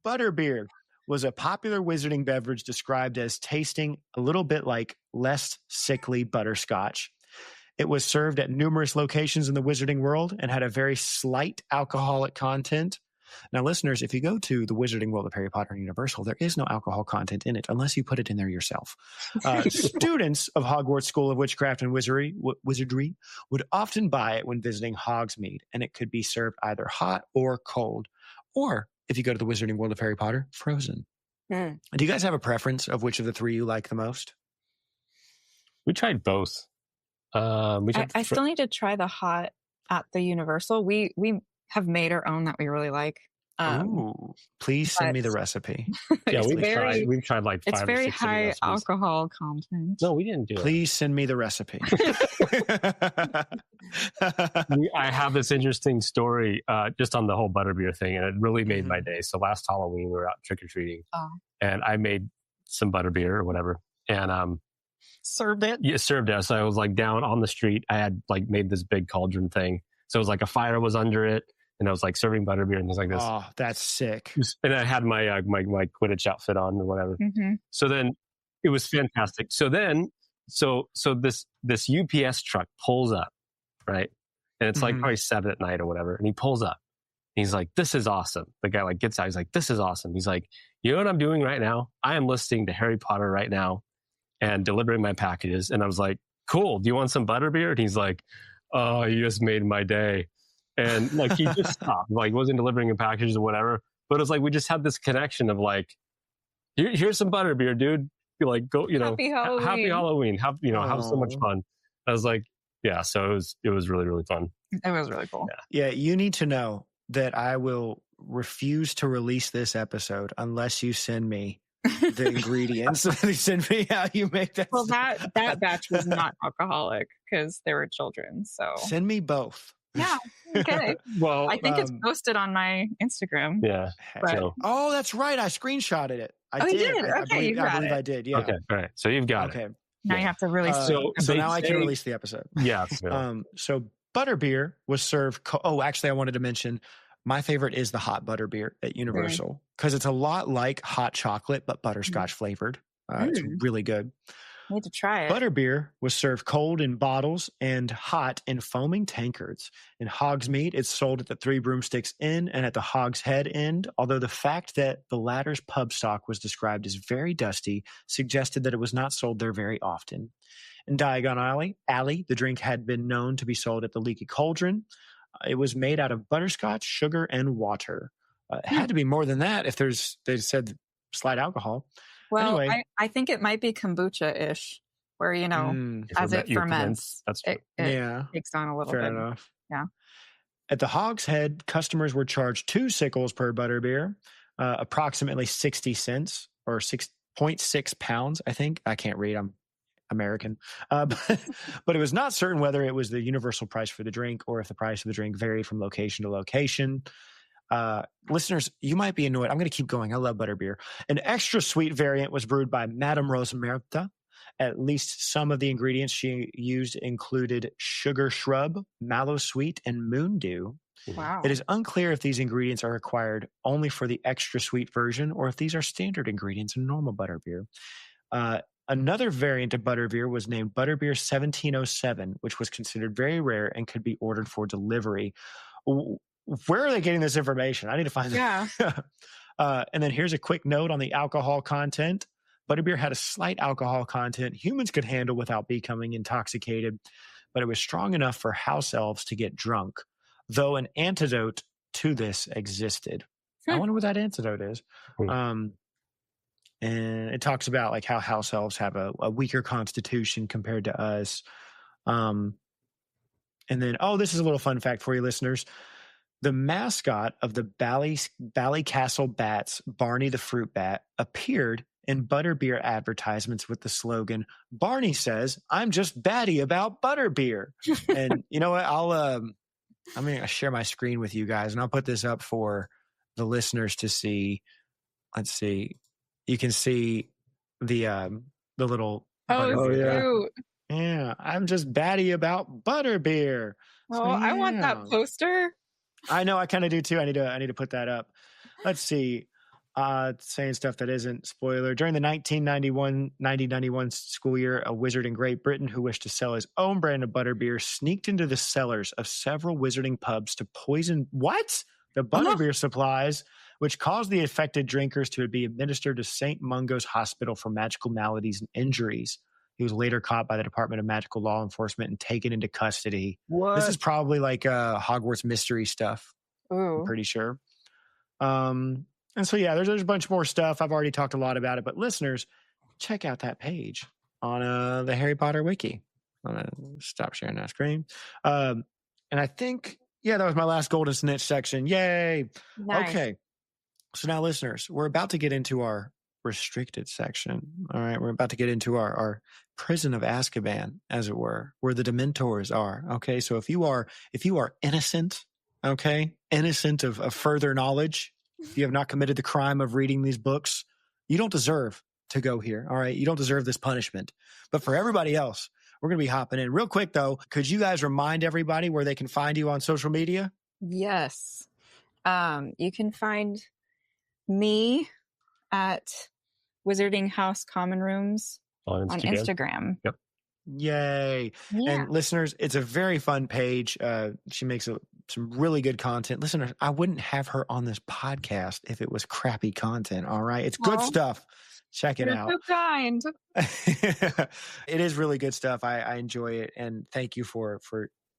Butterbeer was a popular wizarding beverage described as tasting a little bit like less sickly butterscotch. It was served at numerous locations in the wizarding world and had a very slight alcoholic content. Now, listeners, if you go to the Wizarding World of Harry Potter and Universal, there is no alcohol content in it unless you put it in there yourself. Students of Hogwarts School of Witchcraft and Wizardry would often buy it when visiting Hogsmeade, and it could be served either hot or cold, or if you go to the Wizarding World of Harry Potter, frozen. Do you guys have a preference of which of the 3 you like the most? We tried both. I still need to try the hot at the Universal. We have made our own that we really like. Ooh, please send me the recipe. Yeah, we've tried like 5 it's or 6 very of the high recipes. alcohol content. No, we didn't do Please send me the recipe. I have this interesting story just on the whole butterbeer thing, and it really made my day. So last Halloween, we were out trick-or-treating, and I made some butterbeer or whatever, and served it. Yeah, served it. So I was like down on the street. I had like made this big cauldron thing. So it was like a fire was under it, and I was like serving butterbeer and things like this. Oh, that's sick. And I had my my Quidditch outfit on or whatever. So then it was fantastic. So then so this UPS truck pulls up, right? And it's like probably 7 at night or whatever. And he pulls up. And he's like, "This is awesome." The guy like gets out. He's like, "This is awesome." He's like, "You know what I'm doing right now? I am listening to Harry Potter right now and delivering my packages." And I was like, "Cool. Do you want some butterbeer?" And he's like, "Oh, you just made my day." And like he just stopped, like wasn't delivering a package or whatever. But it's like we just had this connection of like, here's some butterbeer, dude. You're like, go, Happy Halloween. Happy Halloween. Have so much fun. I was like, yeah. So it was really, really fun. It was really cool. Yeah, you need to know that I will refuse to release this episode unless you send me the ingredients. Send me how you make that. Well, that batch was not alcoholic because they were children. So send me both. Yeah. Okay. Well, I think it's posted on my Instagram. Yeah. But, oh, that's right. I screenshotted it. I you did. did? I Okay, believe I did. Yeah. Okay. All right. So you've got it. Okay. Now you have to release So now I can release the episode. Yeah. So butterbeer was served. Actually, I wanted to mention my favorite is the hot butterbeer at Universal because it's a lot like hot chocolate but butterscotch flavored. It's really good. I need to try it. Butterbeer was served cold in bottles and hot in foaming tankards. In Hogsmeade, it's sold at the Three Broomsticks Inn and at the Hogshead End, although the fact that the latter's pub stock was described as very dusty suggested that it was not sold there very often. In Diagon Alley, the drink had been known to be sold at the Leaky Cauldron. It was made out of butterscotch, sugar, and water. It had to be more than that if they said slight alcohol. Well, anyway. I think it might be kombucha-ish, where, as it ferments, it takes on a little bit. Fair enough. Yeah. At the Hogshead, customers were charged 2 sickles per butterbeer, approximately 60 cents or 6.6 pounds, I think. I can't read. I'm American. But it was not certain whether it was the universal price for the drink or if the price of the drink varied from location to location. Listeners, you might be annoyed. I'm going to keep going. I love butterbeer. An extra sweet variant was brewed by Madame Rosemerta. At least some of the ingredients she used included sugar shrub, mallow sweet, and moon dew. Wow. It is unclear if these ingredients are required only for the extra sweet version or if these are standard ingredients in normal butterbeer. Another variant of butterbeer was named Butterbeer 1707, which was considered very rare and could be ordered for delivery. Where are they getting this information? I need to find that. Yeah. And then here's a quick note on the alcohol content. Butterbeer had a slight alcohol content humans could handle without becoming intoxicated, but it was strong enough for house elves to get drunk, though an antidote to this existed. I wonder what that antidote is. And it talks about like how house elves have a weaker constitution compared to us. And then, this is a little fun fact for you listeners. The mascot of the Ballycastle Bats, Barney the Fruit Bat, appeared in Butterbeer advertisements with the slogan, "Barney says, I'm just batty about Butterbeer." And you know what? I'm going to share my screen with you guys, and I'll put this up for the listeners to see. Let's see. You can see the little. Oh, cute. Yeah, I'm just batty about Butterbeer. Oh, I want that poster. I know, I kind of do too. I need to put that up. Let's see. Saying stuff that isn't spoiler. During the 1990-91 school year, a wizard in Great Britain who wished to sell his own brand of butterbeer sneaked into the cellars of several wizarding pubs to poison the butterbeer supplies, which caused the affected drinkers to be administered to St. Mungo's Hospital for Magical Maladies and Injuries. He was later caught by the Department of Magical Law Enforcement and taken into custody. What? This is probably like Hogwarts mystery stuff. Ooh. I'm pretty sure. And so, yeah, there's a bunch more stuff. I've already talked a lot about it, but listeners, check out that page on the Harry Potter Wiki. I'm going to stop sharing that screen. And I think, that was my last golden snitch section. Yay. Nice. Okay. So now, listeners, we're about to get into our restricted section. All right. We're about to get into our prison of Azkaban, as it were, where the Dementors are. Okay. So if you are innocent, innocent of further knowledge, if you have not committed the crime of reading these books, you don't deserve to go here. All right. You don't deserve this punishment. But for everybody else, we're going to be hopping in real quick though. Could you guys remind everybody where they can find you on social media? Yes. You can find me at Wizardinghousecommonrooms on Instagram. Yep. Yay. Yeah. And listeners, it's a very fun page. She makes some really good content. Listeners, I wouldn't have her on this podcast if it was crappy content. All right. It's good stuff. Check it out. You're so kind. It is really good stuff. I enjoy it. And thank you for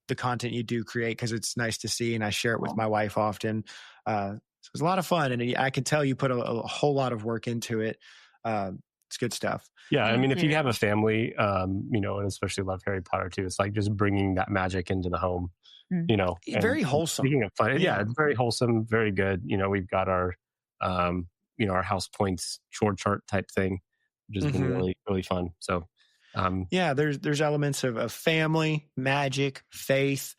the content you do create, because it's nice to see. And I share it with my wife often. So it's a lot of fun. And I can tell you put a whole lot of work into it. It's good stuff. Yeah, I mean, if you have a family, and especially love Harry Potter too, it's like just bringing that magic into the home, Very wholesome. Speaking of fun, yeah, it's very wholesome, very good. We've got our, our house points chore chart type thing, which has been really, really fun. So, there's elements of family, magic, faith,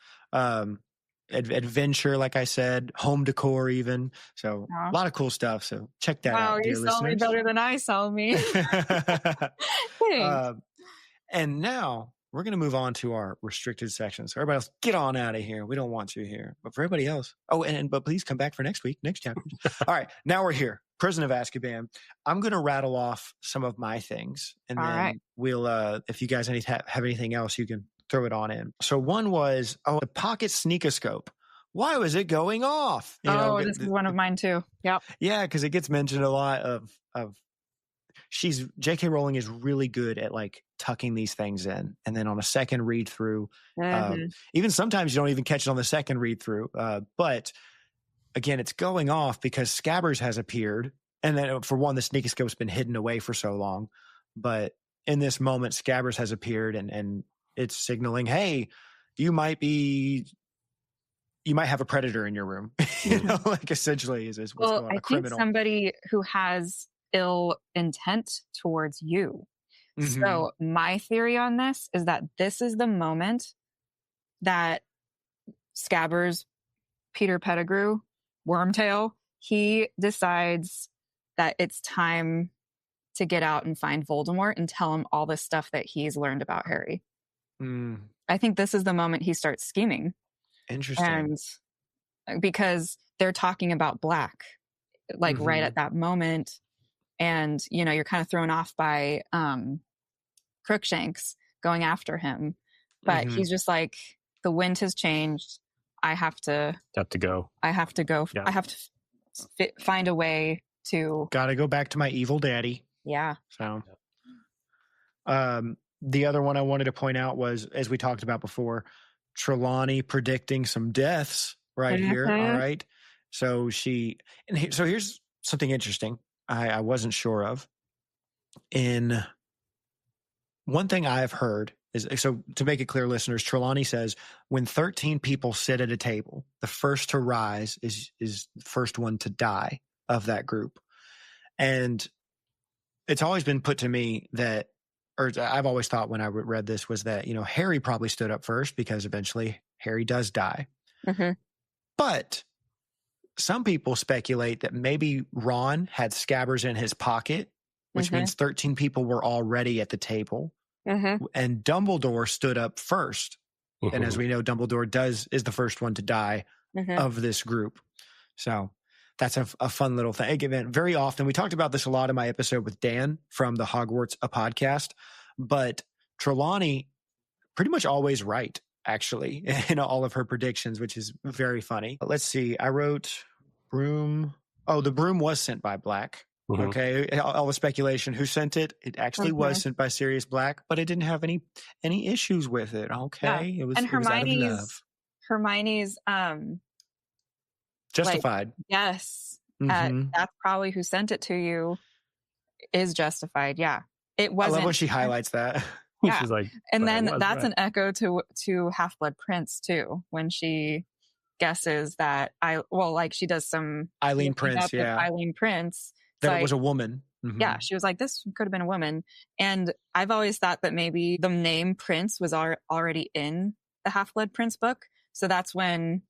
adventure, like I said, home decor even. So a lot of cool stuff. So check that out, dear you sell me listeners. better than I sell me. And now we're going to move on to our restricted section. So everybody else, get on out of here. We don't want you here. But for everybody else, but please come back for next week, next chapter. All right, now we're here. Prison of Azkaban. I'm going to rattle off some of my things, and then we'll, if you guys have anything else, you can throw it on in. So one was, the pocket sneakoscope. Why was it going off? This is one of mine too. Yep. Yeah, because it gets mentioned a lot of J.K. Rowling is really good at like tucking these things in. And then on a second read through, even sometimes you don't even catch it on the second read through. But again, it's going off because Scabbers has appeared. And then for one, the sneakoscope's been hidden away for so long. But in this moment, Scabbers has appeared and it's signaling, hey, you might have a predator in your room. Like essentially is what's going on. I think somebody who has ill intent towards you. So my theory on this is that this is the moment that Scabbers, Peter Pettigrew, Wormtail, he decides that it's time to get out and find Voldemort and tell him all the stuff that he's learned about Harry. I think this is the moment he starts scheming. Interesting. And because they're talking about Black, like right at that moment. And, you're kind of thrown off by Crookshanks going after him. But he's just like, the wind has changed. I have to go. I have to go. Yeah. I have to find a way to. Got to go back to my evil daddy. Yeah. So, the other one I wanted to point out was, as we talked about before, Trelawney predicting some deaths right here. All right. So here's something interesting I wasn't sure of. in one thing I've heard is, so to make it clear, listeners, Trelawney says when 13 people sit at a table, the first to rise is the first one to die of that group. And it's always been put to me that, or I've always thought when I read this was that, Harry probably stood up first because eventually Harry does die. Mm-hmm. But some people speculate that maybe Ron had scabbers in his pocket, which means 13 people were already at the table. And Dumbledore stood up first. And as we know, Dumbledore is the first one to die of this group. So that's a fun little thing. Again, very often, we talked about this a lot in my episode with Dan from the Hogwarts a podcast, but Trelawney pretty much always right, actually, in all of her predictions, which is very funny. Let's see. I wrote broom. Oh, the broom was sent by Black. Okay. All the speculation. Who sent it? It actually was sent by Sirius Black, but it didn't have any issues with it. Okay. Yeah. It was, and it was out of love. Hermione's, Justified. Yes. That's probably who sent it to you is Justified. Yeah. It wasn't. I love when she highlights that. Yeah. She's like, and then that's an echo to Half-Blood Prince too, when she guesses that she does some Eileen Prince. Yeah. Eileen Prince. That it was a woman. Yeah. She was like, this could have been a woman. And I've always thought that maybe the name Prince was already in the Half-Blood Prince book. So that's when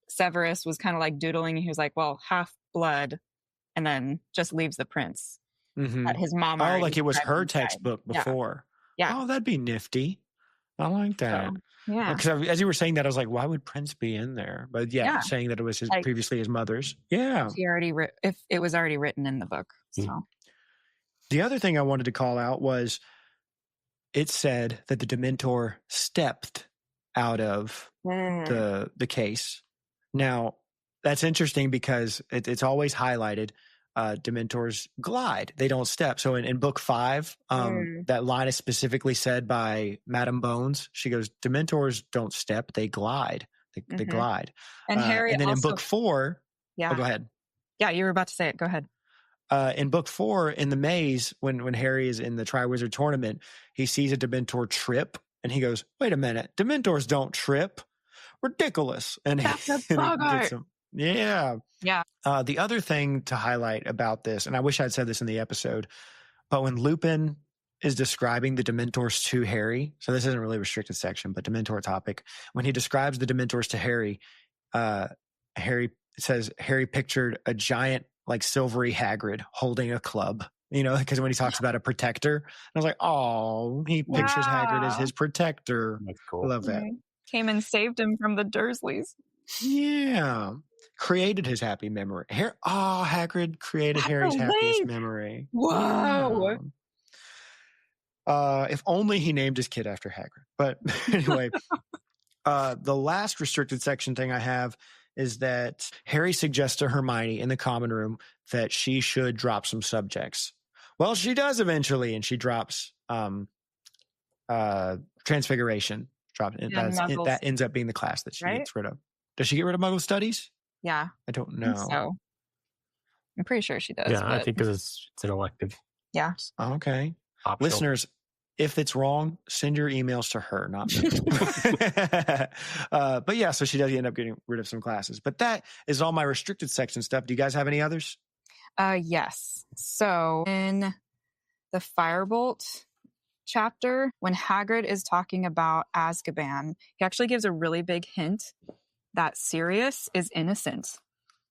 Severus was kind of doodling. And he was like, well, half-blood, and then just leaves the prince. That his mom. Oh, like it was her textbook before. Yeah. Oh, that'd be nifty. I like that. So, yeah. Because as you were saying that, I was like, why would Prince be in there? But saying that it was previously his mother's. Yeah. If it was already written in the book. So. The other thing I wanted to call out was it said that the Dementor stepped out of the case. Now, that's interesting because it's always highlighted. Dementors glide; they don't step. So in book 5, that line is specifically said by Madame Bones. She goes, "Dementors don't step; they glide. They glide." And Harry, and then also, in book 4, yeah, go ahead. Yeah, you were about to say it. Go ahead. In book 4, in the maze, when Harry is in the Triwizard Tournament, he sees a Dementor trip, and he goes, "Wait a minute, Dementors don't trip. Ridiculous!" And that's a bogart. Yeah. Yeah. The other thing to highlight about this, and I wish I'd said this in the episode, but when Lupin is describing the Dementors to Harry, so this isn't really a restricted section, but Dementor topic, when he describes the Dementors to Harry, Harry says Harry pictured a giant, silvery Hagrid holding a club, because when he talks about a protector, I was like, oh, he pictures Hagrid as his protector. That's cool. I love that. Came and saved him from the Dursleys. Yeah. Created his happy memory. Hagrid created Harry's happiest memory. Whoa. If only he named his kid after Hagrid. But anyway, the last restricted section thing I have is that Harry suggests to Hermione in the common room that she should drop some subjects. Well, she does eventually, and she drops Transfiguration. That ends up being the class that she gets rid of. Does she get rid of Muggle Studies? Yeah. I don't know. So I'm pretty sure she does. Yeah, I think because it's an elective. Yeah. Okay. Optional. Listeners, if it's wrong, send your emails to her, not me. But yeah, so she does end up getting rid of some classes. But that is all my restricted section stuff. Do you guys have any others? Yes. So in the Firebolt chapter, when Hagrid is talking about Azkaban, he actually gives a really big hint that Sirius is innocent.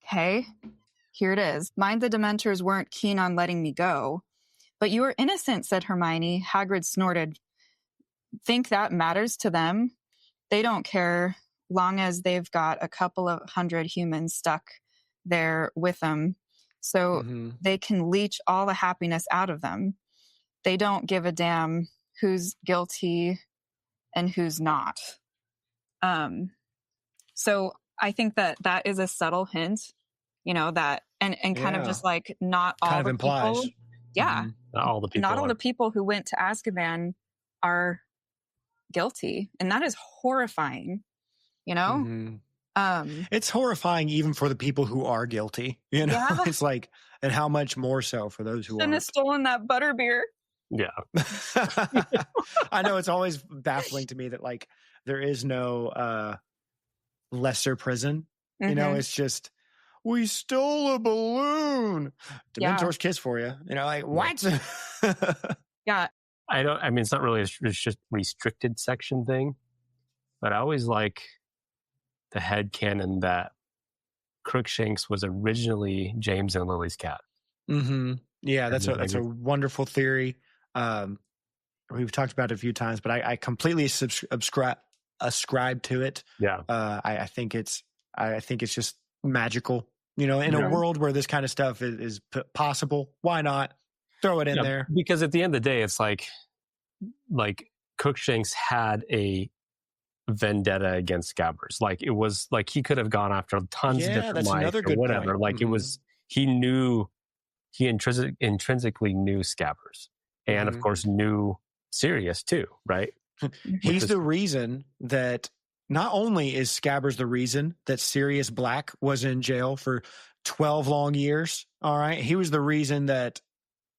Okay, here it is. Mind the Dementors weren't keen on letting me go. But you are innocent, said Hermione. Hagrid snorted. Think that matters to them? They don't care, long as they've got a couple of 100 humans stuck there with them. So they can leech all the happiness out of them. They don't give a damn who's guilty and who's not. So I think that is a subtle hint, that and kind of just not all kind of the implies. people. Yeah. Not all the people who went to Azkaban are guilty. And that is horrifying, It's horrifying even for the people who are guilty. You know, Yeah. it's like, and how much more so for those who Shouldn't have aren't. stolen that butterbeer. Yeah. I know it's always baffling to me that like there is no lesser prison. You know, it's just, we stole a balloon. Dementor's kiss for you. You know, like what? Yeah. I mean, it's not really a restricted section thing, but I always like the headcanon that Crookshanks was originally James and Lily's cat. Mm-hmm. Yeah, that's a wonderful theory. We've talked about it a few times, but I completely ascribe to it. Yeah. I think it's just magical. You know, in a world where this kind of stuff is possible, why not throw it in there? Because at the end of the day, it's like Crookshanks had a vendetta against Scabbers. Like it was like he could have gone after tons of different lives or whatever. Point. Like it was, he intrinsically knew Scabbers, and of course knew Sirius too, right? He's the reason that not only is Scabbers the reason that Sirius Black was in jail for 12 long years. All right. He was the reason that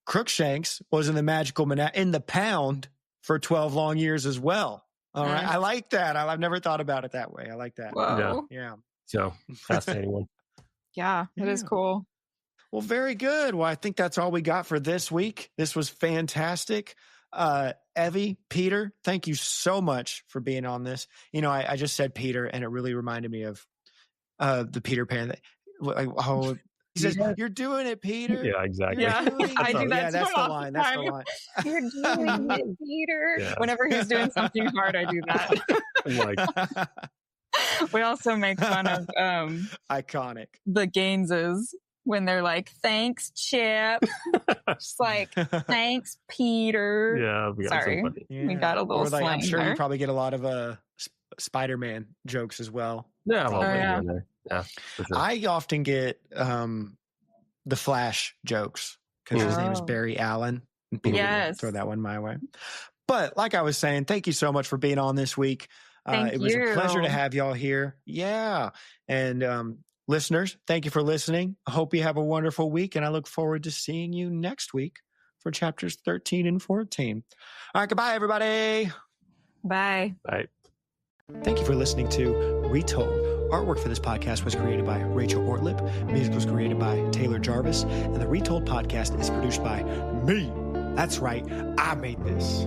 Crookshanks was in the in the pound for 12 long years as well. All right. I like that. I've never thought about it that way. I like that. Whoa. Yeah. So fascinating one. Yeah, it is cool. Well, very good. Well, I think that's all we got for this week. This was fantastic. Evie, Peter, thank you so much for being on this. You know, I just said Peter, and it really reminded me of the Peter Pan. He says, "You're doing it, Peter." Yeah, exactly. Yeah, I do that. Yeah, that's the line. That's the line. You're doing it, Peter. Yeah. Whenever he's doing something hard, I do that. We also make fun of iconic the Gaineses when they're like, "Thanks, Chip." Just like, "Thanks, Peter." Yeah, we got Sorry, we got a little slang I'm sure there. you probably get a lot of Spider-Man jokes as well. Yeah, well, yeah. Yeah, for sure. I often get the Flash jokes because his name is Barry Allen. And people throw that one my way. But like I was saying, thank you so much for being on this week. It was a pleasure to have y'all here. Yeah. And listeners, thank you for listening. I hope you have a wonderful week, and I look forward to seeing you next week for chapters 13 and 14. All right, goodbye, everybody. Bye. Bye. Thank you for listening to Retold. Artwork for this podcast was created by Rachel Ortlip. Music was created by Taylor Jarvis. And the Retold podcast is produced by me. That's right. I made this.